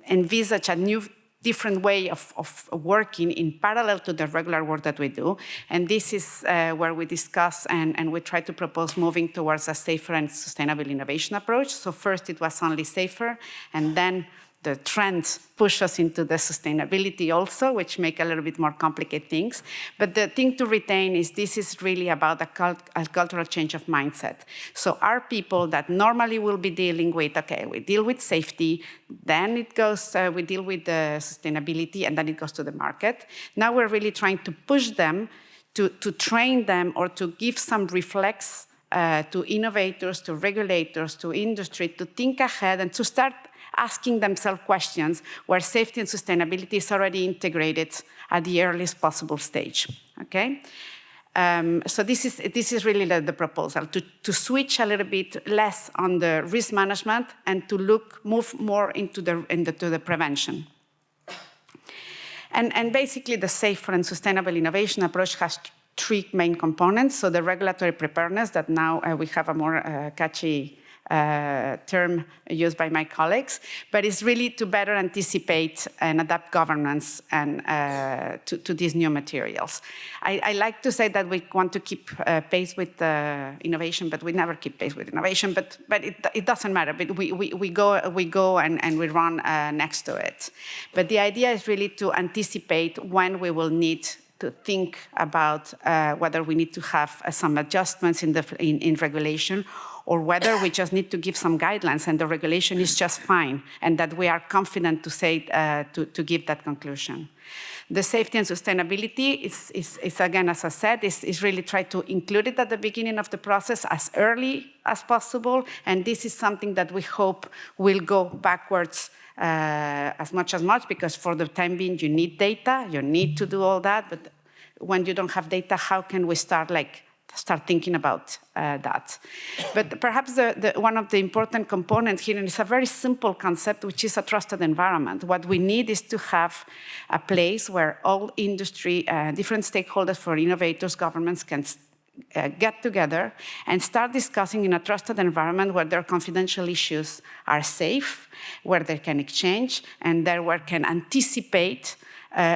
S15: envisage a new different way of working in parallel to the regular work that we do. And this is where we discuss and we try to propose moving towards a safer and sustainable innovation approach. So first it was only safer, and then the trends push us into the sustainability also, which make a little bit more complicated things. But the thing to retain is this is really about a cultural change of mindset. So our people that normally will be dealing with, okay, we deal with safety, then it goes, we deal with the sustainability, and then it goes to the market. Now we're really trying to push them, to train them, or to give some reflex to innovators, to regulators, to industry, to think ahead and to start asking themselves questions where safety and sustainability is already integrated at the earliest possible stage, okay? So this is really the proposal, to switch a little bit less on the risk management and to move more into the prevention. And basically the safer and sustainable innovation approach has three main components. So the regulatory preparedness, that now we have a more catchy term used by my colleagues, but it's really to better anticipate and adapt governance and to these new materials. I like to say that we want to keep pace with innovation, but we never keep pace with innovation, but it doesn't matter. But we go and we run next to it. But the idea is really to anticipate when we will need to think about whether we need to have some adjustments in regulation, or whether we just need to give some guidelines and the regulation is just fine, and that we are confident to say to give that conclusion. The safety and sustainability is again, as I said, is really try to include it at the beginning of the process as early as possible, and this is something that we hope will go backwards as much, because for the time being you need data, you need to do all that, but when you don't have data, how can we start thinking about that? But perhaps one of the important components here, and it's a very simple concept, which is a trusted environment. What we need is to have a place where all industry, different stakeholders for innovators, governments can get together and start discussing in a trusted environment where their confidential issues are safe, where they can exchange, and where can anticipate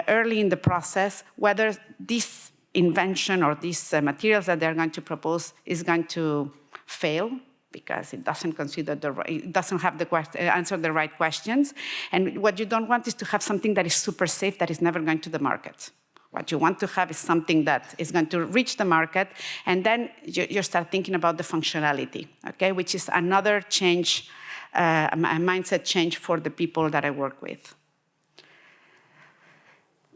S15: early in the process whether this invention or these materials that they're going to propose is going to fail because it doesn't have answer the right questions. And what you don't want is to have something that is super safe that is never going to the market. What you want to have is something that is going to reach the market, and then you start thinking about the functionality, okay, which is another change, a mindset change for the people that I work with.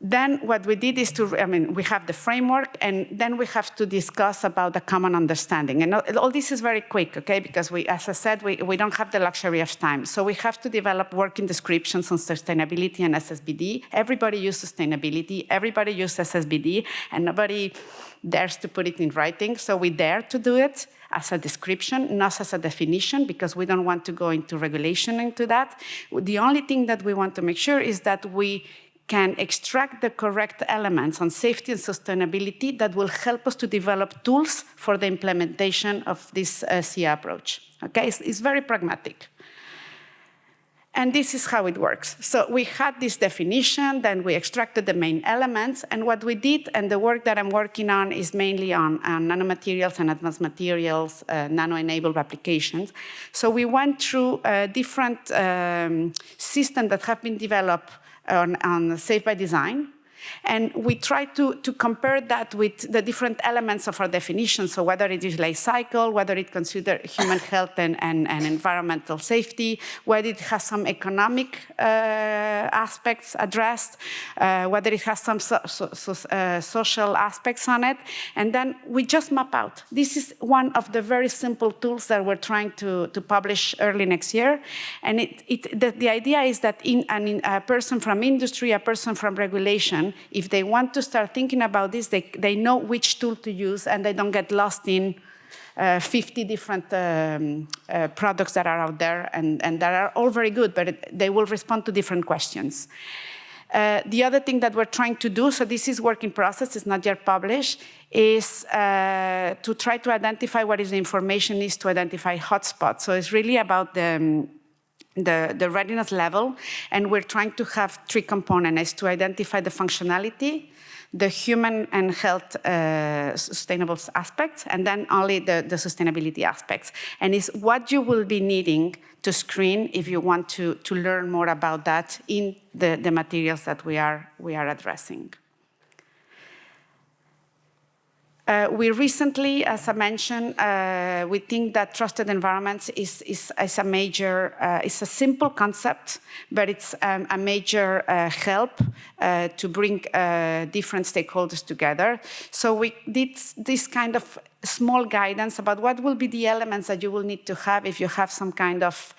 S15: Then what we did is we have the framework, and then we have to discuss about the common understanding. And all this is very quick, okay, because as I said, we don't have the luxury of time. So we have to develop working descriptions on sustainability and SSBD. Everybody uses sustainability, everybody uses SSBD, and nobody dares to put it in writing. So we dare to do it as a description, not as a definition, because we don't want to go into regulation into that. The only thing that we want to make sure is that we can extract the correct elements on safety and sustainability that will help us to develop tools for the implementation of this SIA approach. Okay, it's very pragmatic. And this is how it works. So we had this definition, then we extracted the main elements, and what we did, and the work that I'm working on is mainly on nanomaterials and advanced materials, nano-enabled applications. So we went through different systems that have been developed on Safe by Design, and we try to compare that with the different elements of our definition, so whether it is life cycle, whether it considers human health and environmental safety, whether it has some economic aspects addressed, whether it has some social aspects on it, and then we just map out. This is one of the very simple tools that we're trying to publish early next year, and the idea is that a person from industry, a person from regulation, if they want to start thinking about this, they know which tool to use, and they don't get lost in 50 different products that are out there, and that are all very good, but they will respond to different questions. The other thing that we're trying to do, so this is work in process, it's not yet published, is to try to identify what is the information needs to identify hotspots. So it's really about the readiness level, and we're trying to have three components: to identify the functionality, the human and health sustainable aspects, and then only the sustainability aspects. And it's what you will be needing to screen if you want to learn more about that in the materials that we are addressing. We recently, as I mentioned, we think that trusted environments is a major, it's a simple concept, but it's a major help to bring different stakeholders together. So we did this kind of small guidance about what will be the elements that you will need to have if you have some kind of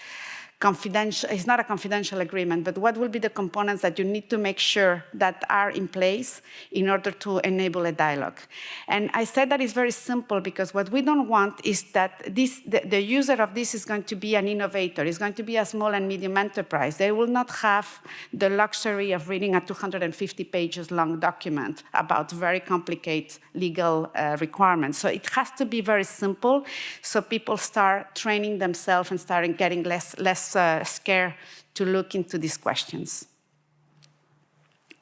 S15: confidential, it's not a confidential agreement, but what will be the components that you need to make sure that are in place in order to enable a dialogue. And I said that it's very simple because what we don't want is that the user of this is going to be an innovator, is going to be a small and medium enterprise. They will not have the luxury of reading a 250 pages long document about very complicated legal requirements. So it has to be very simple so people start training themselves and starting getting less scared to look into these questions.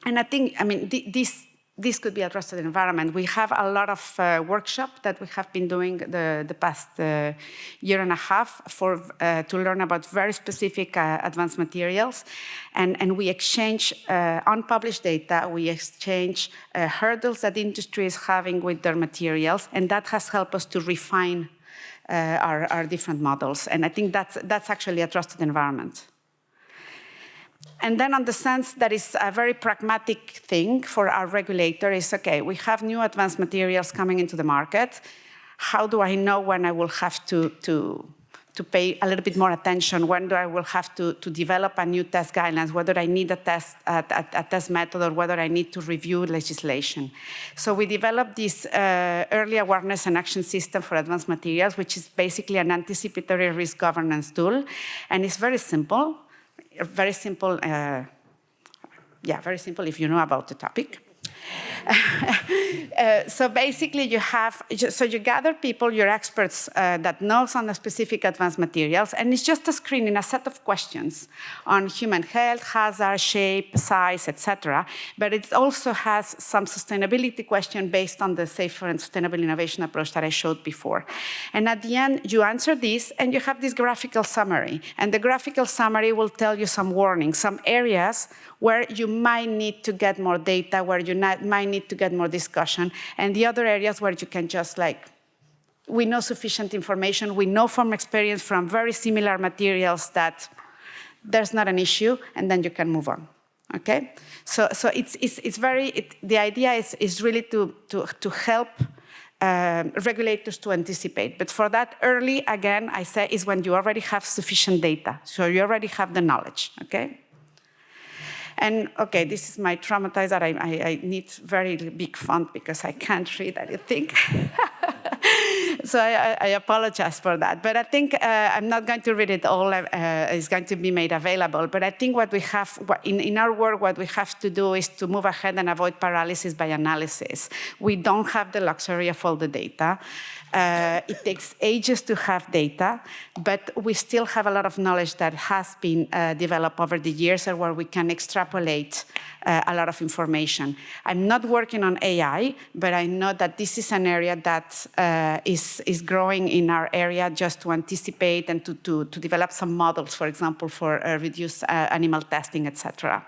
S15: And I think, I mean, this could be a trusted environment. We have a lot of workshops that we have been doing the past year and a half to learn about very specific advanced materials. And we exchange unpublished data, we exchange hurdles that the industry is having with their materials, and that has helped us to refine our different models. And I think that's actually a trusted environment. And then on the sense that is a very pragmatic thing for our regulator is, okay, we have new advanced materials coming into the market. How do I know when I will have to pay a little bit more attention? When do I will have to develop a new test guidelines, whether I need a test method or whether I need to review legislation. So we developed this early awareness and action system for advanced materials, which is basically an anticipatory risk governance tool. And it's very simple, very simple if you know about the topic. So basically you gather people, your experts that knows on the specific advanced materials, and it's just a screening, a set of questions on human health, hazard, shape, size, etc. But it also has some sustainability question based on the safer and sustainable innovation approach that I showed before. And at the end, you answer this, and you have this graphical summary. And the graphical summary will tell you some warnings, some areas where you might need to get more data, where you might need to get more discussion, and the other areas where you can just we know sufficient information, we know from experience from very similar materials that there's not an issue, and then you can move on, okay? So it's the idea is really to help regulators to anticipate. But for that early, again, I say, is when you already have sufficient data, so you already have the knowledge, okay? And okay, this is my traumatizer. I need very big font because I can't read anything. So I apologize for that. But I think I'm not going to read it all. It's going to be made available. But I think what we have, in our work, what we have to do is to move ahead and avoid paralysis by analysis. We don't have the luxury of all the data. It takes ages to have data, but we still have a lot of knowledge that has been developed over the years and where we can extrapolate a lot of information. I'm not working on AI, but I know that this is an area that is growing in our area just to anticipate and to develop some models, for example, for reduced animal testing, etc.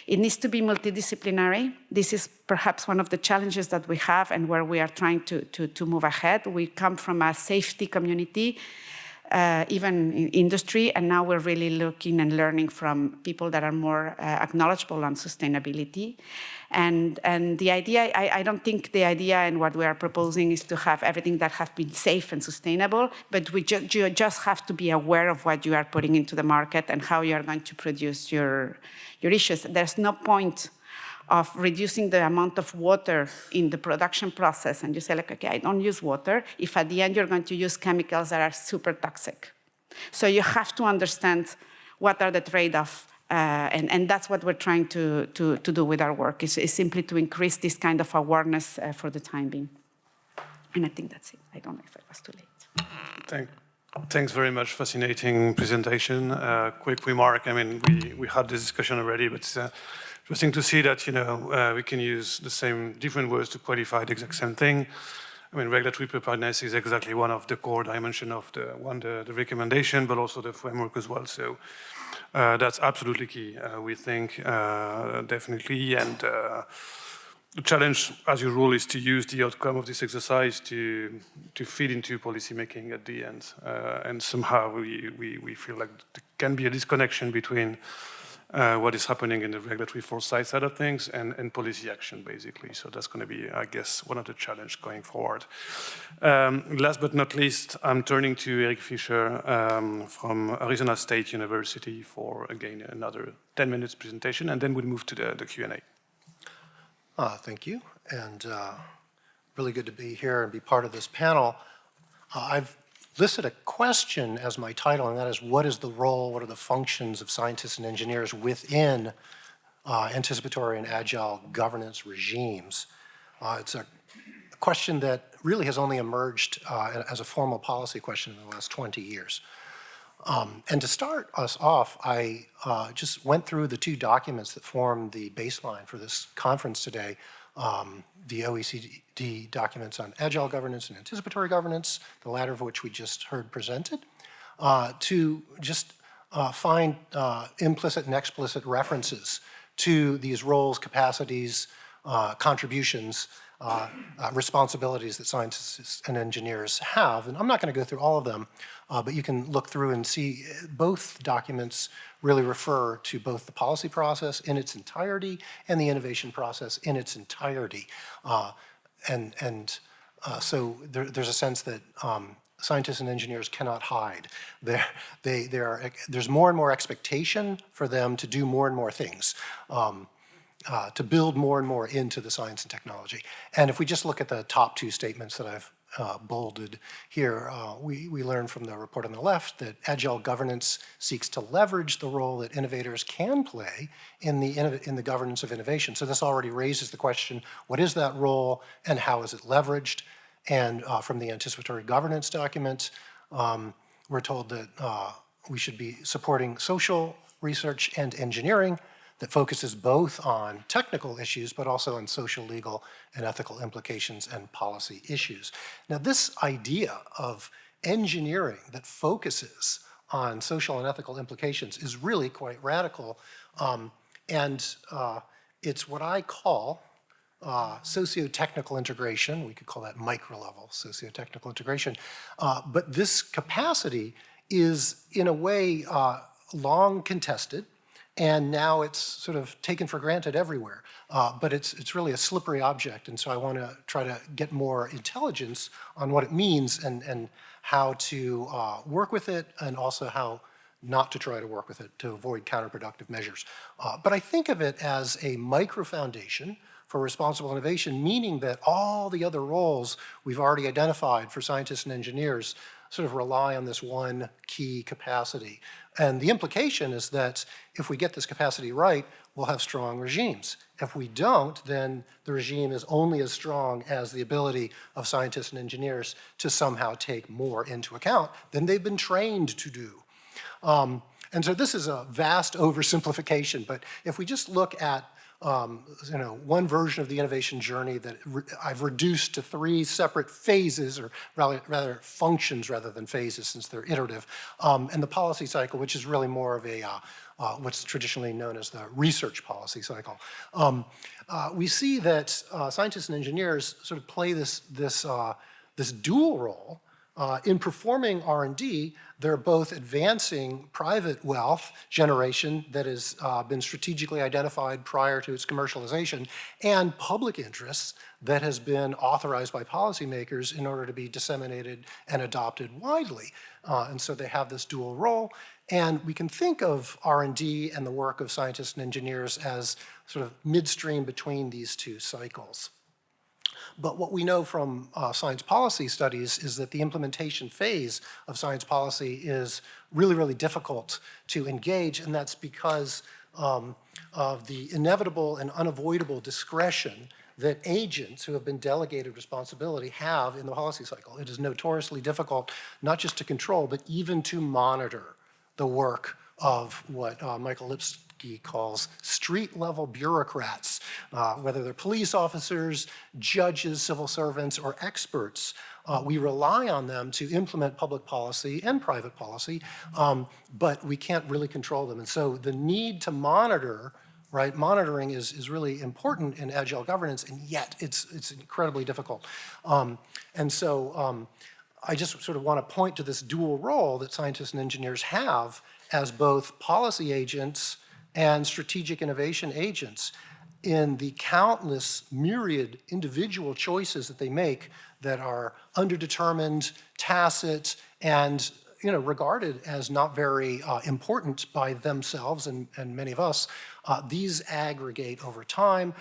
S15: It needs to be multidisciplinary. This is perhaps one of the challenges that we have and where we are trying to move ahead. We come from a safety community, even in industry, and now we're really looking and learning from people that are more knowledgeable on sustainability. And the idea, I don't think the idea and what we are proposing is to have everything that has been safe and sustainable, but you just have to be aware of what you are putting into the market and how you are going to produce your issues. There's no point of reducing the amount of water in the production process, and you say, okay, I don't use water, if at the end you're going to use chemicals that are super toxic. So you have to understand what are the trade-offs, and that's what we're trying to do with our work, is simply to increase this kind of awareness for the time being. And I think that's it. I don't know if I was too late.
S13: Thanks very much. Fascinating presentation. Quick remark. I mean, we had this discussion already, but it's interesting to see that we can use the same different words to qualify the exact same thing. I mean, regulatory preparedness is exactly one of the core dimensions of the recommendation, but also the framework as well. So that's absolutely key, we think, definitely. And the challenge, as usual, is to use the outcome of this exercise to feed into policy making at the end. And somehow we feel like there can be a disconnection between what is happening in the regulatory foresight side of things and policy action, basically. So that's going to be, I guess, one of the challenges going forward. Last but not least, I'm turning to Erik Fischer from Arizona State University for, again, another 10 minutes presentation, and then we'll move to the Q&A.
S10: Thank you, and really good to be here and be part of this panel. I've listed a question as my title, and that is, what is the role, what are the functions of scientists and engineers within anticipatory and agile governance regimes? It's a question that really has only emerged as a formal policy question in the last 20 years. And to start us off, I just went through the two documents that form the baseline for this conference today, the OECD documents on agile governance and anticipatory governance, the latter of which we just heard presented, to just find implicit and explicit references to these roles, capacities, contributions, responsibilities that scientists and engineers have. And I'm not going to go through all of them, but you can look through and see both documents really refer to both the policy process in its entirety and the innovation process in its entirety. So there's a sense that scientists and engineers cannot hide. There's more and more expectation for them to do more and more things. To build more and more into the science and technology. And if we just look at the top two statements that I've bolded here, we learn from the report on the left that agile governance seeks to leverage the role that innovators can play in the governance of innovation. So this already raises the question, what is that role and how is it leveraged? And from the anticipatory governance document, we're told that we should be supporting social research and engineering that focuses both on technical issues, but also on social, legal, and ethical implications and policy issues. Now, this idea of engineering that focuses on social and ethical implications is really quite radical. It's what I call socio-technical integration. We could call that micro-level socio-technical integration. But this capacity is, in a way, long contested. And now it's sort of taken for granted everywhere. But it's really a slippery object. And so I want to try to get more intelligence on what it means and how to work with it, and also how not to try to work with it to avoid counterproductive measures. But I think of it as a micro-foundation for responsible innovation, meaning that all the other roles we've already identified for scientists and engineers sort of rely on this one key capacity. And the implication is that if we get this capacity right, we'll have strong regimes. If we don't, then the regime is only as strong as the ability of scientists and engineers to somehow take more into account than they've been trained to do. And so this is a vast oversimplification, but if we just look at one version of the innovation journey that I've reduced to three separate phases, or rather functions rather than phases, since they're iterative, and the policy cycle, which is really more of a what's traditionally known as the research policy cycle. We see that scientists and engineers sort of play this dual role. In performing R&D, they're both advancing private wealth generation that has been strategically identified prior to its commercialization, and public interests that has been authorized by policymakers in order to be disseminated and adopted widely. And so they have this dual role. And we can think of R&D and the work of scientists and engineers as sort of midstream between these two cycles. But what we know from science policy studies is that the implementation phase of science policy is really, really difficult to engage, and that's because of the inevitable and unavoidable discretion that agents who have been delegated responsibility have in the policy cycle. It is notoriously difficult not just to control, but even to monitor the work of what Michael Lipsky he calls street-level bureaucrats, whether they're police officers, judges, civil servants, or experts. We rely on them to implement public policy and private policy, but we can't really control them. And so the need to monitor, right, monitoring is really important in agile governance, and yet it's incredibly difficult. I just sort of want to point to this dual role that scientists and engineers have as both policy agents and strategic innovation agents in the countless myriad individual choices that they make that are underdetermined, tacit, and regarded as not very important by themselves and many of us. These aggregate over time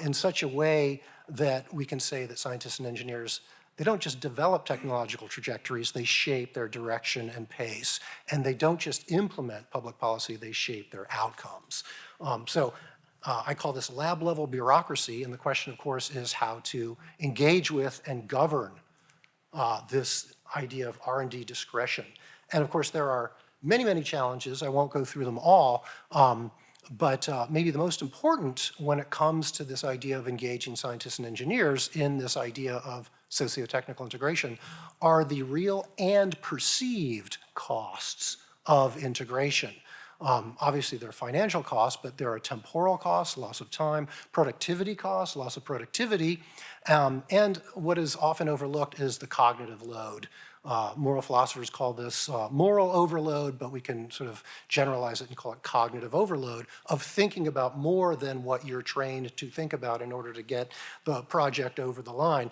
S10: in such a way that we can say that scientists and engineers, they don't just develop technological trajectories, they shape their direction and pace. And they don't just implement public policy, they shape their outcomes. I call this lab-level bureaucracy, and the question, of course, is how to engage with and govern this idea of R&D discretion. And of course, there are many, many challenges. I won't go through them all, but maybe the most important when it comes to this idea of engaging scientists and engineers in this idea of socio-technical integration are the real and perceived costs of integration. Obviously, there are financial costs, but there are temporal costs, loss of time, productivity costs, loss of productivity, and what is often overlooked is the cognitive load. Moral philosophers call this moral overload, but we can sort of generalize it and call it cognitive overload of thinking about more than what you're trained to think about in order to get the project over the line.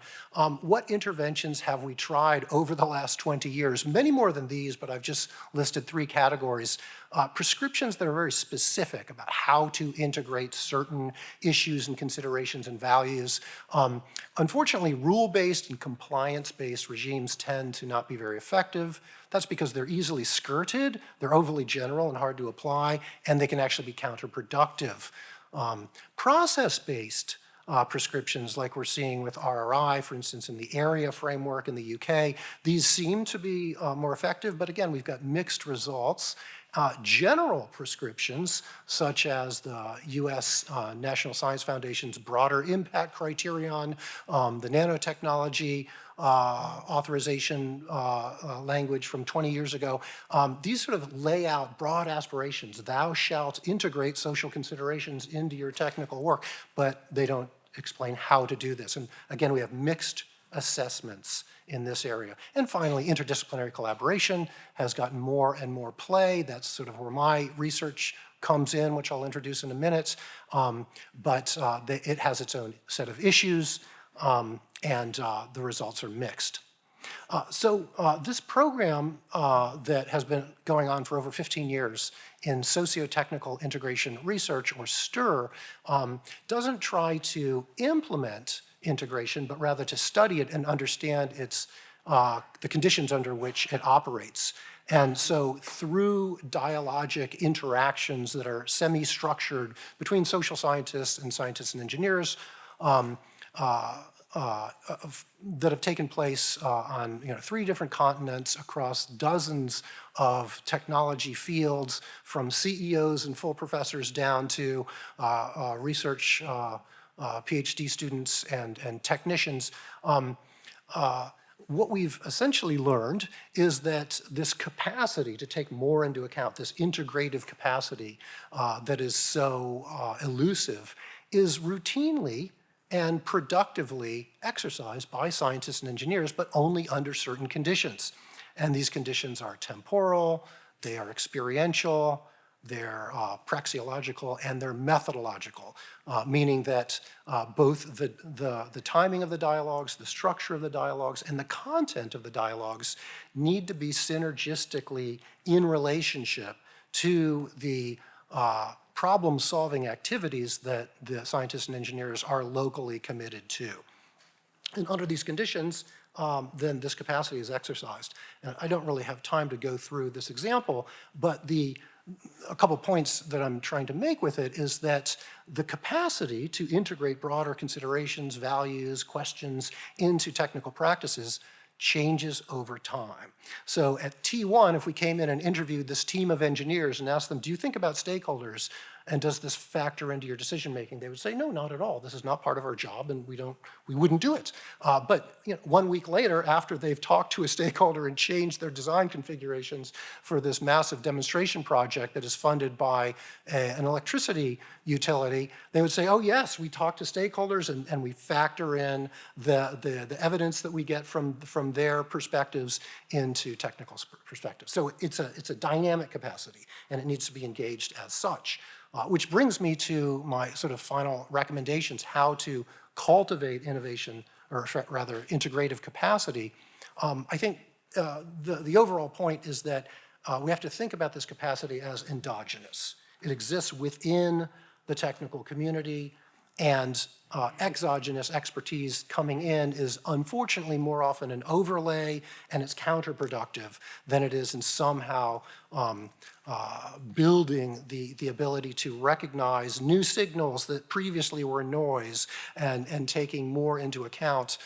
S10: What interventions have we tried over the last 20 years? Many more than these, but I've just listed 3 categories. Prescriptions that are very specific about how to integrate certain issues and considerations and values. Unfortunately, rule-based and compliance-based regimes tend to not be very effective. That's because they're easily skirted, they're overly general and hard to apply, and they can actually be counterproductive. Process-based prescriptions like we're seeing with RRI, for instance, in the area framework in the UK, these seem to be more effective, but again, we've got mixed results. General prescriptions, such as the US National Science Foundation's broader impact criterion, the nanotechnology authorization language from 20 years ago, these sort of lay out broad aspirations. Thou shalt integrate social considerations into your technical work, but they don't explain how to do this. And again, we have mixed assessments in this area. And finally, interdisciplinary collaboration has gotten more and more play. That's sort of where my research comes in, which I'll introduce in a minute. It has its own set of issues, and the results are mixed. This program that has been going on for over 15 years in socio-technical integration research, or STIR, doesn't try to implement integration, but rather to study it and understand its, the conditions under which it operates. And so through dialogic interactions that are semi-structured between social scientists and engineers that have taken place on 3 different continents across dozens of technology fields, from CEOs and full professors down to research PhD students and technicians. What we've essentially learned is that this capacity to take more into account, this integrative capacity that is so elusive, is routinely and productively exercised by scientists and engineers, but only under certain conditions. And these conditions are temporal, they are experiential, they're praxeological, and they're methodological, meaning that both the timing of the dialogues, the structure of the dialogues, and the content of the dialogues need to be synergistically in relationship to the problem-solving activities that the scientists and engineers are locally committed to. And under these conditions, then this capacity is exercised. And I don't really have time to go through this example, but a couple points that I'm trying to make with it is that the capacity to integrate broader considerations, values, questions into technical practices changes over time. So at T1, if we came in and interviewed this team of engineers and asked them, do you think about stakeholders And does this factor into your decision making? They would say, no, not at all. This is not part of our job, and we wouldn't do it. But 1 week later, after they've talked to a stakeholder and changed their design configurations for this massive demonstration project that is funded by an electricity utility, they would say, oh yes, we talk to stakeholders and we factor in the evidence that we get from their perspectives into technical perspectives. So it's a dynamic capacity, and it needs to be engaged as such. Which brings me to my sort of final recommendations, how to cultivate innovation, or rather integrative capacity. I think the overall point is that we have to think about this capacity as endogenous. It exists within the technical community, and exogenous expertise coming in is unfortunately more often an overlay, and it's counterproductive than it is in somehow building the ability to recognize new signals that previously were noise and taking more into account.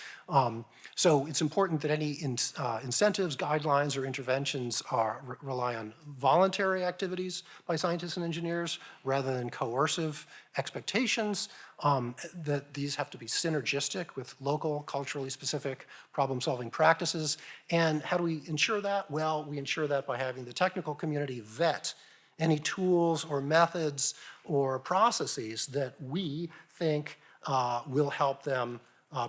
S10: So it's important that any incentives, guidelines, or interventions rely on voluntary activities by scientists and engineers rather than coercive expectations, that these have to be synergistic with local, culturally specific problem-solving practices. And how do we ensure that? Well, we ensure that by having the technical community vet any tools or methods or processes that we think will help them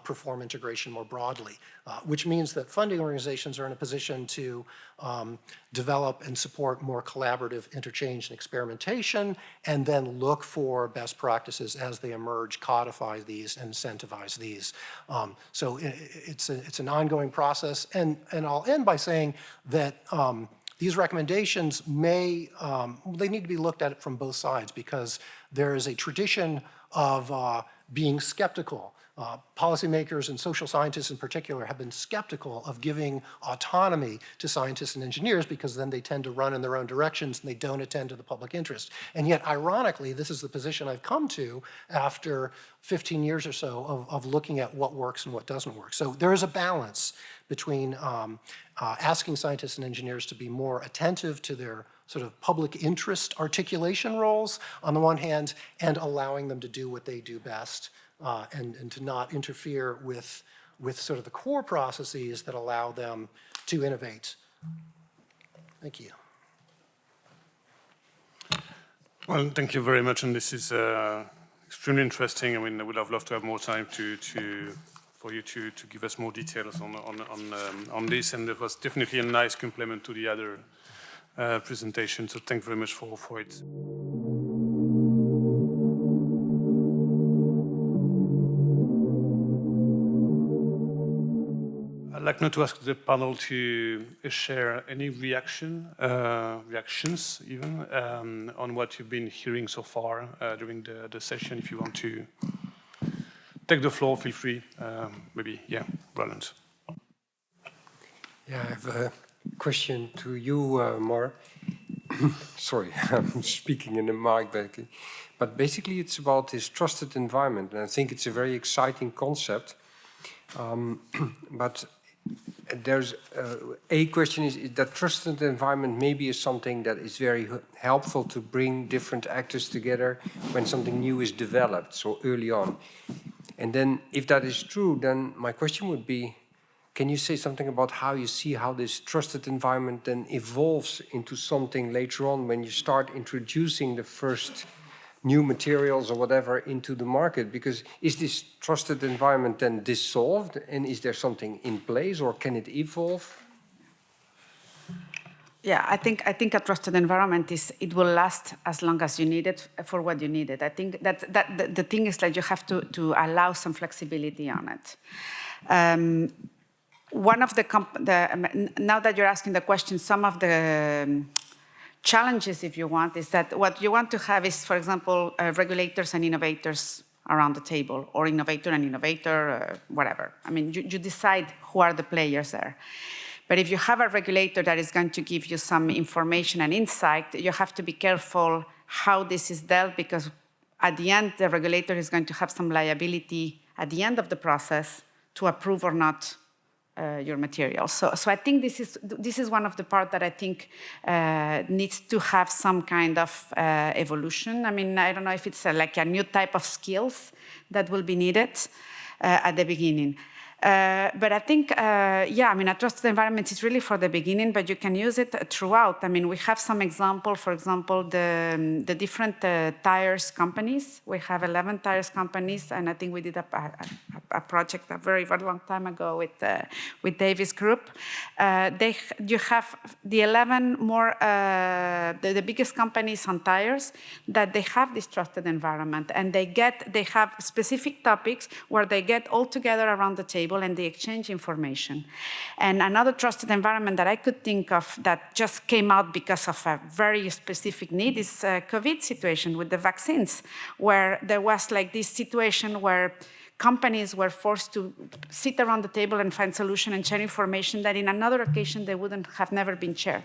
S10: perform integration more broadly, which means that funding organizations are in a position to develop and support more collaborative interchange and experimentation, and then look for best practices as they emerge, codify these, and incentivize these. So it's an ongoing process, and I'll end by saying that these recommendations they need to be looked at from both sides, because there is a tradition of being skeptical. Policymakers and social scientists in particular have been skeptical of giving autonomy to scientists and engineers, because then they tend to run in their own directions and they don't attend to the public interest. And yet, ironically, this is the position I've come to after 15 years or so of looking at what works and what doesn't work. So there is a balance between asking scientists and engineers to be more attentive to their sort of public interest articulation roles on the one hand, and allowing them to do what they do best. And to not interfere with sort of the core processes that allow them to innovate. Thank you.
S13: Well, thank you very much, and this is extremely interesting. I mean, I would have loved to have more time for you to give us more details on this, and it was definitely a nice complement to the other presentation. So thank you very much for it. I'd like now to ask the panel to share any reactions even, on what you've been hearing so far during the session. If you want to take the floor, feel free. Maybe, yeah, Roland.
S14: Yeah, I have a question to you, Mar. Sorry, I'm speaking in the mic back. But basically it's about this trusted environment, and I think it's a very exciting concept. But there's a question is that trusted environment maybe is something that is very helpful to bring different actors together when something new is developed, so early on. And then if that is true, then my question would be, can you say something about how you see how this trusted environment then evolves into something later on when you start introducing the first new materials or whatever into the market? Because is this trusted environment then dissolved, and is there something in place, or can it evolve?
S15: Yeah, I think a trusted environment it will last as long as you need it for what you need it. I think that the thing is that you have to allow some flexibility on it. One of now that you're asking the question, some of the challenges, if you want, is that what you want to have is, for example, regulators and innovators around the table, or innovator and innovator, whatever. I mean, you decide who are the players there. But if you have a regulator that is going to give you some information and insight, you have to be careful how this is dealt, because at the end, the regulator is going to have some liability at the end of the process to approve or not your material. So I think this is one of the parts that I think needs to have some kind of evolution. I mean, I don't know if it's like a new type of skills that will be needed at the beginning. But I think, yeah, I mean, a trusted environment is really for the beginning, but you can use it throughout. I mean, we have some example, for example, the different tires companies. We have 11 tires companies, and I think we did a project a very, very long time ago with Davis Group. You have the 11 more, the biggest companies on tires that they have this trusted environment, and they have specific topics where they get all together around the table and they exchange information. And another trusted environment that I could think of that just came out because of a very specific need is COVID situation with the vaccines, where there was like this situation where companies were forced to sit around the table and find solution and share information that in another occasion they wouldn't have never been shared.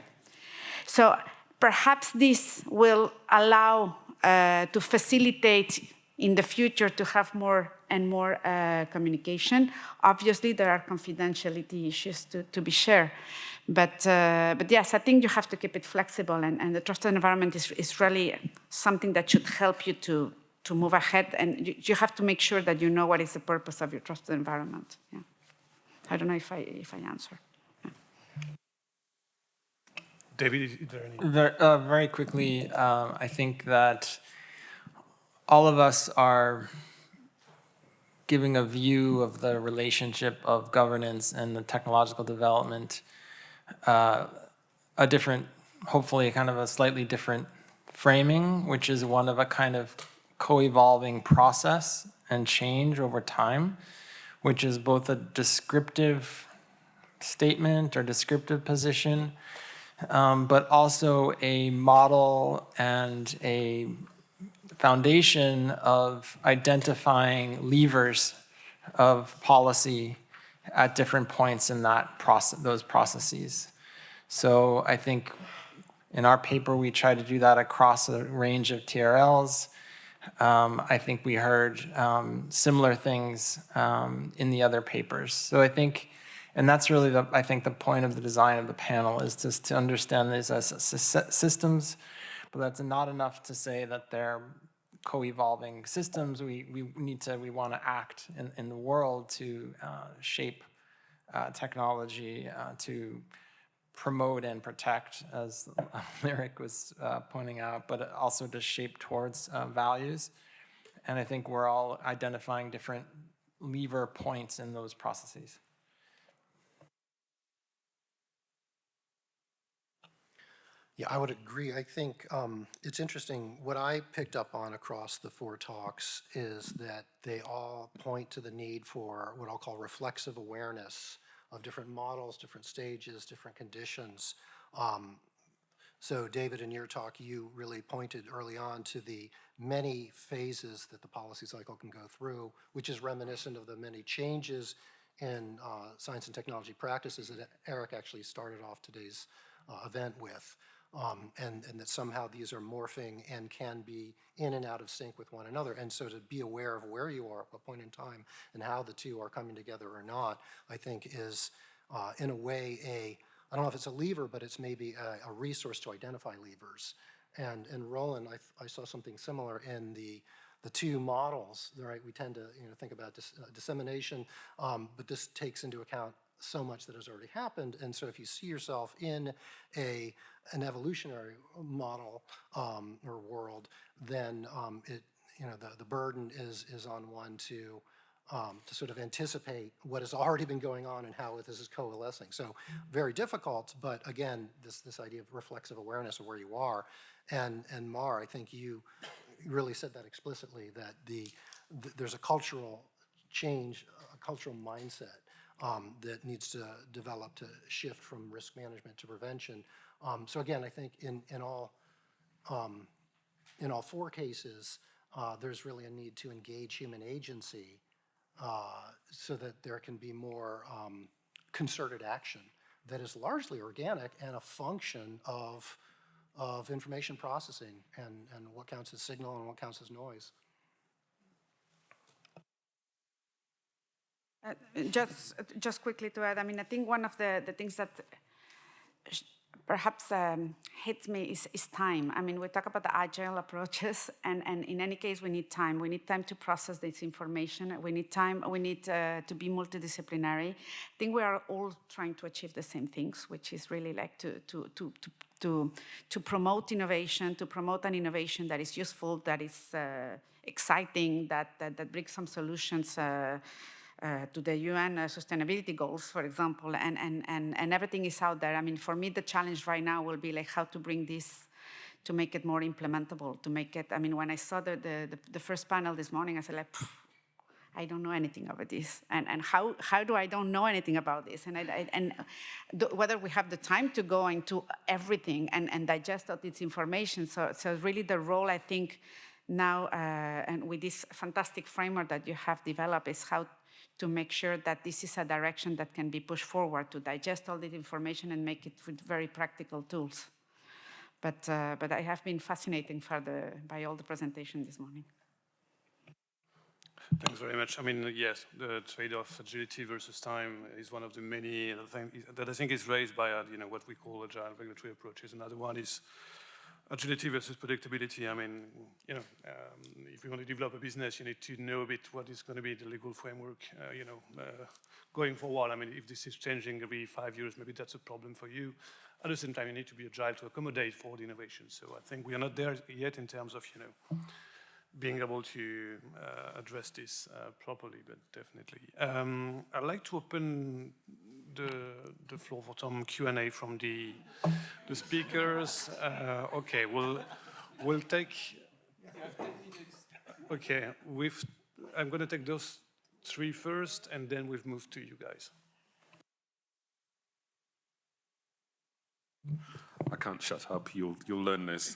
S15: So perhaps this will allow to facilitate in the future to have more and more communication. Obviously, there are confidentiality issues to be shared. But yes, I think you have to keep it flexible, and the trusted environment is really something that should help you to move ahead, and you have to make sure that you know what is the purpose of your trusted environment. Yeah. I don't know if I answer. Yeah.
S13: David, is there any?
S2: Very quickly, I think that all of us are giving a view of the relationship of governance and the technological development, a different, hopefully kind of a slightly different framing, which is one of a kind of co-evolving process and change over time, which is both a descriptive statement or descriptive position, but also a model and a foundation of identifying levers of policy at different points in that those processes. So I think in our paper, we try to do that across a range of TRLs. I think we heard similar things in the other papers. So I think, and that's really, I think, the point of the design of the panel is just to understand these as systems, but that's not enough to say that they're co-evolving systems. We want to act in the world to shape technology, to promote and protect, as Erik was pointing out, but also to shape towards values. And I think we're all identifying different lever points in those processes.
S10: Yeah, I would agree. I think it's interesting. What I picked up on across the 4 talks is that they all point to the need for what I'll call reflexive awareness of different models, different stages, different conditions. So David, in your talk, you really pointed early on to the many phases that the policy cycle can go through, which is reminiscent of the many changes in science and technology practices that Erik actually started off today's event with. And that somehow these are morphing and can be in and out of sync with one another. And so to be aware of where you are at what point in time and how the two are coming together or not, I think is in a way I don't know if it's a lever, but it's maybe a resource to identify levers. And Roland, I saw something similar in the 2 models, right? We tend to think about dissemination, but this takes into account so much that has already happened. And so if you see yourself in an evolutionary model or world, then the burden is on one to sort of anticipate what has already been going on and how this is coalescing. So very difficult, but again, this idea of reflexive awareness of where you are. And Mar, I think you really said that explicitly, that there's a cultural change, a cultural mindset that needs to develop to shift from risk management to prevention. So again, I think in all 4 cases, there's really a need to engage human agency so that there can be more concerted action that is largely organic and a function of information processing and what counts as signal and what counts as noise.
S15: Just quickly to add, I mean, I think one of the things that perhaps hits me is time. I mean, we talk about the agile approaches, and in any case, we need time. We need time to process this information. We need time. We need to be multidisciplinary. I think we are all trying to achieve the same things, which is really like to promote innovation, to promote an innovation that is useful, that is exciting, that brings some solutions to the UN sustainability goals, for example, and everything is out there. I mean, for me, the challenge right now will be like how to bring this, to make it more implementable, to make it, I mean, when I saw the first panel this morning, I said like, I don't know anything about this. And how do I don't know anything about this? And whether we have the time to go into everything and digest all this information. So really the role, I think, now, and with this fantastic framework that you have developed, is how to make sure that this is a direction that can be pushed forward, to digest all this information and make it with very practical tools. But I have been fascinated by all the presentation this morning.
S13: Thanks very much. I mean, yes, the trade-off agility versus time is one of the many things that I think is raised by what we call agile regulatory approaches. Another one is agility versus predictability. I mean, if you want to develop a business, you need to know a bit what is going to be the legal framework, going forward. I mean, if this is changing every 5 years, maybe that's a problem for you. At the same time, you need to be agile to accommodate for the innovation. So I think we are not there yet in terms of, being able to address this properly, but definitely. I'd like to open the floor for some Q&A from the speakers. Okay, we'll take. Okay, I'm going to take those 3 first, and then we've moved to you guys.
S3: I can't shut up. You'll learn this.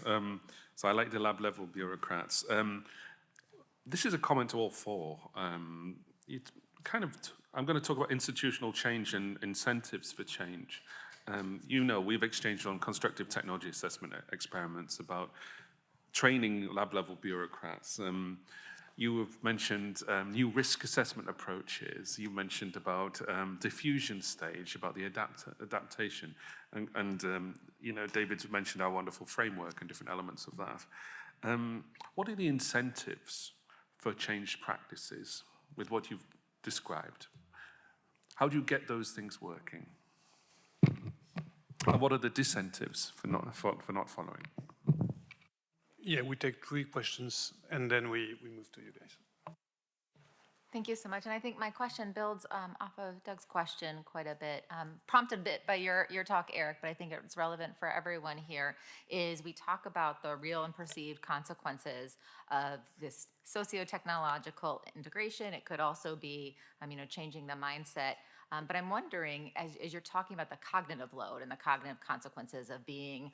S3: So I like the lab level bureaucrats. This is a comment to all 4. I'm going to talk about institutional change and incentives for change. We've exchanged on constructive technology assessment experiments about training lab level bureaucrats. You have mentioned new risk assessment approaches. You mentioned about diffusion stage, about the adaptation. And David's mentioned our wonderful framework and different elements of that. What are the incentives for changed practices with what you've described? How do you get those things working? And what are the disincentives for not following?
S13: Yeah, we take 3 questions, and then we move to you guys.
S5: Thank you so much. And I think my question builds off of Doug's question quite a bit, prompted a bit by your talk, Erik, but I think it's relevant for everyone here, is we talk about the real and perceived consequences of this socio-technological integration. It could also be, changing the mindset. But I'm wondering, as you're talking about the cognitive load and the cognitive consequences of being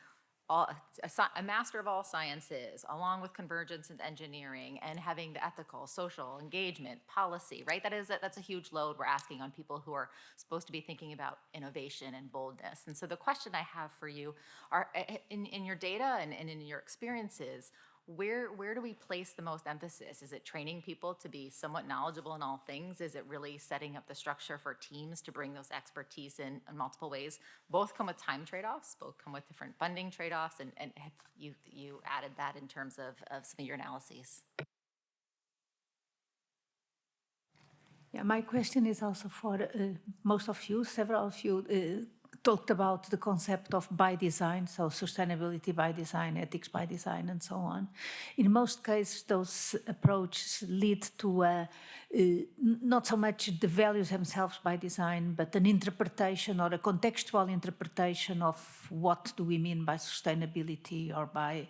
S5: a master of all sciences, along with convergence and engineering, and having the ethical, social, engagement, policy, right? That's a huge load we're asking on people who are supposed to be thinking about innovation and boldness. And so the question I have for you are, in your data and in your experiences, where do we place the most emphasis? Is it training people to be somewhat knowledgeable in all things? Is it really setting up the structure for teams to bring those expertise in multiple ways? Both come with time trade-offs, both come with different funding trade-offs, and have you added that in terms of some of your analyses?
S6: Yeah, my question is also for most of you, several of you talked about the concept of by design, so sustainability by design, ethics by design, and so on. In most cases, those approaches lead to not so much the values themselves by design, but an interpretation or a contextual interpretation of what do we mean by sustainability or by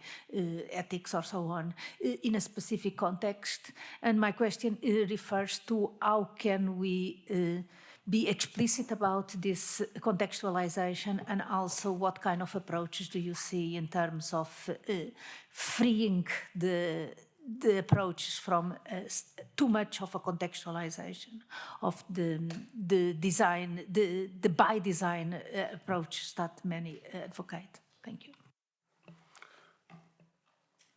S6: ethics or so on in a specific context. And my question refers to how can we be explicit about this contextualization, and also what kind of approaches do you see in terms of freeing the approaches from too much of a contextualization of the design, the by design approaches that many advocate. Thank you.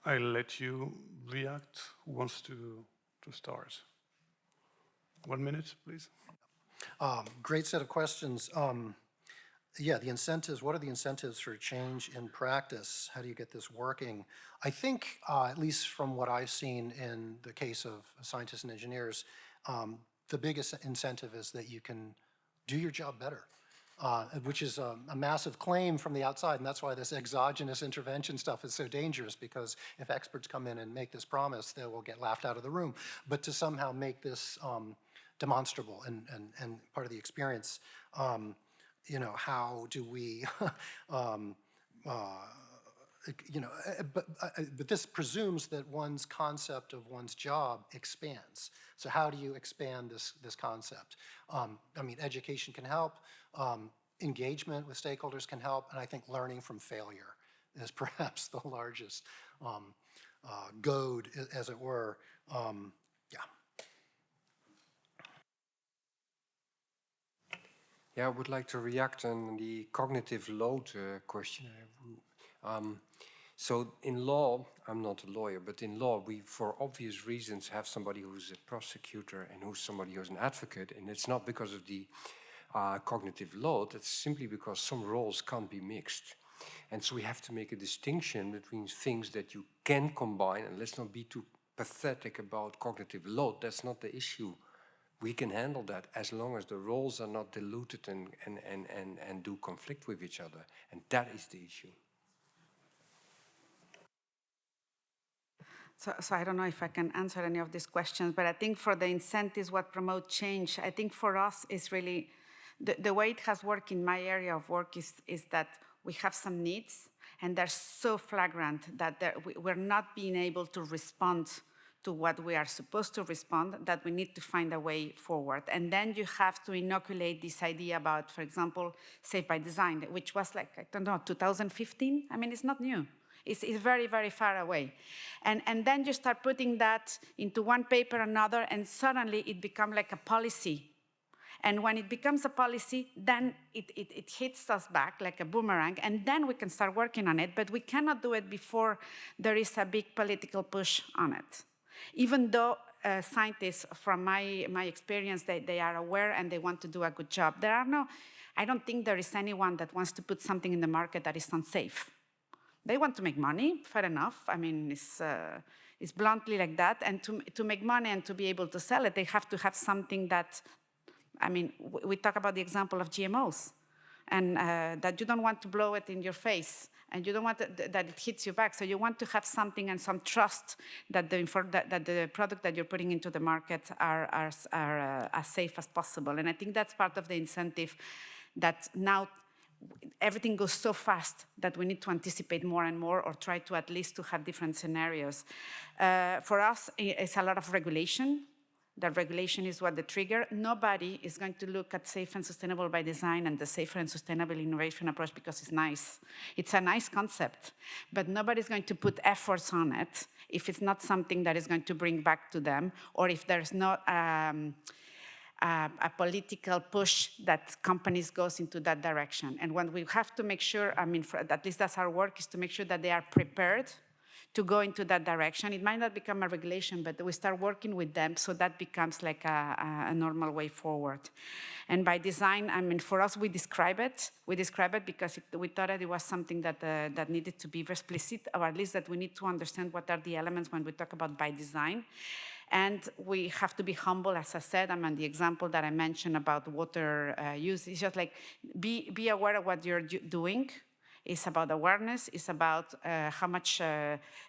S13: I'll let you react. Who wants to start? 1 minute, please.
S10: Great set of questions. Yeah, the incentives, what are the incentives for change in practice? How do you get this working? I think, at least from what I've seen in the case of scientists and engineers, the biggest incentive is that you can do your job better, which is a massive claim from the outside, and that's why this exogenous intervention stuff is so dangerous, because if experts come in and make this promise, they will get laughed out of the room. But to somehow make this demonstrable and part of the experience, you know, how do we, you know, but this presumes that one's concept of one's job expands. So how do you expand this concept? I mean, education can help, engagement with stakeholders can help, and I think learning from failure is perhaps the largest goad, as it were. Yeah.
S14: Yeah, I would like to react on the cognitive load question. So in law, I'm not a lawyer, but in law, we, for obvious reasons, have somebody who's a prosecutor and who's somebody who's an advocate, and it's not because of the cognitive load, it's simply because some roles can't be mixed. And so we have to make a distinction between things that you can combine, and let's not be too pathetic about cognitive load, that's not the issue. We can handle that as long as the roles are not diluted and do conflict with each other. And that is the issue.
S15: So I don't know if I can answer any of these questions, but I think for the incentives, what promote change, I think for us is really, the way it has worked in my area of work is that we have some needs, and they're so flagrant that we're not being able to respond to what we are supposed to respond, that we need to find a way forward. And then you have to inoculate this idea about, for example, Safe by Design, which was like, I don't know, 2015? I mean, it's not new. It's very, very far away. And then you start putting that into one paper or another, and suddenly it becomes like a policy. And when it becomes a policy, then it hits us back like a boomerang, and then we can start working on it, but we cannot do it before there is a big political push on it. Even though scientists, from my experience, they are aware and they want to do a good job. I don't think there is anyone that wants to put something in the market that is unsafe. They want to make money, fair enough. I mean, it's bluntly like that. And to make money and to be able to sell it, they have to have something that, I mean, we talk about the example of GMOs, and that you don't want to blow it in your face, and you don't want that it hits you back. So you want to have something and some trust that the product that you're putting into the market are as safe as possible. And I think that's part of the incentive, that now everything goes so fast that we need to anticipate more and more, or try to at least to have different scenarios. For us, it's a lot of regulation. That regulation is what the trigger. Nobody is going to look at safe and sustainable by design and the safer and sustainable innovation approach because it's nice. It's a nice concept, but nobody's going to put efforts on it if it's not something that is going to bring back to them, or if there's not a political push that companies goes into that direction. And when we have to make sure, I mean, at least that's our work, is to make sure that they are prepared to go into that direction. It might not become a regulation, but we start working with them, so that becomes like a normal way forward. And by design, I mean, for us, we describe it. We describe it because we thought that it was something that needed to be very explicit, or at least that we need to understand what are the elements when we talk about by design. And we have to be humble, as I said. I mean, the example that I mentioned about water use is just like, be aware of what you're doing. It's about awareness. It's about how much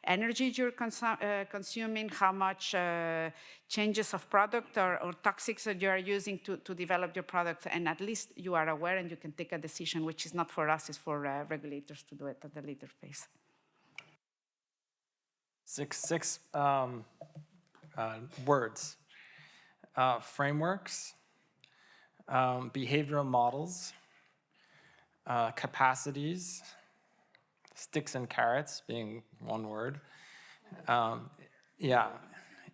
S15: energy you're consuming, how much changes of product or toxics that you are using to develop your product. And at least you are aware and you can take a decision, which is not for us, it's for regulators to do it at a later phase.
S2: Six words. Frameworks, behavioral models, capacities, sticks and carrots being one word,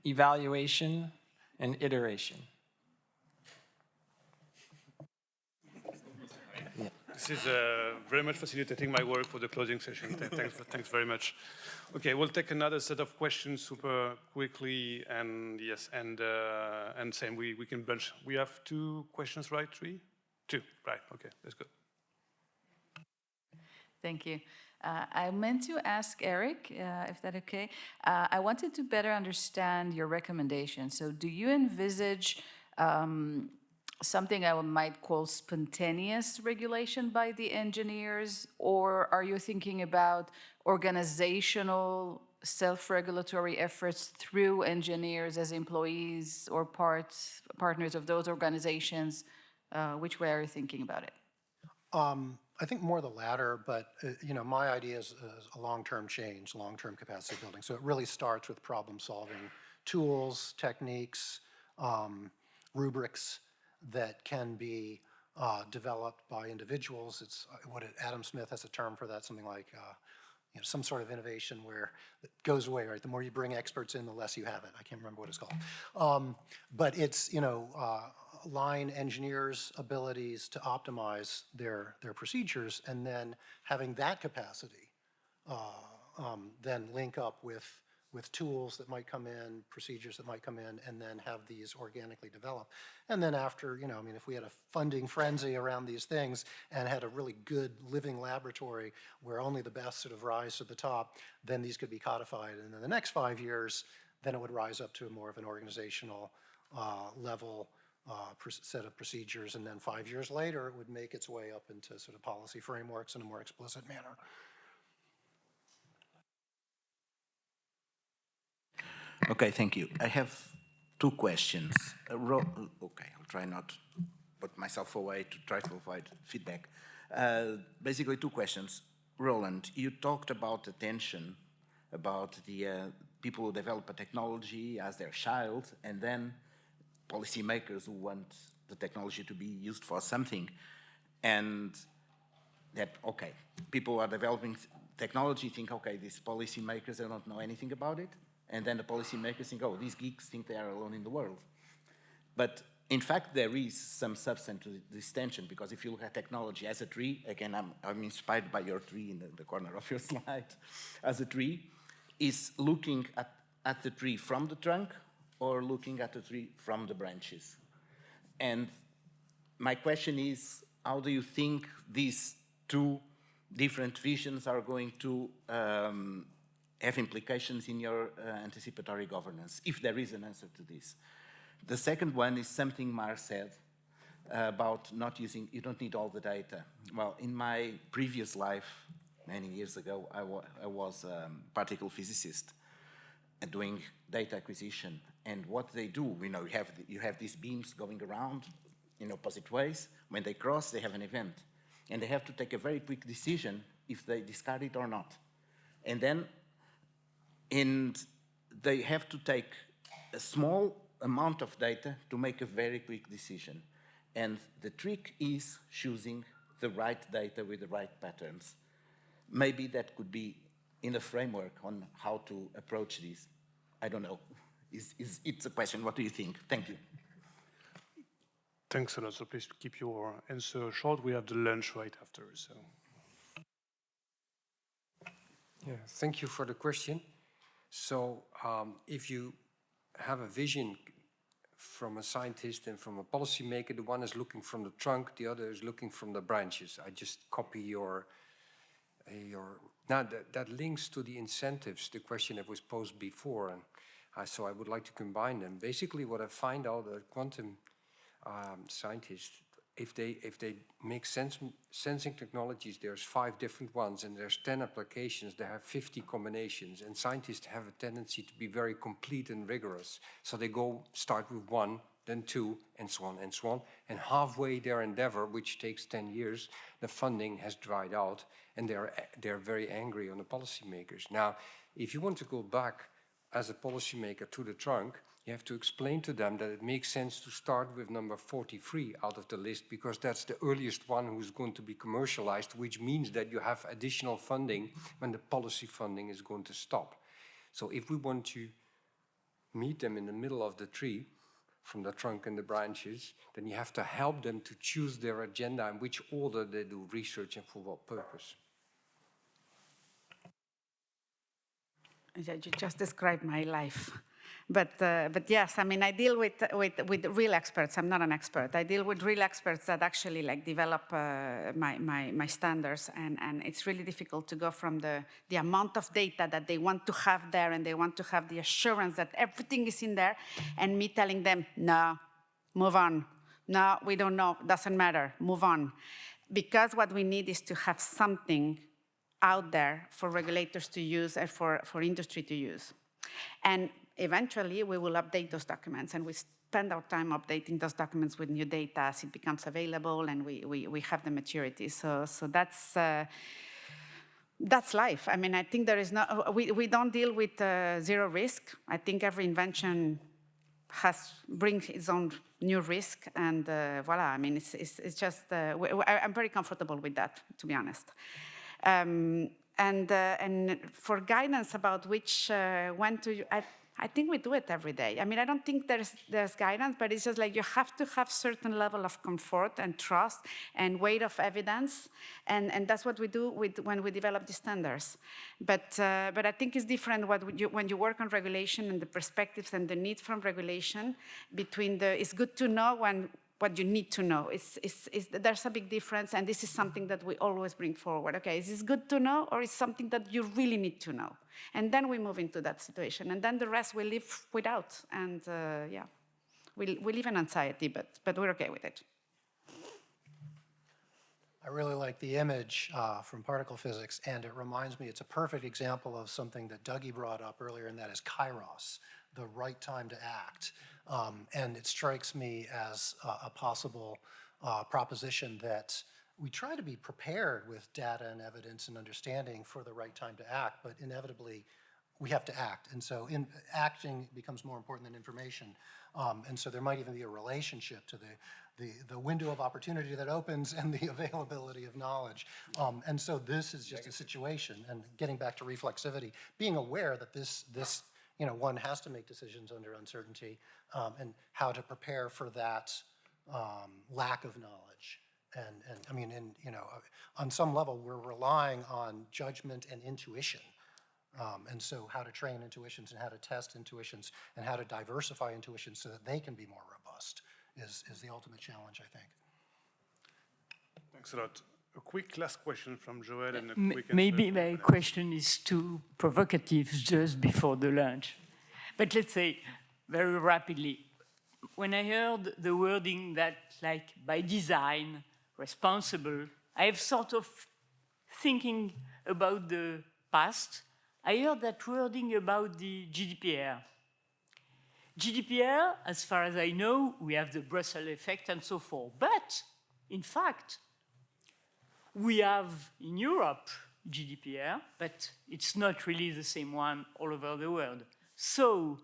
S2: evaluation and iteration.
S13: This is very much facilitating my work for the closing session. Thanks very much. Okay, we'll take another set of questions super quickly, and yes, and same, we can bunch. We have 2 questions, right? 3? 2, right, okay, let's go.
S12: Thank you. I meant to ask Erik, if that's okay. I wanted to better understand your recommendation. So do you envisage something I might call spontaneous regulation by the engineers, or are you thinking about organizational self-regulatory efforts through engineers as employees or partners of those organizations? Which way are you thinking about it?
S10: I think more the latter, but my idea is a long-term change, long-term capacity building. So it really starts with problem-solving tools, techniques, rubrics that can be developed by individuals. It's Adam Smith has a term for that, something like some sort of innovation where it goes away, right? The more you bring experts in, the less you have it. I can't remember what it's called. But it's, line engineers' abilities to optimize their procedures, and then having that capacity then link up with tools that might come in, procedures that might come in, and then have these organically develop. And then after, if we had a funding frenzy around these things and had a really good living laboratory where only the best sort of rise to the top, then these could be codified. And in the next 5 years, then it would rise up to more of an organizational level set of procedures. And then 5 years later, it would make its way up into sort of policy frameworks in a more explicit manner.
S8: Okay, thank you. I have 2 questions. Okay, I'll try not to put myself away to try to avoid feedback. Basically, 2 questions. Roland, you talked about the tension about the people who develop a technology as their child, and then policymakers who want the technology to be used for something. And that, okay, people are developing technology, think, okay, these policymakers, they don't know anything about it. And then the policymakers think, oh, these geeks think they are alone in the world. But in fact, there is some substance to this tension, because if you look at technology as a tree, again, I'm inspired by your tree in the corner of your slide, as a tree, is looking at the tree from the trunk or looking at the tree from the branches. And my question is, how do you think these 2 different visions are going to have implications in your anticipatory governance, if there is an answer to this? The second one is something Mar said about not using, you don't need all the data. Well, in my previous life, many years ago, I was a particle physicist doing data acquisition. And what they do, you have these beams going around in opposite ways. When they cross, they have an event. And they have to take a very quick decision if they discard it or not. And they have to take a small amount of data to make a very quick decision. And the trick is choosing the right data with the right patterns. Maybe that could be in the framework on how to approach this. I don't know. It's a question. What do you think? Thank you.
S13: Thanks a lot. So please keep your answer short. We have the lunch right after. So.
S14: Yeah, thank you for the question. So if you have a vision from a scientist and from a policymaker, the one is looking from the trunk, the other is looking from the branches. I just copy your now that links to the incentives, the question that was posed before, and so I would like to combine them. Basically, what I find out that quantum scientists, if they make sensing technologies, there's 5 different ones, and there's 10 applications, there have 50 combinations, and scientists have a tendency to be very complete and rigorous. So they start with 1, then 2, and so on and so on. And halfway their endeavor, which takes 10 years, the funding has dried out, and they're very angry on the policymakers. Now, if you want to go back as a policymaker to the trunk, you have to explain to them that it makes sense to start with number 43 out of the list, because that's the earliest one who's going to be commercialized, which means that you have additional funding when the policy funding is going to stop. So if we want to meet them in the middle of the tree, from the trunk and the branches, then you have to help them to choose their agenda and which order they do research and for what purpose.
S15: You just described my life. But yes, I mean, I deal with real experts. I'm not an expert. I deal with real experts that actually like develop my standards, and it's really difficult to go from the amount of data that they want to have there, and they want to have the assurance that everything is in there, and me telling them, no, move on. No, we don't know, doesn't matter, move on. Because what we need is to have something out there for regulators to use and for industry to use. And eventually, we will update those documents, and we spend our time updating those documents with new data as it becomes available, and we have the maturity. So that's life. I mean, I think there is no, we don't deal with zero risk. I think every invention brings its own new risk, and voila. I mean, it's just, I'm very comfortable with that, to be honest. And for guidance about when to, I think we do it every day. I mean, I don't think there's guidance, but it's just like you have to have certain level of comfort and trust and weight of evidence, and that's what we do when we develop the standards. But I think it's different when you work on regulation and the perspectives and the need from regulation between it's good to know what you need to know. There's a big difference, and this is something that we always bring forward. Okay, is this good to know, or is something that you really need to know? And then we move into that situation, and then the rest we live without. And yeah, we live in anxiety, but we're okay with it.
S10: I really like the image from particle physics, and it reminds me, it's a perfect example of something that Dougie brought up earlier, and that is kairos, the right time to act. And it strikes me as a possible proposition that we try to be prepared with data and evidence and understanding for the right time to act, but inevitably we have to act. And so acting becomes more important than information. And so there might even be a relationship to the window of opportunity that opens and the availability of knowledge. And so this is just a situation, and getting back to reflexivity, being aware that this one has to make decisions under uncertainty, and how to prepare for that lack of knowledge. And I mean, on some level, we're relying on judgment and intuition. And so how to train intuitions and how to test intuitions and how to diversify intuitions so that they can be more robust is the ultimate challenge, I think.
S13: Thanks a lot. A quick last question from Joel, and a quick
S16: maybe my question is too provocative just before the lunch. But let's say, very rapidly, when I heard the wording that, like, by design, responsible, I have sort of thinking about the past. I heard that wording about the GDPR. GDPR, as far as I know, we have the Brussels effect and so forth. But, in fact, we have in Europe GDPR, but it's not really the same one all over the world. So,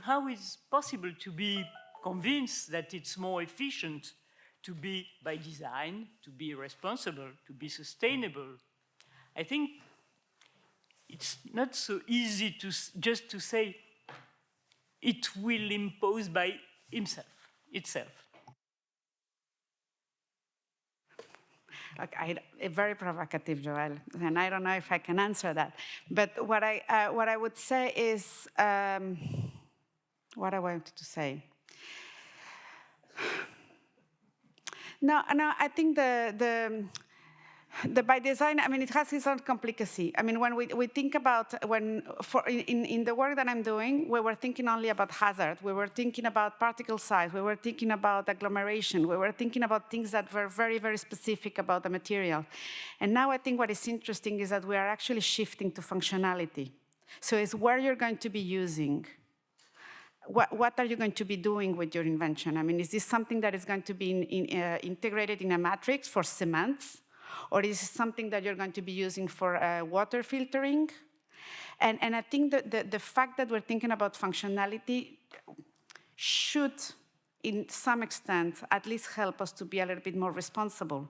S16: how is possible to be convinced that it's more efficient to be by design, to be responsible, to be sustainable? I think it's not so easy just to say it will impose by itself.
S15: Okay, very provocative, Joel, and I don't know if I can answer that. But what I would say is, what I wanted to say. No, I think the by design, I mean, it has its own complicacy. I mean, when we think about, in the work that I'm doing, we were thinking only about hazard. We were thinking about particle size. We were thinking about agglomeration. We were thinking about things that were very, very specific about the material. And now I think what is interesting is that we are actually shifting to functionality. So it's where you're going to be using. What are you going to be doing with your invention? I mean, is this something that is going to be integrated in a matrix for cements? Or is it something that you're going to be using for water filtering? And I think that the fact that we're thinking about functionality should in some extent, at least help us to be a little bit more responsible.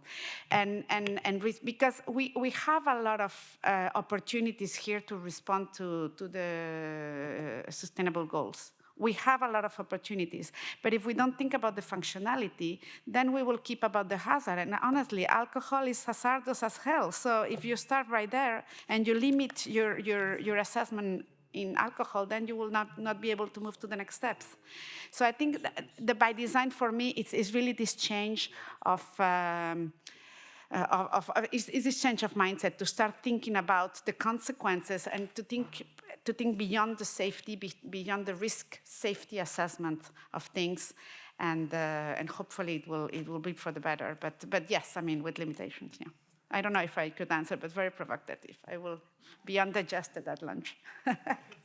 S15: Because we have a lot of opportunities here to respond to the sustainable goals. We have a lot of opportunities, but if we don't think about the functionality, then we will keep about the hazard. And honestly, alcohol is hazardous as hell. So if you start right there and you limit your assessment in alcohol, then you will not be able to move to the next steps. So I think that the by design for me is really this change is this change of mindset to start thinking about the consequences and to think beyond the safety, beyond the risk safety assessment of things, and hopefully it will be for the better. But yes, I mean with limitations. Yeah, I don't know if I could answer, but very provocative. I will be undigested at lunch.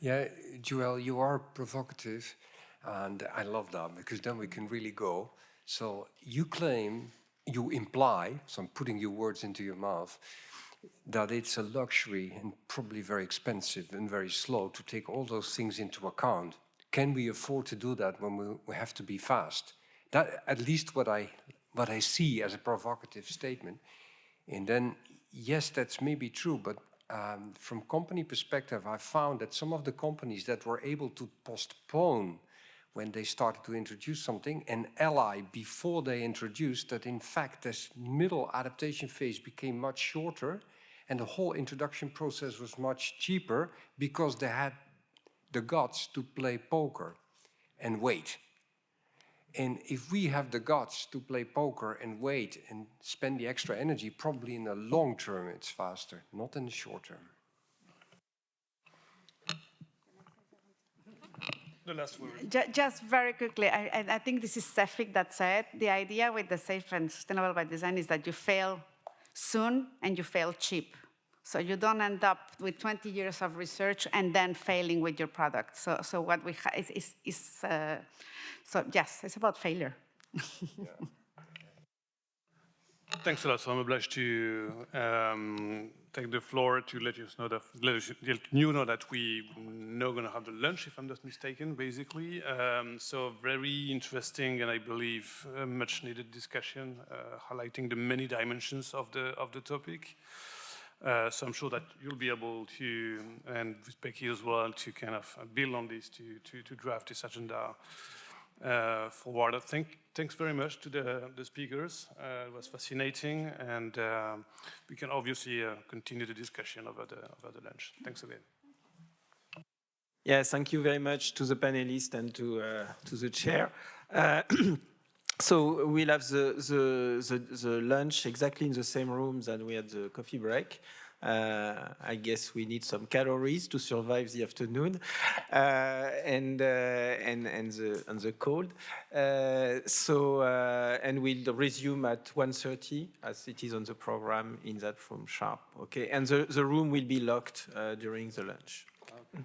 S14: Yeah, Joël, you are provocative, and I love that because then we can really go. So you claim, you imply, so I'm putting your words into your mouth, that it's a luxury and probably very expensive and very slow to take all those things into account. Can we afford to do that when we have to be fast? That at least what I see as a provocative statement. And then, yes, that's maybe true, but from company perspective, I found that some of the companies that were able to postpone when they started to introduce something and ally before they introduced, that in fact this middle adaptation phase became much shorter and the whole introduction process was much cheaper because they had the guts to play poker and wait. And if we have the guts to play poker and wait and spend the extra energy, probably in the long term it's faster, not in the short term.
S13: The last word.
S15: Just very quickly, I think this is Sefik that said, the idea with the safe and sustainable by design is that you fail soon and you fail cheap. So you don't end up with 20 years of research and then failing with your product. So what we have is so yes, it's about failure.
S13: Yeah. Thanks a lot. So I'm obliged to take the floor to let you know that we now going to have the lunch, if I'm not mistaken, basically. So very interesting and I believe much needed discussion, highlighting the many dimensions of the topic. So I'm sure that you'll be able to, and with Becky as well, to kind of build on this to draft this agenda forward. Thanks very much to the speakers. It was fascinating, and we can obviously continue the discussion over the lunch. Thanks again.
S1: Yes, thank you very much to the panelists and to the chair. So we'll have the lunch exactly in the same room that we had the coffee break. I guess we need some calories to survive the afternoon and the cold. And we'll resume at 1:30 as it is on the program in that room sharp. Okay, and the room will be locked during the lunch. Okay.